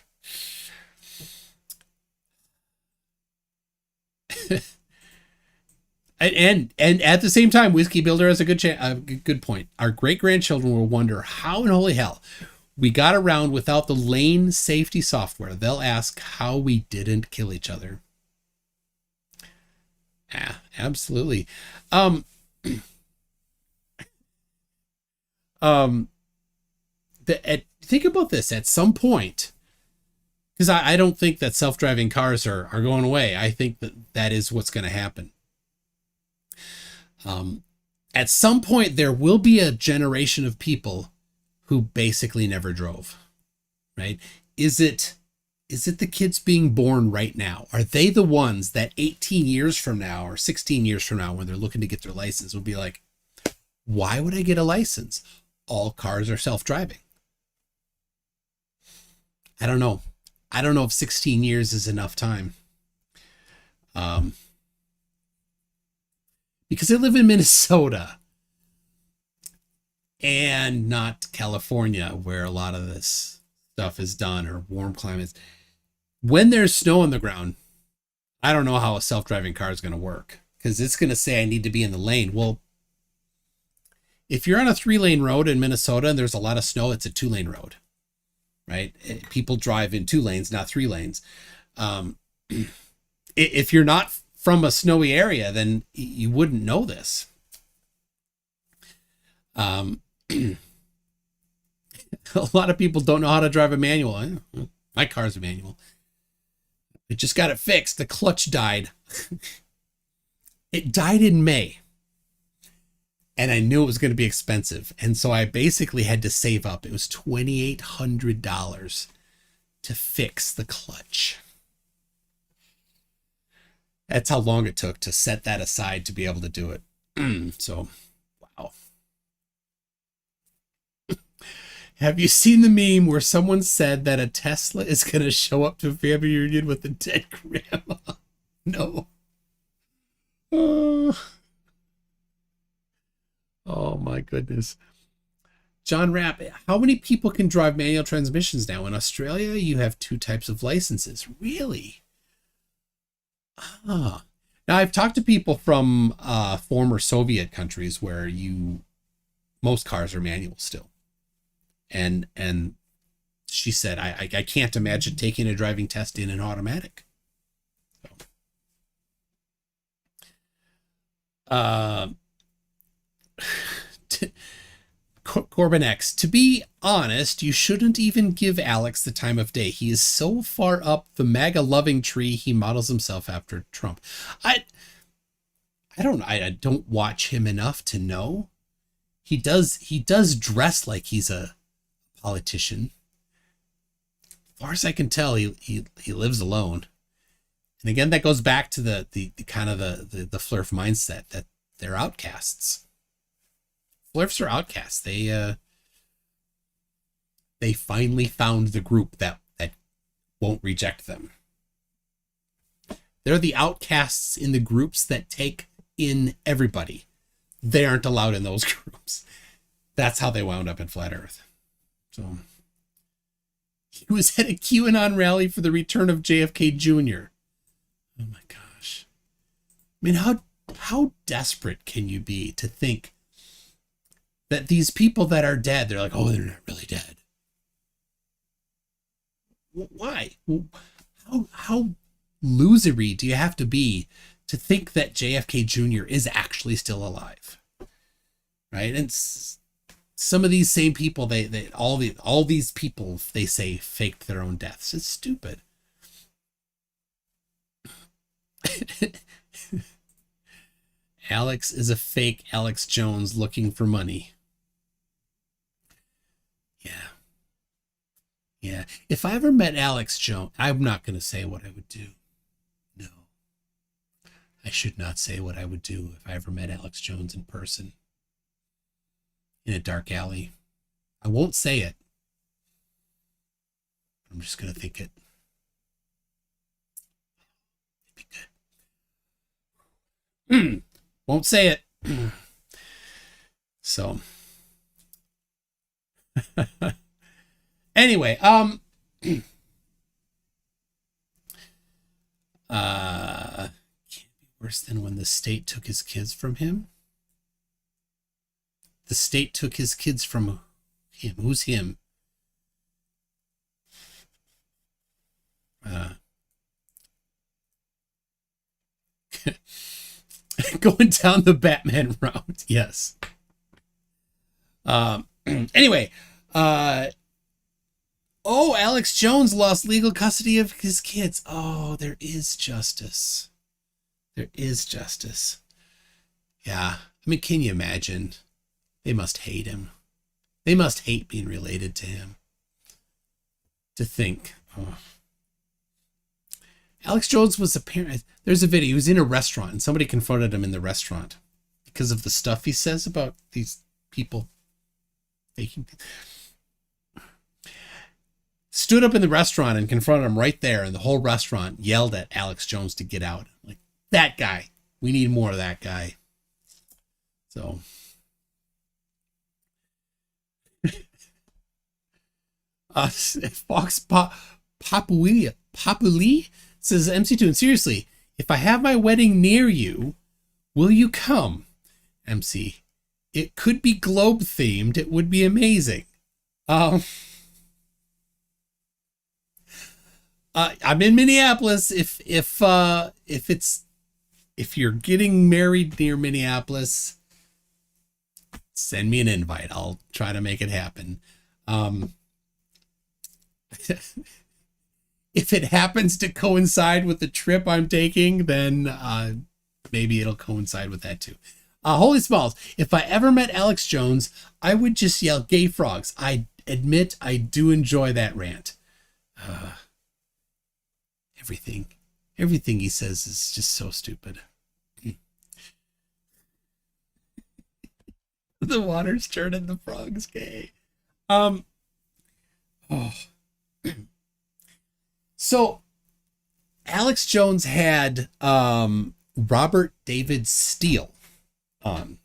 [SPEAKER 1] and at the same time, Whiskey Builder has a good point. Our great grandchildren will wonder how in holy hell we got around without the lane safety software. They'll ask how we didn't kill each other. Yeah, absolutely. Think about this at some point, because I don't think that self-driving cars are going away. I think that is what's going to happen. At some point, there will be a generation of people who basically never drove, right? Is it the kids being born right now? Are they the ones that 18 years from now or 16 years from now, when they're looking to get their license, will be like, why would I get a license? All cars are self-driving. I don't know. I don't know if 16 years is enough time. Because I live in Minnesota and not California, where a lot of this stuff is done, or warm climates. When there's snow on the ground, I don't know how a self-driving car is going to work, because it's going to say I need to be in the lane. Well, if you're on a 3-lane road in Minnesota and there's a lot of snow, it's a 2-lane road, right? People drive in 2 lanes, not 3 lanes. If you're not from a snowy area, then you wouldn't know this. A lot of people don't know how to drive a manual. My car's a manual. I just got it fixed. The clutch died. It died in May. And I knew it was going to be expensive. And so I basically had to save up. It was $2,800 to fix the clutch. That's how long it took to set that aside to be able to do it. So, wow. Have you seen the meme where someone said that a Tesla is going to show up to a family reunion with a dead grandma? No. Oh my goodness. John Rapp, how many people can drive manual transmissions now? In Australia, you have 2 types of licenses. Really? Ah. Now, I've talked to people from former Soviet countries where most cars are manual still. And she said, I can't imagine taking a driving test in an automatic. So. Corbin X, to be honest, you shouldn't even give Alex the time of day. He is so far up the MAGA loving tree, he models himself after Trump. I don't know. I don't watch him enough to know. He does dress like he's a politician. As far as I can tell, he lives alone. And again, that goes back to the kind of the Flurf mindset that they're outcasts. Flurfs are outcasts. They finally found the group that won't reject them. They're the outcasts in the groups that take in everybody. They aren't allowed in those groups. That's how they wound up in Flat Earth. So he was at a QAnon rally for the return of JFK Jr. Oh my gosh. I mean, how how desperate can you be to think that these people that are dead, they're like, oh, they're not really dead. Why? How losery do you have to be to think that JFK Jr. is actually still alive? Right? And some of these same people, they all these people, they say faked their own deaths. It's stupid. Alex is a fake Alex Jones looking for money. Yeah. Yeah. If I ever met Alex Jones, I'm not going to say what I would do. No. I should not say what I would do if I ever met Alex Jones in person. In a dark alley. I won't say it. I'm just going to think it. It'd be good. Won't say it. So. Anyway, can't be worse than when the state took his kids from him. The state took his kids from him. Who's him? Going down the Batman route. Yes. Anyway, Alex Jones lost legal custody of his kids. Oh, there is justice. There is justice. Yeah. I mean, can you imagine? They must hate him. They must hate being related to him. To think. Oh. Alex Jones was apparent. There's a video. He was in a restaurant and somebody confronted him in the restaurant because of the stuff he says about these people faking things. Stood up in the restaurant and confronted him right there, and the whole restaurant yelled at Alex Jones to get out. Like, that guy. We need more of that guy. So. Fox Papuli says, MC2, and seriously, if I have my wedding near you, will you come? MC, it could be globe themed. It would be amazing. I'm in Minneapolis. If you're getting married near Minneapolis, send me an invite. I'll try to make it happen. If it happens to coincide with the trip I'm taking, then maybe it'll coincide with that too. Holy Smalls, if I ever met Alex Jones, I would just yell gay frogs. I admit I do enjoy that rant. Everything he says is just so stupid. The water's turning the frogs gay. So Alex Jones had Robert David Steele on.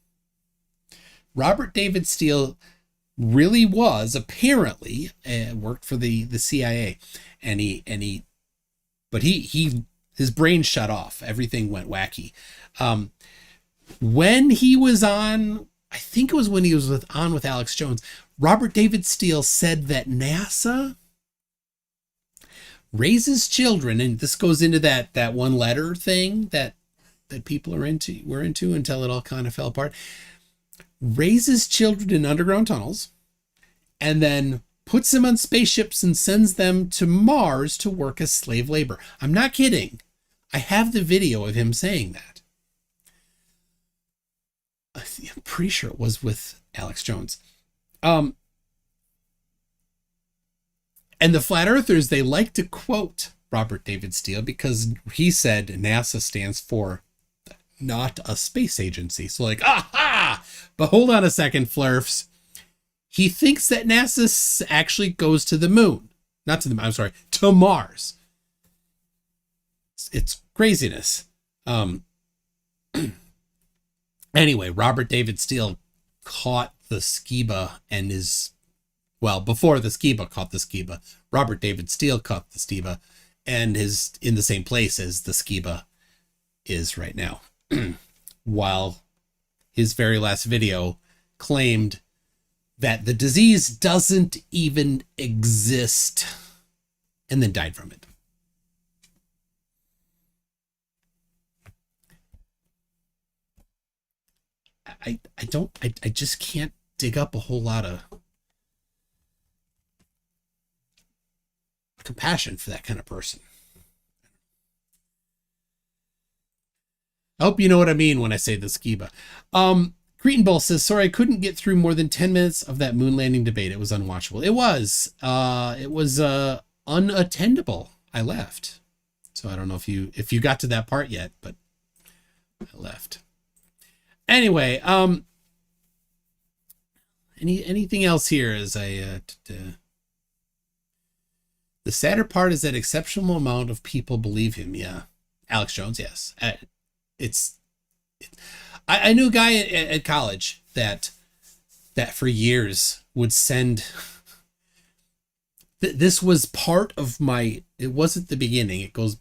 [SPEAKER 1] Robert David Steele really was apparently worked for the CIA, and his brain shut off. Everything went wacky. When he was on, I think it was when he was on with Alex Jones, Robert David Steele said that NASA raises children, and this goes into that one letter thing that people were into until it all kind of fell apart. Raises children in underground tunnels and then puts them on spaceships and sends them to Mars to work as slave labor. I'm not kidding. I have the video of him saying that. I'm pretty sure it was with Alex Jones. And the flat earthers, they like to quote Robert David Steele because he said NASA stands for not a space agency. So like, aha! But hold on a second, Flurfs. He thinks that NASA actually goes to the moon. Not to the moon, I'm sorry, to Mars. It's craziness. Anyway, Robert David Steele caught the Skiba and before the Skiba caught the Skiba, Robert David Steele caught the Skiba and is in the same place as the Skiba is right now. while his very last video claimed that the disease doesn't even exist, and then died from it. I just can't dig up a whole lot of compassion for that kind of person. I hope you know what I mean when I say the skiba. Cretan Bull says, sorry, I couldn't get through more than 10 minutes of that moon landing debate. It was unwatchable. It was unattendable. I left. So I don't know if you got to that part yet, but I left. Anyway, anything else here as I the sadder part is that exceptional amount of people believe him. Yeah. Alex Jones, yes. I knew a guy at college that for years would send. This was part of my. It wasn't the beginning. It goes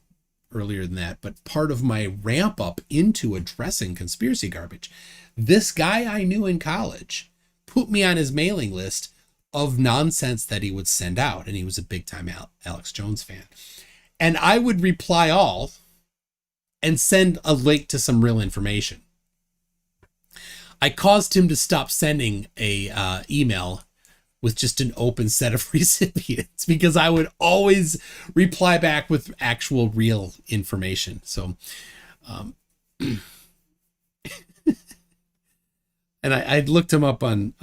[SPEAKER 1] earlier than that, but part of my ramp up into addressing conspiracy garbage. This guy I knew in college put me on his mailing list of nonsense that he would send out, and he was a big time Alex Jones fan. And I would reply all and send a link to some real information. I caused him to stop sending a email with just an open set of recipients because I would always reply back with actual real information. So, and I looked him up on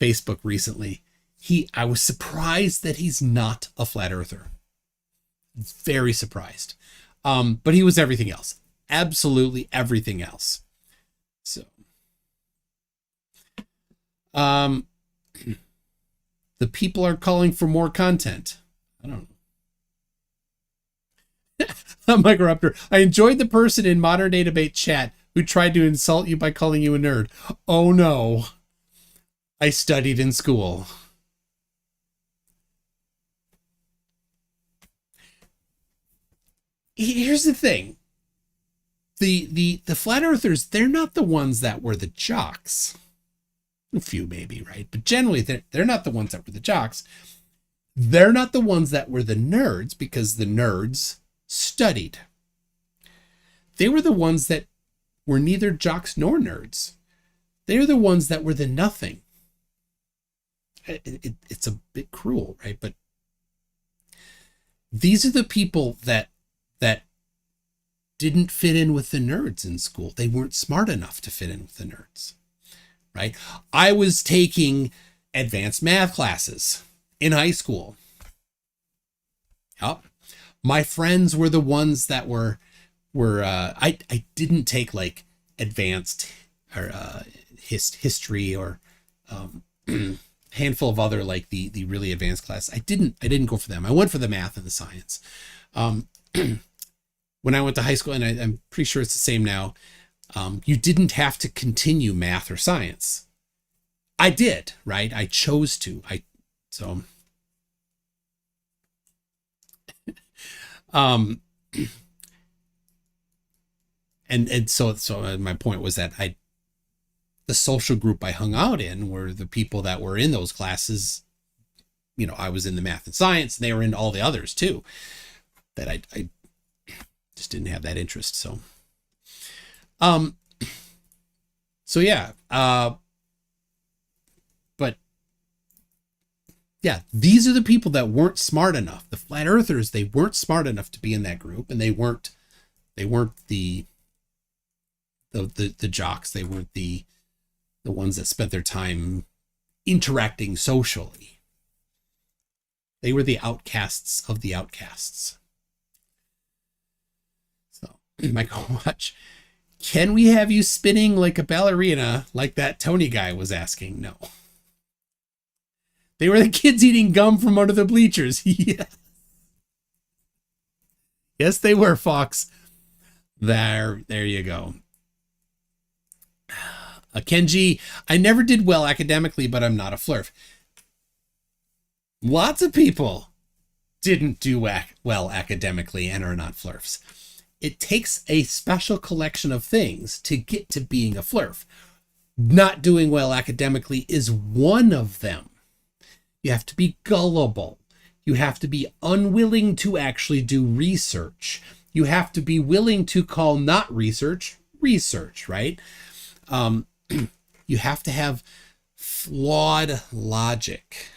[SPEAKER 1] Facebook recently. I was surprised that he's not a flat earther. Very surprised. But he was everything else. Absolutely everything else. So, the people are calling for more content. I don't know. Micro Raptor, I enjoyed the person in Modern Day Debate chat who tried to insult you by calling you a nerd. Oh no. I studied in school. Here's the thing. The flat earthers, they're not the ones that were the jocks. A few maybe, right? But generally they're not the ones that were the jocks. They're not the ones that were the nerds because the nerds studied. They were the ones that were neither jocks nor nerds. They're the ones that were the nothing. It's a bit cruel, right? But these are the people that didn't fit in with the nerds in school. They weren't smart enough to fit in with the nerds, right? I was taking advanced math classes in high school. Yep. My friends were the ones that were I didn't take like advanced or history or handful of other like the really advanced class. I didn't go for them. I went for the math and the science. When I went to high school, and I'm pretty sure it's the same now, you didn't have to continue math or science. I did, right? I chose to. And so my point was that the social group I hung out in were the people that were in those classes. You know, I was in the math and science, and they were in all the others too, that I just didn't have that interest. So, yeah. But yeah, these are the people that weren't smart enough. The flat earthers, they weren't smart enough to be in that group, and they weren't the jocks. They weren't the ones that spent their time interacting socially. They were the outcasts of the outcasts. So, Michael Watch, can we have you spinning like a ballerina like that Tony guy was asking? No. They were the kids eating gum from under the bleachers. Yeah. Yes, they were, Fox. There you go. Kenji, I never did well academically, but I'm not a flurf. Lots of people didn't do well academically and are not flurfs. it takes a special collection of things to get to being a flurf. Not doing well academically is one of them. You have to be gullible. You have to be unwilling to actually do research. You have to be willing to call not research, research, right? You have to have flawed logic.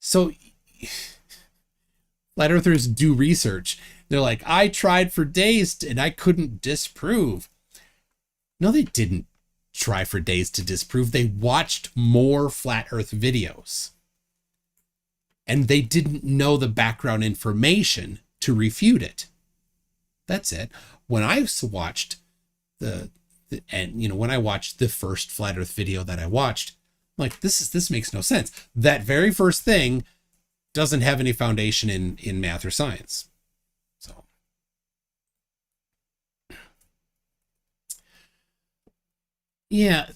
[SPEAKER 1] So flat earthers do research. They're like, I tried for days and I couldn't disprove. No, they didn't try for days to disprove. They watched more flat earth videos. And they didn't know the background information to refute it. That's it. When I watched when I watched the first flat earth video that I watched, I'm like, this makes no sense. That very first thing doesn't have any foundation in math or science. So yeah,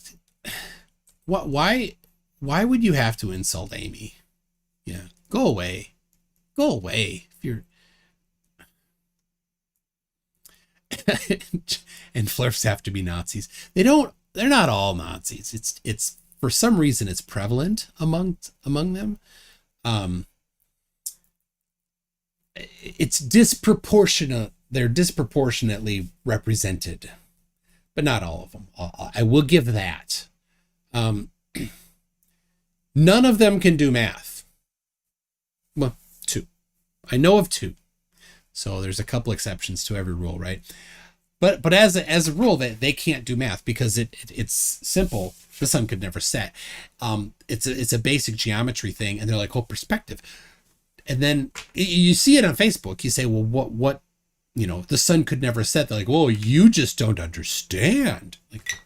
[SPEAKER 1] why would you have to insult Amy? Yeah, go away. If you're and flirts have to be Nazis. They're not all Nazis. It's for some reason it's prevalent among them. It's disproportionate. They're disproportionately represented, but not all of them. I will give that. None of them can do math. Well, two. I know of two. So there's a couple exceptions to every rule, right? But as a rule, they can't do math because it's simple. The sun could never set. It's a basic geometry thing, and they're like, oh, perspective. And then you see it on Facebook. You say, well, what the sun could never set. They're like, well, you just don't understand. Like,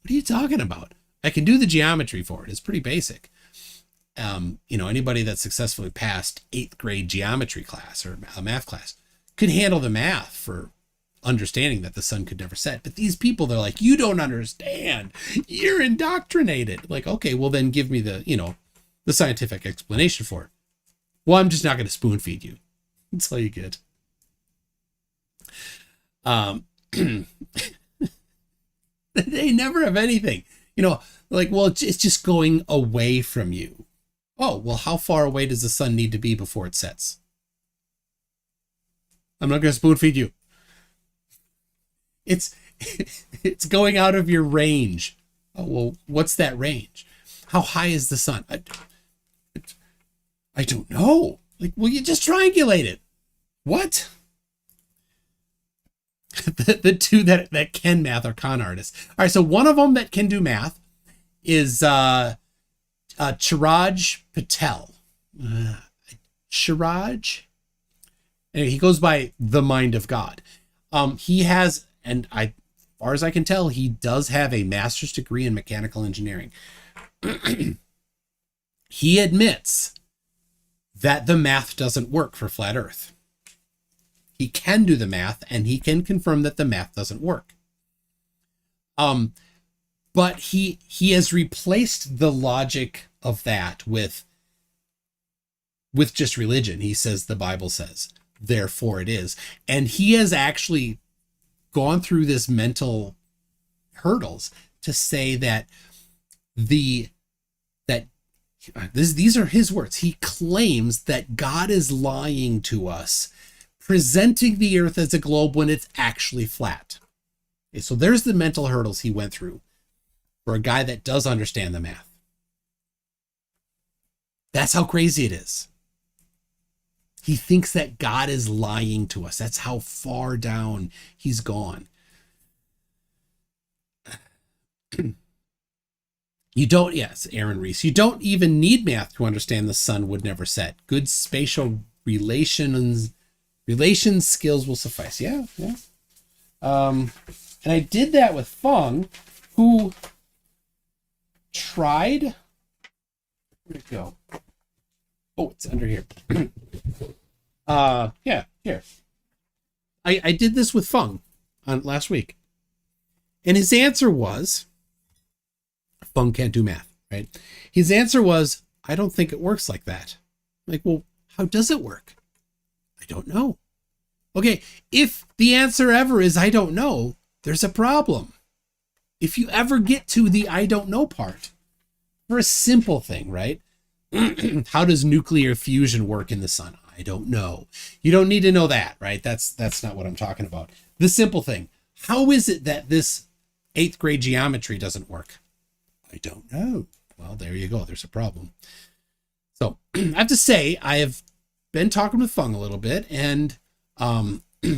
[SPEAKER 1] what are you talking about? I can do the geometry for it. It's pretty basic. Anybody that successfully passed 8th grade geometry class or a math class could handle the math for understanding that the sun could never set. But these people, they're like, you don't understand. You're indoctrinated. Like, okay, well then give me the scientific explanation for it. Well, I'm just not going to spoon feed you. That's all you get. They never have anything, like, well, it's just going away from you. Oh, well, how far away does the sun need to be before it sets? I'm not going to spoon feed you. It's going out of your range. Oh, well, what's that range? How high is the sun? I don't know. Like, well, you just triangulate it. What? the two that can math are con artists. All right, so one of them that can do math is Chiraj Patel. Chiraj? Anyway, he goes by the Mind of God. He has, and as far as I can tell, he does have a master's degree in mechanical engineering. He admits that the math doesn't work for flat Earth. He can do the math, and he can confirm that the math doesn't work. But he has replaced the logic of that with just religion. He says the Bible says, therefore it is. And he has actually gone through this mental hurdles to say that these are his words. He claims that God is lying to us, presenting the earth as a globe when it's actually flat. Okay, so there's the mental hurdles he went through for a guy that does understand the math. That's how crazy it is. He thinks that God is lying to us. That's how far down he's gone. Yes, Aaron Reese, you don't even need math to understand the sun would never set. Good spatial relations skills will suffice. Yeah. And I did that with Fung, who tried. Where'd it go? Oh, it's under here. Yeah, here. I did this with Fung on last week. And his answer was, Fung can't do math, right? His answer was, I don't think it works like that. I'm like, well, how does it work? I don't know. Okay, if the answer ever is I don't know, there's a problem. If you ever get to the I don't know part, for a simple thing, right? How does nuclear fusion work in the sun? I don't know. You don't need to know that, right? That's not what I'm talking about. The simple thing. How is it that this 8th grade geometry doesn't work? I don't know. Well, there you go. There's a problem. So I have to say, I have been talking with Fung a little bit and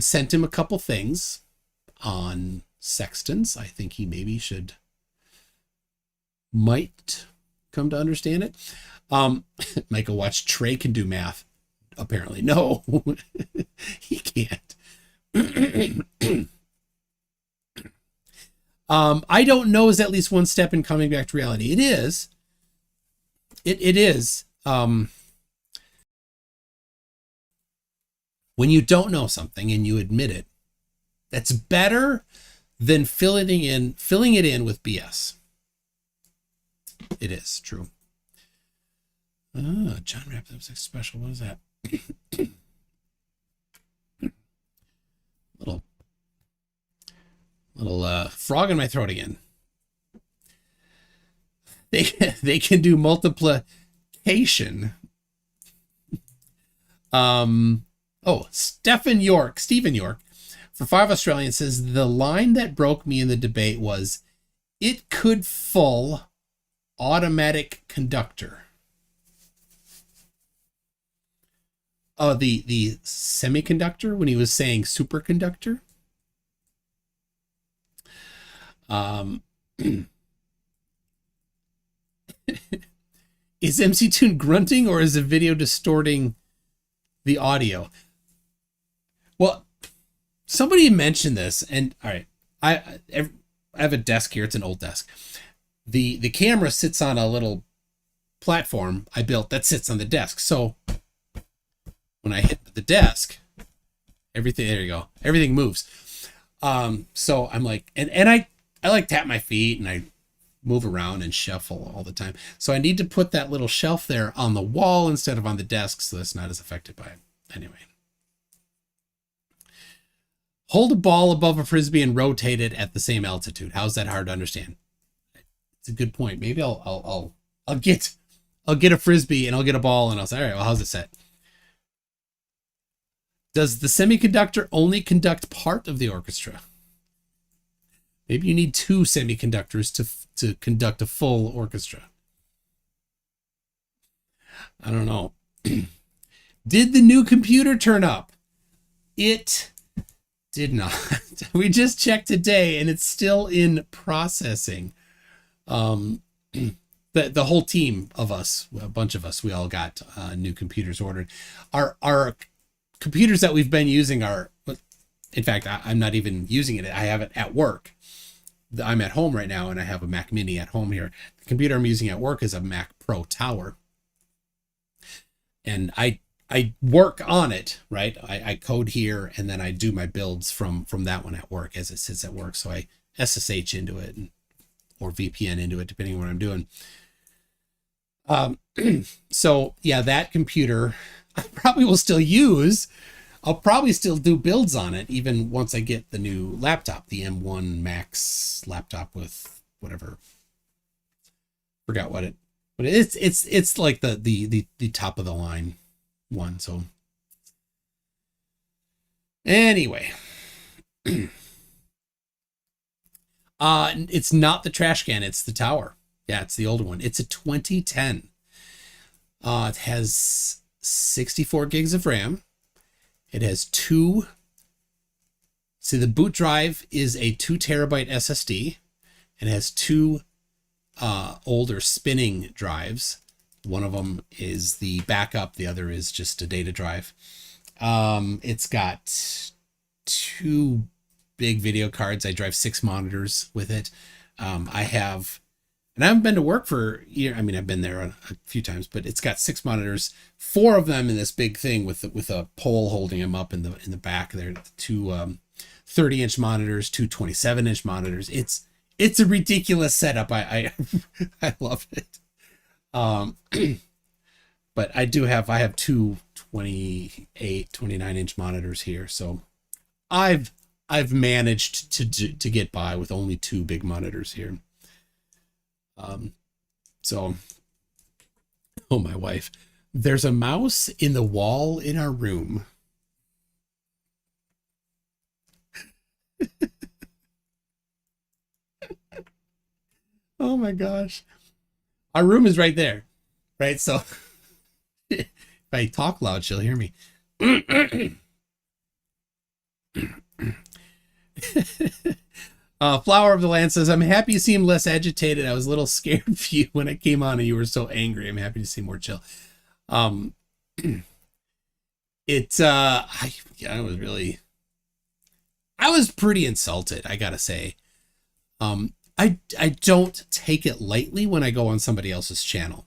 [SPEAKER 1] sent him a couple things on sextants. I think he maybe might come to understand it. Michael watched Trey can do math. Apparently, no, he can't. I don't know is at least one step in coming back to reality. It is. It is. When you don't know something and you admit it, that's better than filling it in with BS. It is true. John Rapp, that was special. What is that? little frog in my throat again. They can do multiplication. Stephen York for 5 Australians says the line that broke me in the debate was, "It could full automatic conductor." Oh, the semiconductor when he was saying superconductor. Is MC Toon grunting or is the video distorting the audio? Well, somebody mentioned this, and all right, I have a desk here. It's an old desk. The camera sits on a little platform I built that sits on the desk. So when I hit the desk, everything moves. So I'm like, and I like tap my feet and I move around and shuffle all the time. So I need to put that little shelf there on the wall instead of on the desk, so that's not as affected by it. Anyway. Hold a ball above a frisbee and rotate it at the same altitude. How's that hard to understand? It's a good point. Maybe I'll get a frisbee and I'll get a ball and I'll say, all right, well, how's it set? Does the semiconductor only conduct part of the orchestra? Maybe you need 2 semiconductors to conduct a full orchestra. I don't know. Did the new computer turn up? It did not. We just checked today and it's still in processing. The whole team of us, a bunch of us, we all got new computers ordered. Our computers that we've been using are, in fact, I'm not even using it. I have it at work. I'm at home right now and I have a Mac Mini at home here. The computer I'm using at work is a Mac Pro Tower. And I work on it, right? I code here and then I do my builds from that one at work as it sits at work. So I SSH into it or VPN into it, depending on what I'm doing. So yeah, that computer I probably will still use. I'll probably still do builds on it even once I get the new laptop, the M1 Max laptop with whatever. Forgot what it's like the top of the line one. So anyway, it's not the trash can, it's the tower. Yeah, it's the older one. It's a 2010. It has 64 gigs of RAM. It has the boot drive is a 2 terabyte SSD. It has 2 older spinning drives. One of them is the backup. The other is just a data drive. It's got 2 big video cards. I drive 6 monitors with it. And I haven't been to work for a year. I mean, I've been there a few times, but it's got 6 monitors, 4 of them in this big thing with a pole holding them up in the back there. 2 30-inch monitors, 2 27-inch monitors. It's a ridiculous setup. I love it. But I have 2 28, 29-inch monitors here. So I've managed to get by with only 2 big monitors here. So, oh, my wife, there's a mouse in the wall in our room. Oh my gosh. Our room is right there, right? So if I talk loud, she'll hear me. Flower of the Land says, I'm happy you seem less agitated. I was a little scared for you when I came on and you were so angry. I'm happy to see more chill. I was pretty insulted, I gotta say. I don't take it lightly when I go on somebody else's channel.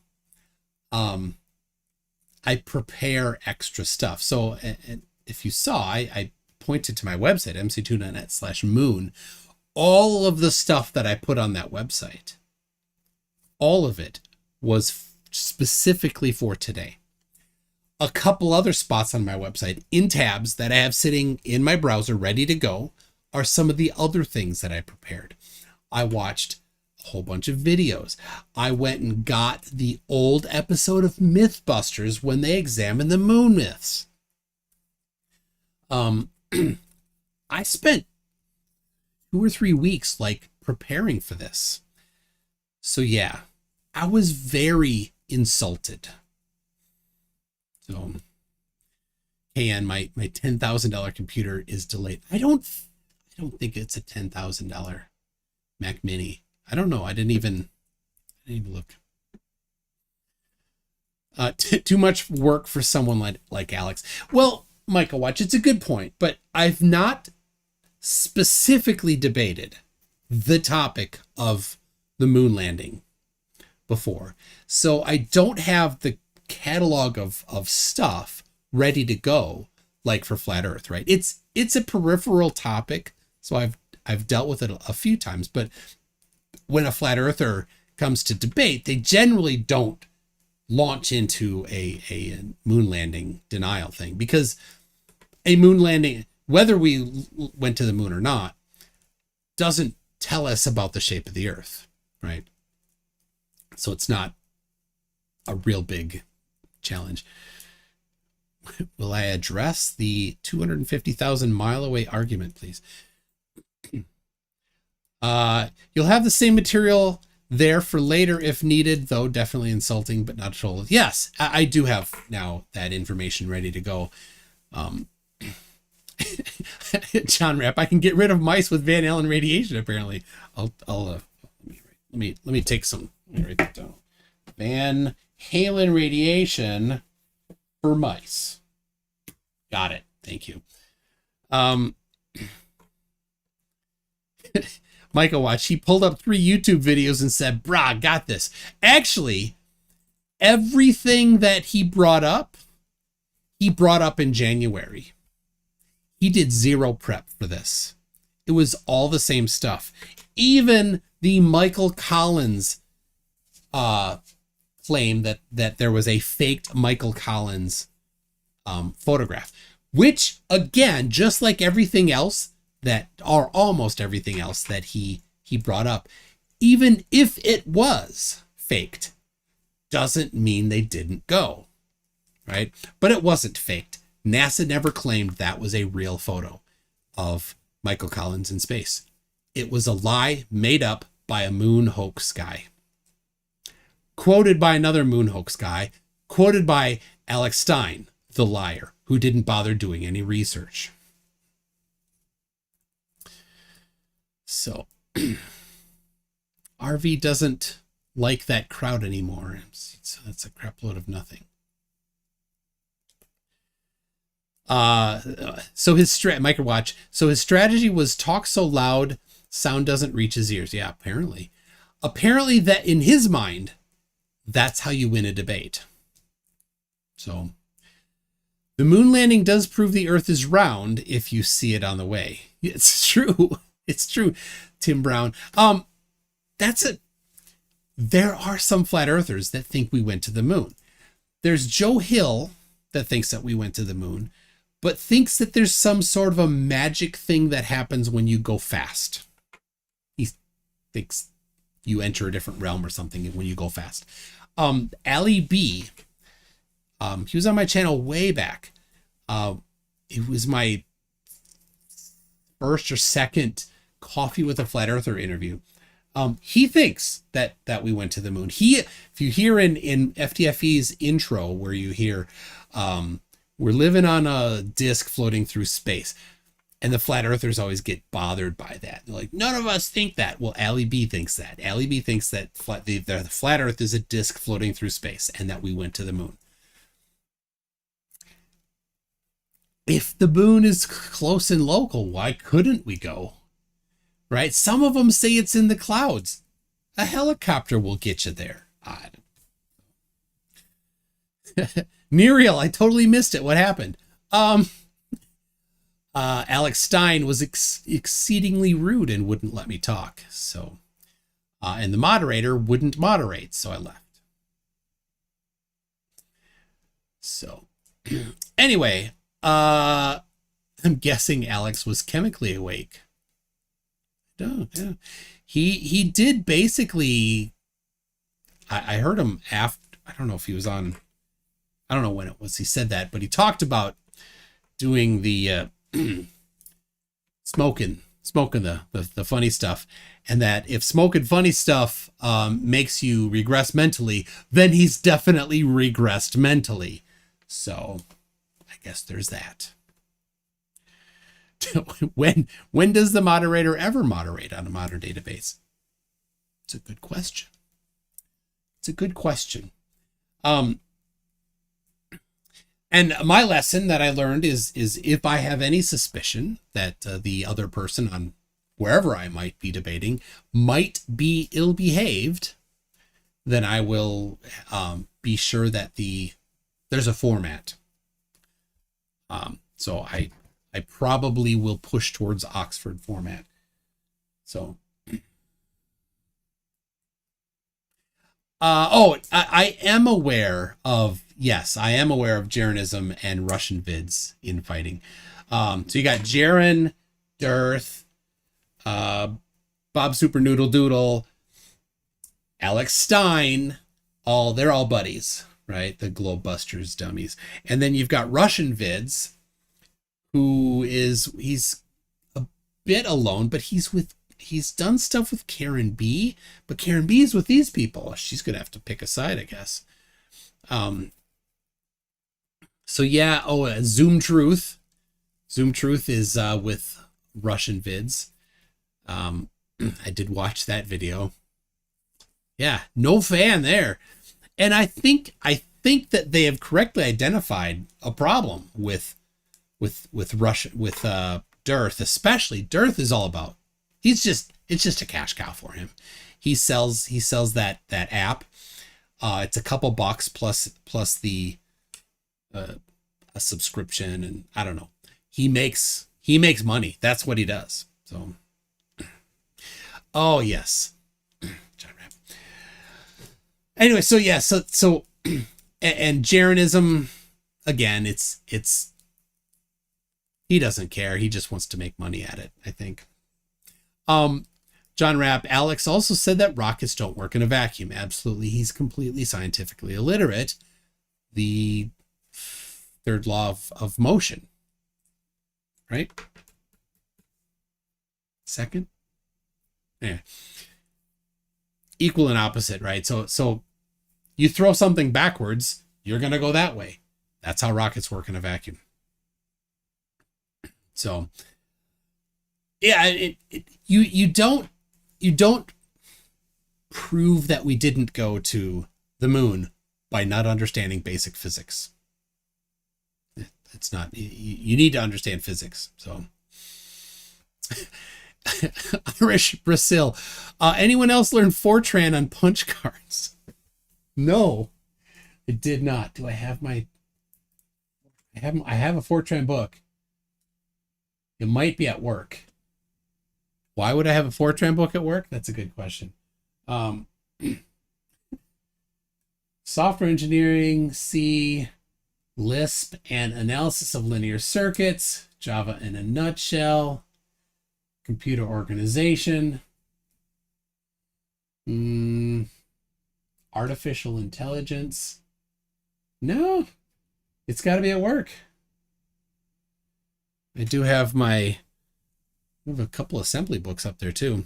[SPEAKER 1] I prepare extra stuff. So and if you saw, I pointed to my website, mc2.net/moon. All of the stuff that I put on that website, all of it was specifically for today. A couple other spots on my website in tabs that I have sitting in my browser ready to go are some of the other things that I prepared. I watched a whole bunch of videos. I went and got the old episode of Mythbusters when they examined the moon myths. I spent 2 or 3 weeks preparing for this. So yeah, I was very insulted. So KN, my $10,000 computer is delayed. I don't think it's a $10,000 Mac Mini. I don't know. I didn't even look. Too much work for someone like Alex. Well, Michael Watch, it's a good point, but I've not specifically debated the topic of the moon landing before. So I don't have the catalog of stuff ready to go like for Flat Earth, right? It's a peripheral topic, so I've dealt with it a few times, but when a flat earther comes to debate, they generally don't launch into a moon landing denial thing, because a moon landing, whether we went to the moon or not, doesn't tell us about the shape of the Earth, right? So it's not a real big challenge. Will I address the 250,000 mile away argument, please? You'll have the same material there for later if needed, though definitely insulting, but not at all. Yes, I do have now that information ready to go. John Rapp, I can get rid of mice with Van Allen radiation. Apparently, let me take some. Let me write that down. Van Halen radiation for mice. Got it. Thank you. Michael Watch, he pulled up 3 YouTube videos and said, "Brah, got this." Actually, everything that he brought up in January. He did zero prep for this. It was all the same stuff. Even the Michael Collins claim that there was a faked Michael Collins photograph, which, again, just like everything else or almost everything else that he brought up, even if it was faked, doesn't mean they didn't go, right? But it wasn't faked. NASA never claimed that was a real photo of Michael Collins in space. It was a lie made up by a moon hoax guy. Quoted by another moon hoax guy, quoted by Alex Stein, the liar, who didn't bother doing any research. So, RV doesn't like that crowd anymore. So that's a crap load of nothing. So his Microwatch. So his strategy was talk so loud, sound doesn't reach his ears. Yeah, apparently that in his mind, that's how you win a debate. So the moon landing does prove the Earth is round if you see it on the way. It's true. It's true. Tim Brown. That's it. There are some flat earthers that think we went to the moon. There's Joe Hill that thinks that we went to the moon, but thinks that there's some sort of a magic thing that happens when you go fast. He thinks you enter a different realm or something when you go fast. Ali B, he was on my channel way back. It was my first or second Coffee with a Flat Earther interview. He thinks that we went to the moon. If you hear in FTFE's intro where you hear, we're living on a disc floating through space, and the flat earthers always get bothered by that. They're like, none of us think that. Well, Ali B thinks that. Ali B thinks that the flat earth is a disc floating through space and that we went to the moon. If the moon is close and local, why couldn't we go? Right? Some of them say it's in the clouds. A helicopter will get you there. Muriel, I totally missed it. What happened? Alex Stein was exceedingly rude and wouldn't let me talk. So, and the moderator wouldn't moderate, so I left. So, anyway, I'm guessing Alex was chemically awake. No, yeah. He did basically. I heard him after. I don't know if he was on. I don't know when it was he said that, but he talked about doing the smoking the funny stuff, and that if smoking funny stuff makes you regress mentally, then he's definitely regressed mentally. So I guess there's that. When does the moderator ever moderate on a modern database? It's a good question. It's a good question. And my lesson that I learned is if I have any suspicion that the other person on wherever I might be debating might be ill-behaved, then I will be sure that there's a format. So I probably will push towards Oxford format. So, I am aware of, yes, I am aware of Jeranism and Russian vids infighting. So you got Jaren, Dearth, Bob Super Noodle Doodle, Alex Stein, they're all buddies, right? The Globebusters dummies. And then you've got Russian vids, he's a bit alone, but he's done stuff with Karen B, but Karen B is with these people. She's going to have to pick a side, I guess. So yeah. Zoom Truth is with Russian vids. I did watch that video. Yeah, no fan there. And I think that they have correctly identified a problem with Dearth, especially. Dearth is all about, it's just a cash cow for him. He sells that app. It's a couple bucks plus the a subscription, and I don't know. He makes money. That's what he does. So, oh yes, John Rapp. Anyway, so yeah, so and Jeranism, again, it's he doesn't care. He just wants to make money at it, I think. John Rapp, Alex also said that rockets don't work in a vacuum. Absolutely. He's completely scientifically illiterate. The third law of motion, right? Second? Yeah. Equal and opposite, right? So you throw something backwards, you're going to go that way. That's how rockets work in a vacuum. So, yeah, you don't prove that we didn't go to the moon by not understanding basic physics. It's not, you need to understand physics. So, Irish Brazil. Anyone else learn Fortran on punch cards? No, I did not. Do I have I have a Fortran book. It might be at work. Why would I have a Fortran book at work? That's a good question. Software engineering, C, Lisp and analysis of linear circuits, Java in a nutshell, computer organization, artificial intelligence. No, it's got to be at work. I have a couple assembly books up there too.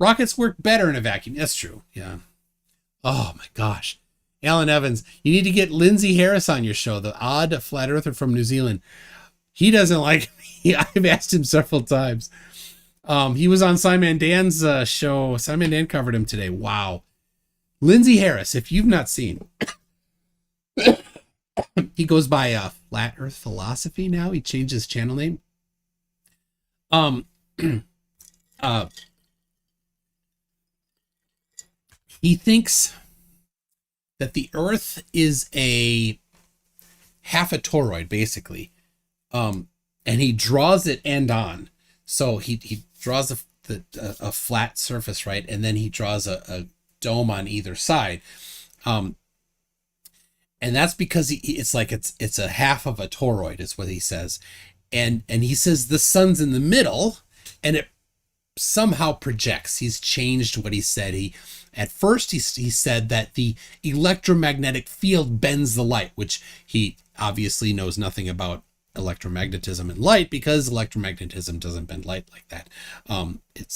[SPEAKER 1] Rockets work better in a vacuum. That's true. Yeah. Oh my gosh. Alan Evans, you need to get Lindsay Harris on your show, the odd flat earther from New Zealand. He doesn't like me. I've asked him several times. He was on Simon Dan's show. Simon Dan covered him today. Wow. Lindsay Harris, if you've not seen, he goes by Flat Earth Philosophy now. He changed his channel name. He thinks that the Earth is half a toroid, basically. And he draws it end on. So he draws a flat surface, right? And then he draws a dome on either side. And that's because it's a half of a toroid is what he says. And he says the sun's in the middle and it somehow projects. He's changed what he said. At first he said that the electromagnetic field bends the light, which he obviously knows nothing about electromagnetism and light, because electromagnetism doesn't bend light like that.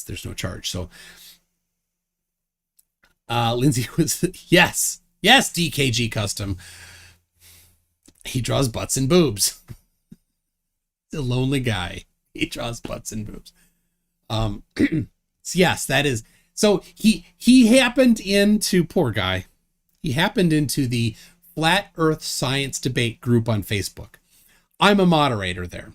[SPEAKER 1] There's no charge. So Lindsay was yes, DKG Custom. He draws butts and boobs. He's a lonely guy. He draws butts and boobs. Yes, that is. So he happened into, poor guy, he happened into the Flat Earth Science Debate group on Facebook. I'm a moderator there.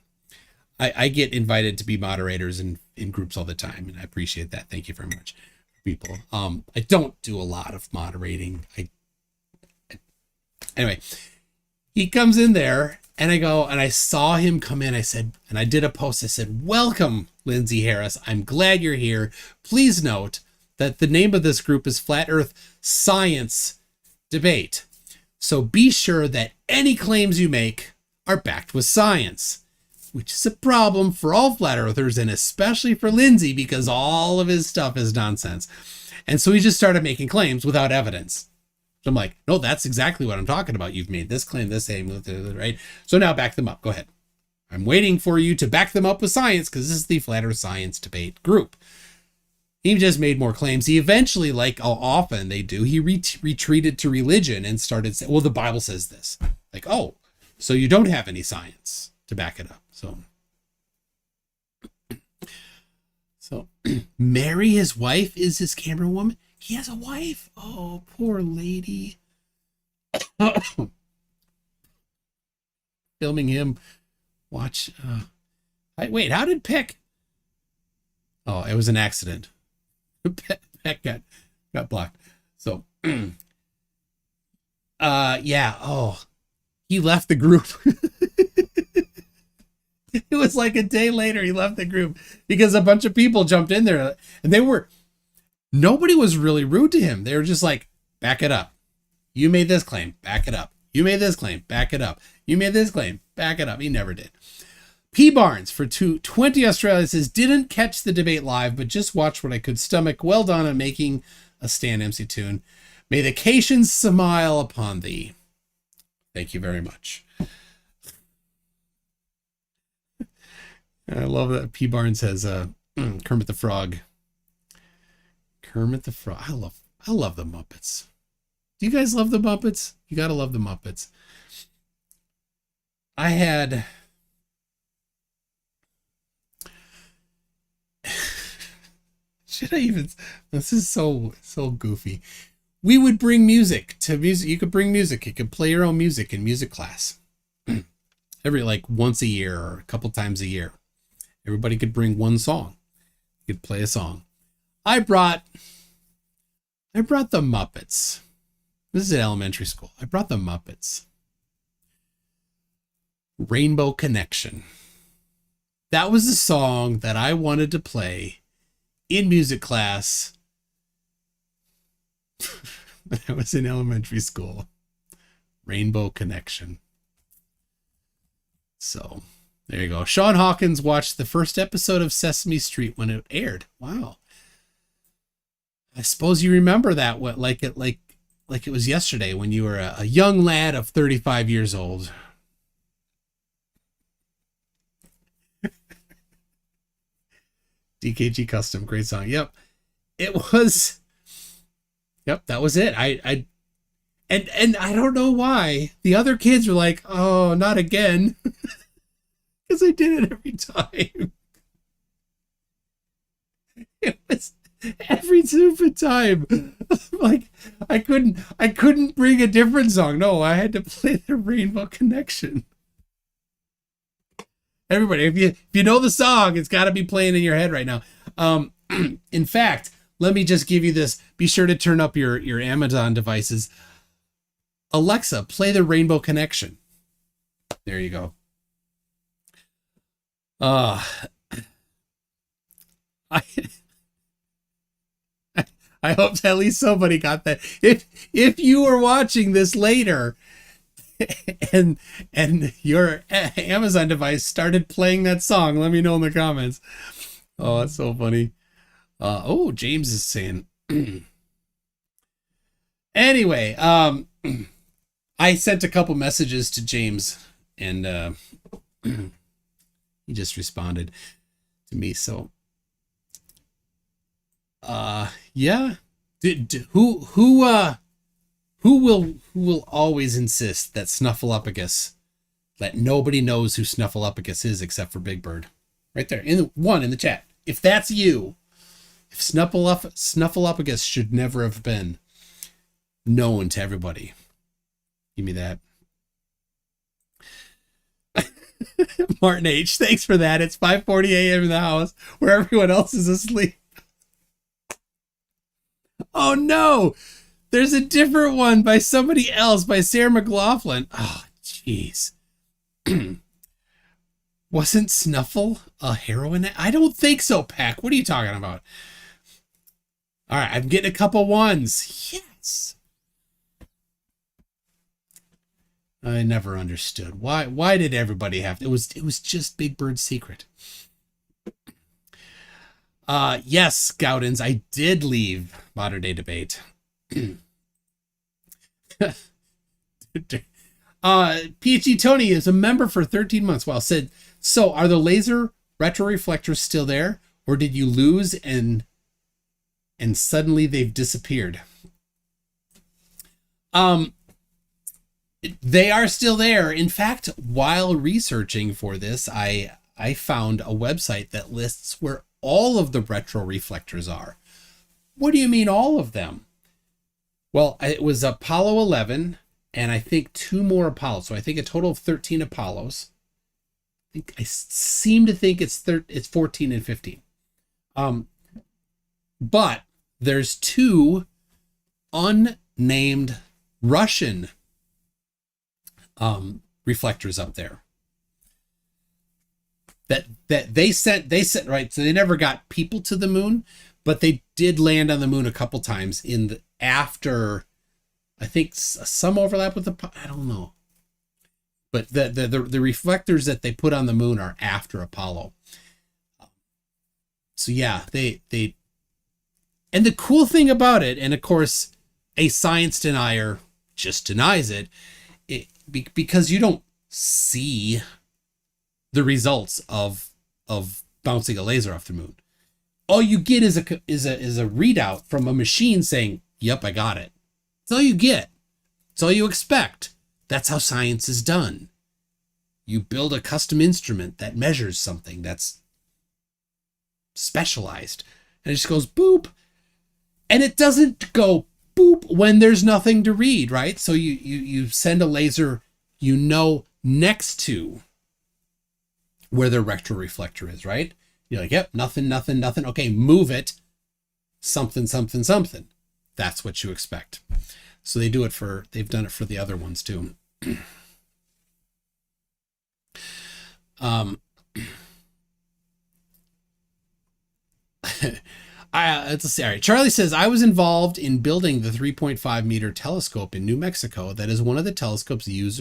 [SPEAKER 1] I get invited to be moderators in groups all the time, and I appreciate that. Thank you very much, people. I don't do a lot of moderating. Anyway, he comes in there, and I saw him come in. I said, and I did a post. I said, "Welcome, Lindsay Harris. I'm glad you're here. Please note that the name of this group is Flat Earth Science Debate. So be sure that any claims you make are backed with science," which is a problem for all flat earthers, and especially for Lindsay, because all of his stuff is nonsense. And so he just started making claims without evidence. So I'm like, no, that's exactly what I'm talking about. You've made this claim, this aim, right? So now back them up. Go ahead. I'm waiting for you to back them up with science, because this is the Flat Earth Science Debate group. He just made more claims. He eventually, like often they do, he retreated to religion and started saying, well, the Bible says this. Like, oh, so you don't have any science to back it up. So Mary, his wife, is his camera woman. He has a wife. Oh, poor lady. Filming him. Watch. Wait, how did Peck? Oh, it was an accident. Peck got blocked. So, yeah. Oh, he left the group. It was like a day later he left the group because a bunch of people jumped in there, and nobody was really rude to him. They were just like, back it up. You made this claim, back it up. You made this claim, back it up. You made this claim, back it up. He never did. P. Barnes for 20 Australia says, didn't catch the debate live, but just watch what I could stomach. Well done on making a Stan MC tune. May the Cations smile upon thee. Thank you very much. I love that P. Barnes has Kermit the Frog. Kermit the Frog. I love the Muppets. Do you guys love the Muppets? You gotta love the Muppets. I had should I even, this is so goofy. We would bring music to music. You could bring music. You could play your own music in music class. Every once a year or a couple times a year. Everybody could bring one song. You could play a song. I brought the Muppets. This is at elementary school. I brought the Muppets. Rainbow Connection. That was the song that I wanted to play in music class when I was in elementary school. Rainbow Connection. So there you go. Sean Hawkins watched the first episode of Sesame Street when it aired. Wow. I suppose you remember that like it was yesterday when you were a young lad of 35 years old. DKG Custom, great song. Yep. It was. Yep, that was it. And I don't know why the other kids were like, "Oh, not again," because I did it every time. It was every stupid time. Like I couldn't bring a different song. No, I had to play the Rainbow Connection. Everybody, if you know the song, it's got to be playing in your head right now. In fact, let me just give you this. Be sure to turn up your Amazon devices. Alexa, play the Rainbow Connection. There you go. I hope at least somebody got that. If you are watching this later and your Amazon device started playing that song, let me know in the comments. Oh, that's so funny. James is saying anyway, I sent a couple messages to James and he just responded to me. So yeah. Who will always insist that Snuffleupagus, that nobody knows who Snuffleupagus is except for Big Bird? Right there, in the chat. If that's you, if Snuffleupagus should never have been known to everybody. Give me that. Martin H, thanks for that. It's 5:40 a.m. in the house where everyone else is asleep. Oh no, there's a different one by somebody else, by Sarah McLaughlin. Oh, jeez. Wasn't Snuffle a heroine? I don't think so, Pack. What are you talking about? All right, I'm getting a couple ones. Yes. I never understood. Why did everybody have to? It was just Big Bird's secret. Yes, Goudens, I did leave Modern Day Debate. PhD Tony is a member for 13 months. Well said. So are the laser retroreflectors still there, or did you lose and suddenly they've disappeared? They are still there. In fact, while researching for this, I found a website that lists where all of the retroreflectors are. What do you mean all of them? Well, it was Apollo 11 and I think 2 more Apollos. So I think a total of 13 Apollos. I seem to think it's 14 and 15. But there's 2 unnamed Russian reflectors up there that they sent right. So they never got people to the moon, but they did land on the moon a couple times after, I think some overlap with I don't know, but the reflectors that they put on the moon are after Apollo. So yeah, they and the cool thing about it, and of course a science denier just denies it, because you don't see the results of bouncing a laser off the moon. All you get is a readout from a machine saying, "Yep, I got it." That's all you get. That's all you expect. That's how science is done. You build a custom instrument that measures something that's specialized, and it just goes boop, and it doesn't go boop when there's nothing to read, right? So you send a laser, next to where the reflector is, right? You're like, yep, nothing. Okay, move it. Something. That's what you expect. So they've done it for the other ones too. Let's see. All right. Charlie says, I was involved in building the 3.5 meter telescope in New Mexico. That is one of the telescopes used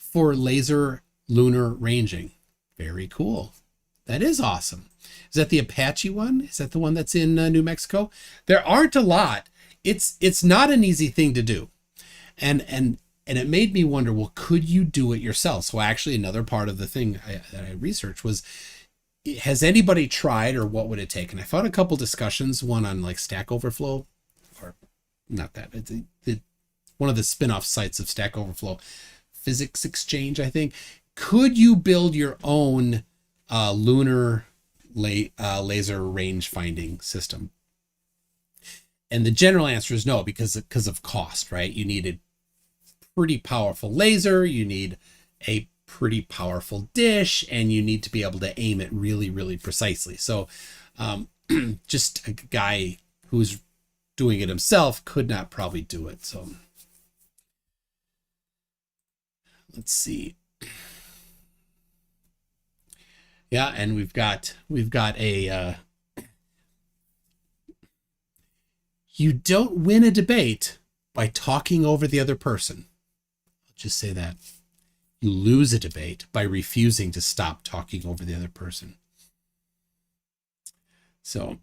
[SPEAKER 1] for laser lunar ranging. Very cool. That is awesome. Is that the Apache one? Is that the one that's in New Mexico? There aren't a lot. It's not an easy thing to do. And it made me wonder, well, could you do it yourself? So actually another part of the thing that I researched was, has anybody tried, or what would it take? And I found a couple discussions, one on like Stack Overflow, or not that, one of the spin-off sites of Stack Overflow, Physics Exchange, I think. Could you build your own lunar laser range finding system? And the general answer is no, because of cost, right? You need a pretty powerful laser, you need a pretty powerful dish, and you need to be able to aim it really, really precisely. So just a guy who's doing it himself could not probably do it. So let's see. Yeah, and we've got a you don't win a debate by talking over the other person. I'll just say that. You lose a debate by refusing to stop talking over the other person. So,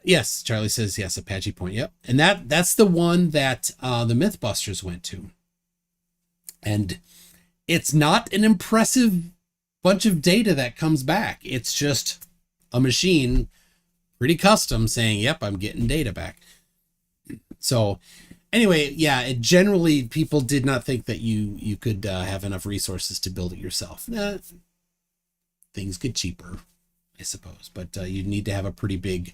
[SPEAKER 1] yes, Charlie says, yes, Apache Point. Yep. And that's the one that the Mythbusters went to. And it's not an impressive bunch of data that comes back. It's just a machine, pretty custom, saying, yep, I'm getting data back. So anyway, yeah, generally people did not think that you could have enough resources to build it yourself. Things get cheaper, I suppose, but you need to have a pretty big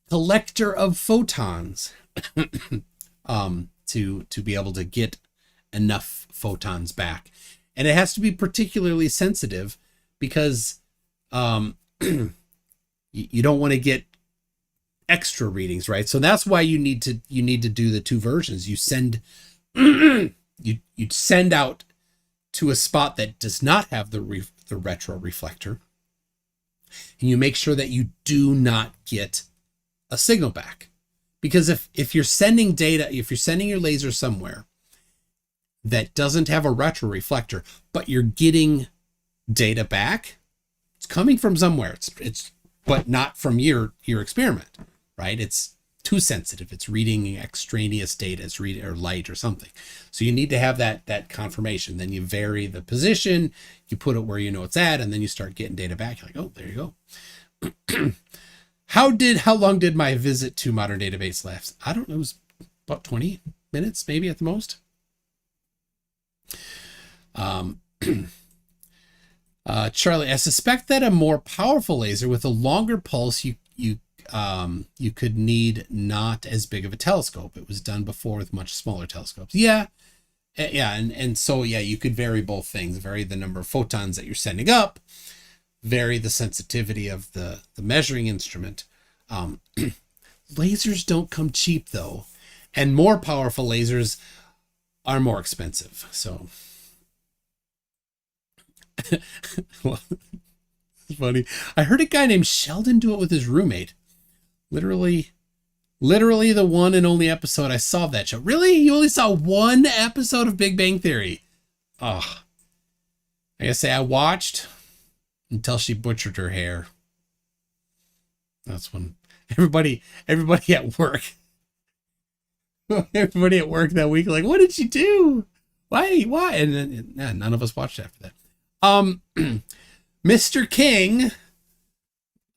[SPEAKER 1] collector of photons to be able to get enough photons back. And it has to be particularly sensitive because you don't want to get extra readings, right? So that's why you need to do the two versions. You send you send out to a spot that does not have the retro reflector, and you make sure that you do not get a signal back. Because if you're sending data, if you're sending your laser somewhere that doesn't have a retro reflector, but you're getting data back, it's coming from somewhere. It's but not from your experiment, right? It's too sensitive. It's reading extraneous data. It's reading or light or something. So you need to have that confirmation. Then you vary the position, you put it where you know it's at, and then you start getting data back. You're like, oh, there you go. How long did my visit to Modern Database last? I don't know. It was about 20 minutes, maybe at the most. Charlie, I suspect that a more powerful laser with a longer pulse, you could need not as big of a telescope. It was done before with much smaller telescopes. Yeah. And so, yeah, you could vary both things, vary the number of photons that you're sending up, vary the sensitivity of the measuring instrument. Lasers don't come cheap though. And more powerful lasers are more expensive. So well, it's funny. I heard a guy named Sheldon do it with his roommate. Literally the one and only episode I saw of that show. Really? You only saw one episode of Big Bang Theory? Oh, I gotta say, I watched until she butchered her hair. That's when everybody at work, everybody at work that week, like, what did she do? Why? And then none of us watched after that. Mr. King,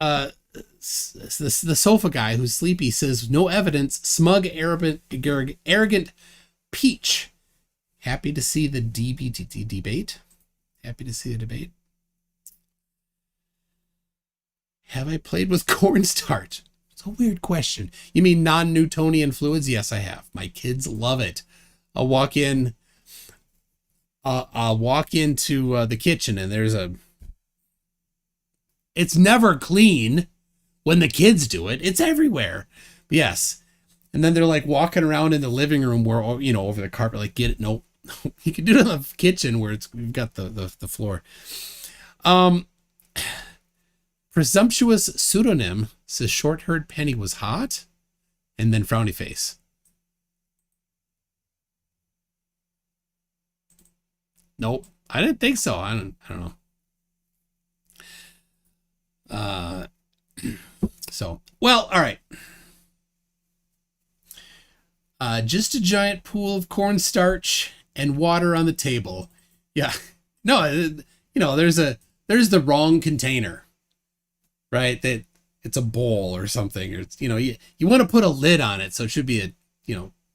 [SPEAKER 1] the sofa guy who's sleepy, says no evidence. Smug, arrogant peach. Happy to see the debate. Happy to see the debate. Have I played with cornstarch? It's a weird question. You mean non-Newtonian fluids? Yes, I have. My kids love it. I'll walk into the kitchen and it's never clean when the kids do it. It's everywhere. But yes. And then they're like walking around in the living room where, over the carpet, like, get it. Nope. You can do it in the kitchen where we've got the floor. Presumptuous pseudonym says short-haired Penny was hot, and then frowny face. Nope. I didn't think so. I don't know. So, well, all right. Just a giant pool of cornstarch and water on the table. Yeah. No, there's the wrong container, right? That it's a bowl or something, or it's, you want to put a lid on it. So it should be a,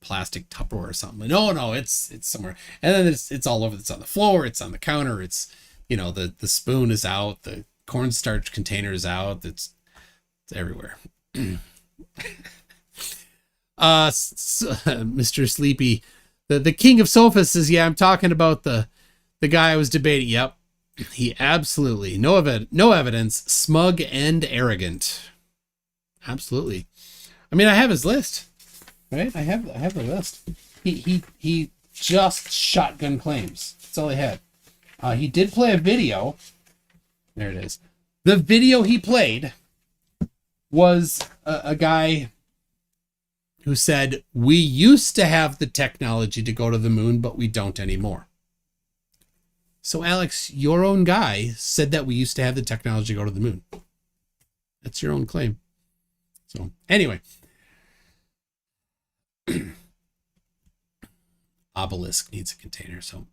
[SPEAKER 1] plastic Tupperware or something. No, it's somewhere. And then it's all over. It's on the floor. It's on the counter. It's, the spoon is out. The cornstarch container is out. It's everywhere. Mr. Sleepy, the king of sofas says, yeah, I'm talking about the guy I was debating. Yep. He absolutely, no evidence, smug and arrogant. Absolutely. I mean, I have his list, right? I have the list. He just shotgun claims. That's all he had. He did play a video. There it is. The video he played was a guy who said, we used to have the technology to go to the moon, but we don't anymore. So, Alex, your own guy said that we used to have the technology to go to the moon. That's your own claim. So, anyway. Obelisk needs a container. So,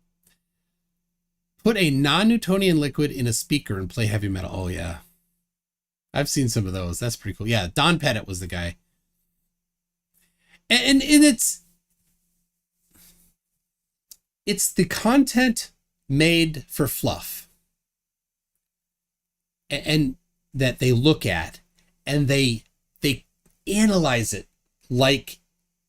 [SPEAKER 1] put a non-Newtonian liquid in a speaker and play heavy metal. Oh, yeah. I've seen some of those. That's pretty cool. Yeah, Don Pettit was the guy. And it's the content made for fluff, and that they look at and they analyze it like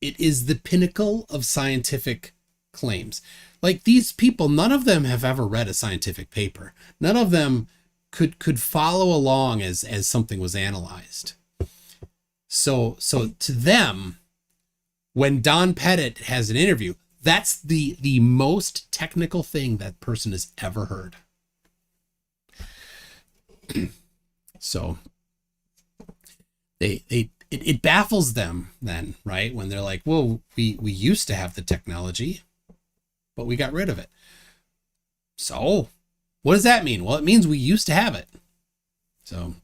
[SPEAKER 1] it is the pinnacle of scientific claims. Like, these people, none of them have ever read a scientific paper. None of them could follow along as something was analyzed. So to them, when Don Pettit has an interview, that's the most technical thing that person has ever heard. So it baffles them then, right? When they're like, well, we used to have the technology, but we got rid of it. So what does that mean? Well, it means we used to have it. So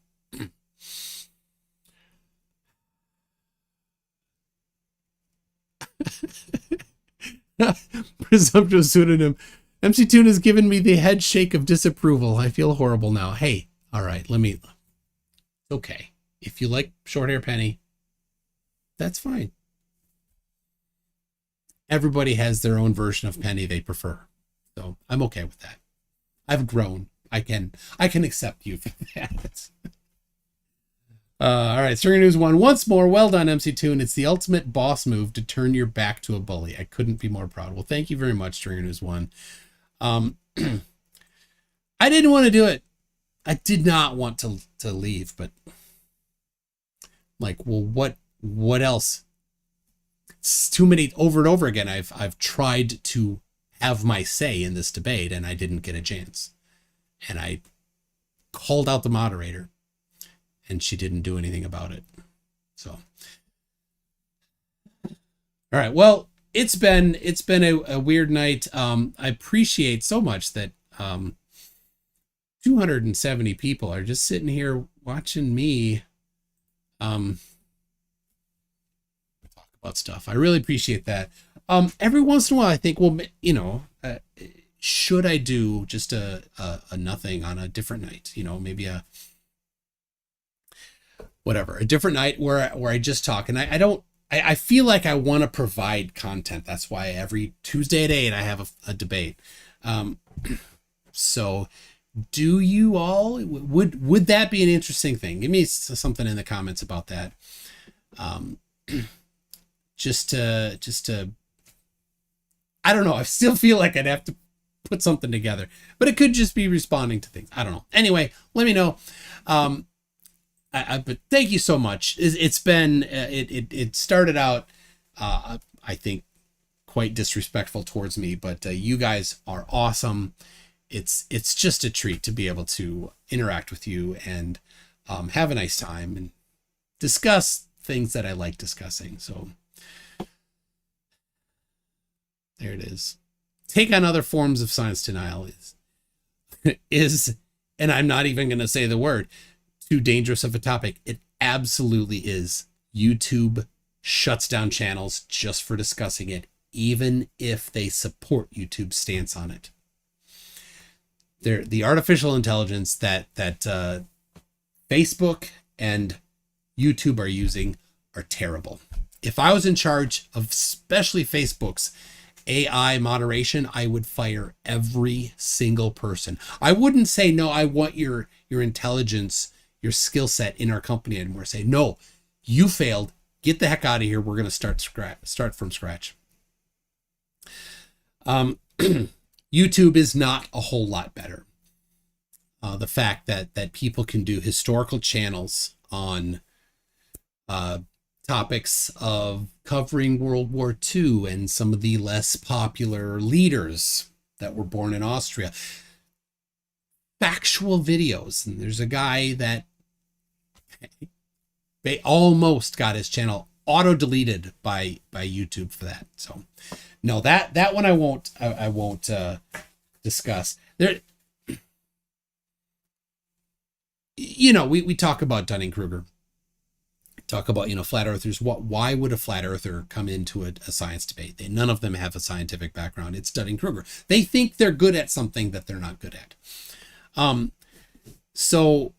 [SPEAKER 1] presumptuous pseudonym. MC Toon has given me the head shake of disapproval. I feel horrible now. Hey, all right, okay. If you like short hair Penny, that's fine. Everybody has their own version of Penny they prefer. So I'm okay with that. I've grown. I can accept you for that. All right, Stringer News 1. Once more, well done, MC Toon. It's the ultimate boss move to turn your back to a bully. I couldn't be more proud. Well, thank you very much, Stringer News 1. I didn't want to do it. I did not want to leave, but like, well, what else? It's too many over and over again. I've tried to have my say in this debate, and I didn't get a chance. And I called out the moderator, and she didn't do anything about it. So, all right. Well, it's been a weird night. I appreciate so much that 270 people are just sitting here watching me talk about stuff. I really appreciate that. Every once in a while, I think, well, should I do just a nothing on a different night? Maybe a different night where I just talk. And I feel like I want to provide content. That's why every Tuesday at 8 I have a debate. So do you all, would that be an interesting thing? Give me something in the comments about that. Just to, I don't know. I still feel like I'd have to put something together, but it could just be responding to things. I don't know. Anyway, let me know. But thank you so much. It's been, it started out, I think, quite disrespectful towards me, but you guys are awesome. It's just a treat to be able to interact with you and have a nice time and discuss things that I like discussing. So there it is. take on other forms of science denial is, and I'm not even going to say the word, too dangerous of a topic. It absolutely is. YouTube shuts down channels just for discussing it, even if they support YouTube's stance on it. The artificial intelligence that Facebook and YouTube are using are terrible. If I was in charge of especially Facebook's AI moderation, I would fire every single person. I wouldn't say, no, I want your intelligence, your skill set in our company anymore. Say, no, you failed. Get the heck out of here. We're going to start from scratch. YouTube is not a whole lot better. The fact that people can do historical channels on topics of covering World War II and some of the less popular leaders that were born in Austria. Factual videos. And there's a guy that they almost got his channel auto-deleted by YouTube for that. So no, that one I won't discuss. There, you know, we talk about Dunning-Kruger. Talk about, flat earthers. Why would a flat earther come into a science debate? None of them have a scientific background. It's Dunning-Kruger. They think they're good at something that they're not good at. So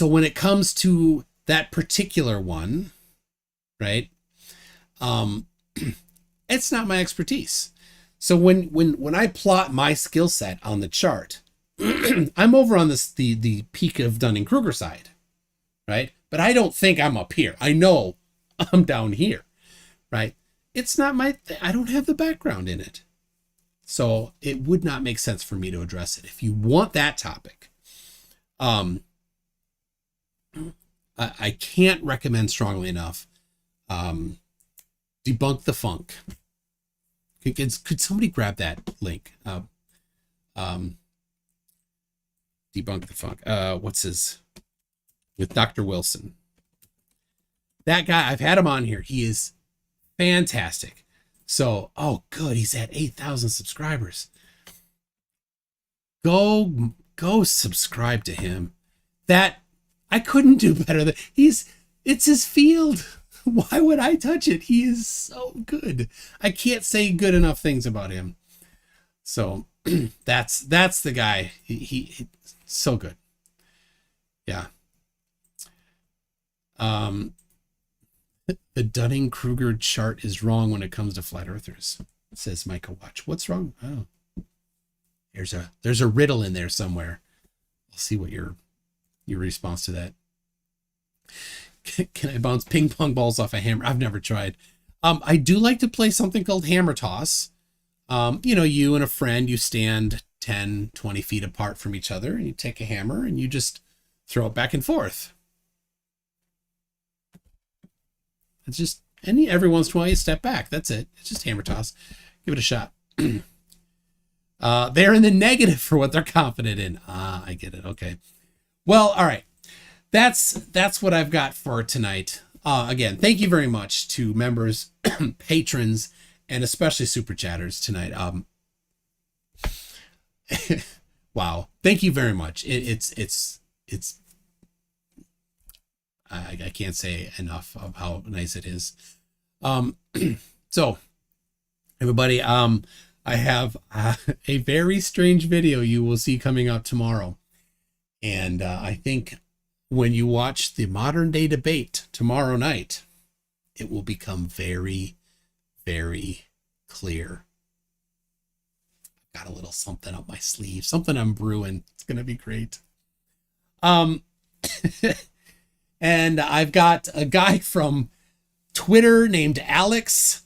[SPEAKER 1] when it comes to that particular one, right? It's not my expertise. So when I plot my skill set on the chart, I'm over on the peak of Dunning-Kruger side, right? But I don't think I'm up here. I know I'm down here, right? It's not my thing. I don't have the background in it. So it would not make sense for me to address it. If you want that topic, I can't recommend strongly enough. Debunk the Funk. Could somebody grab that link? Debunk the Funk. What's his? With Dr. Wilson. That guy, I've had him on here. He is fantastic. So, oh, good. He's at 8,000 subscribers. Go subscribe to him. That I couldn't do better than it's his field. Why would I touch it? He is so good. I can't say good enough things about him. So that's the guy. He so good. Yeah. The Dunning-Kruger chart is wrong when it comes to flat earthers, says Michael Watch. What's wrong? Oh, there's a riddle in there somewhere. I'll see what your response to that. Can I bounce ping pong balls off a hammer? I've never tried. I do like to play something called hammer toss. You and a friend, you stand 10, 20 feet apart from each other and you take a hammer and you just throw it back and forth. It's just, every once in a while you step back. That's it. It's just hammer toss. Give it a shot. They're in the negative for what they're confident in. I get it. Okay. Well, all right. That's what I've got for tonight. Again, thank you very much to members, patrons, and especially super chatters tonight. Wow. Thank you very much. It's I can't say enough of how nice it is. So everybody, I have a very strange video you will see coming up tomorrow. And I think when you watch the modern day debate tomorrow night, it will become very, very clear. Got a little something up my sleeve, something I'm brewing. It's going to be great. And I've got a guy from Twitter named Alex,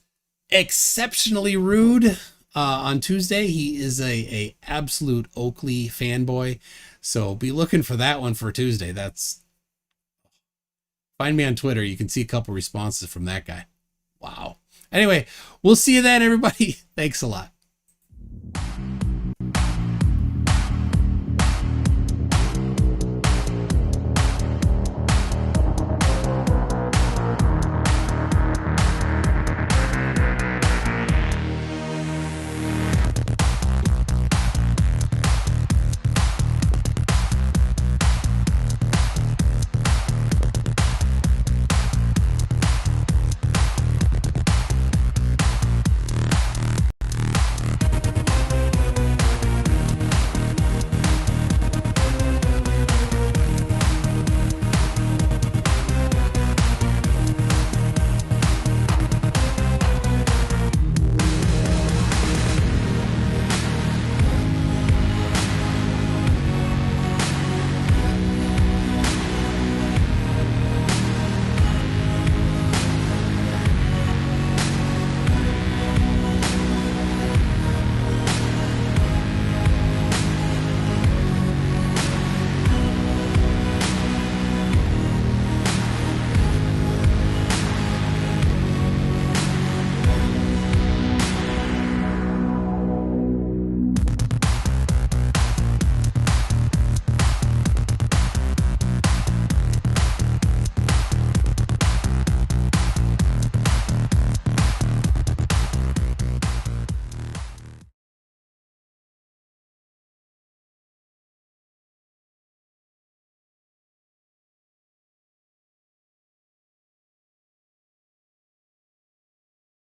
[SPEAKER 1] exceptionally rude, on Tuesday. He is a absolute Oakley fanboy. So be looking for that one for Tuesday. Find me on Twitter. You can see a couple responses from that guy. Wow. Anyway, we'll see you then, everybody. Thanks a lot.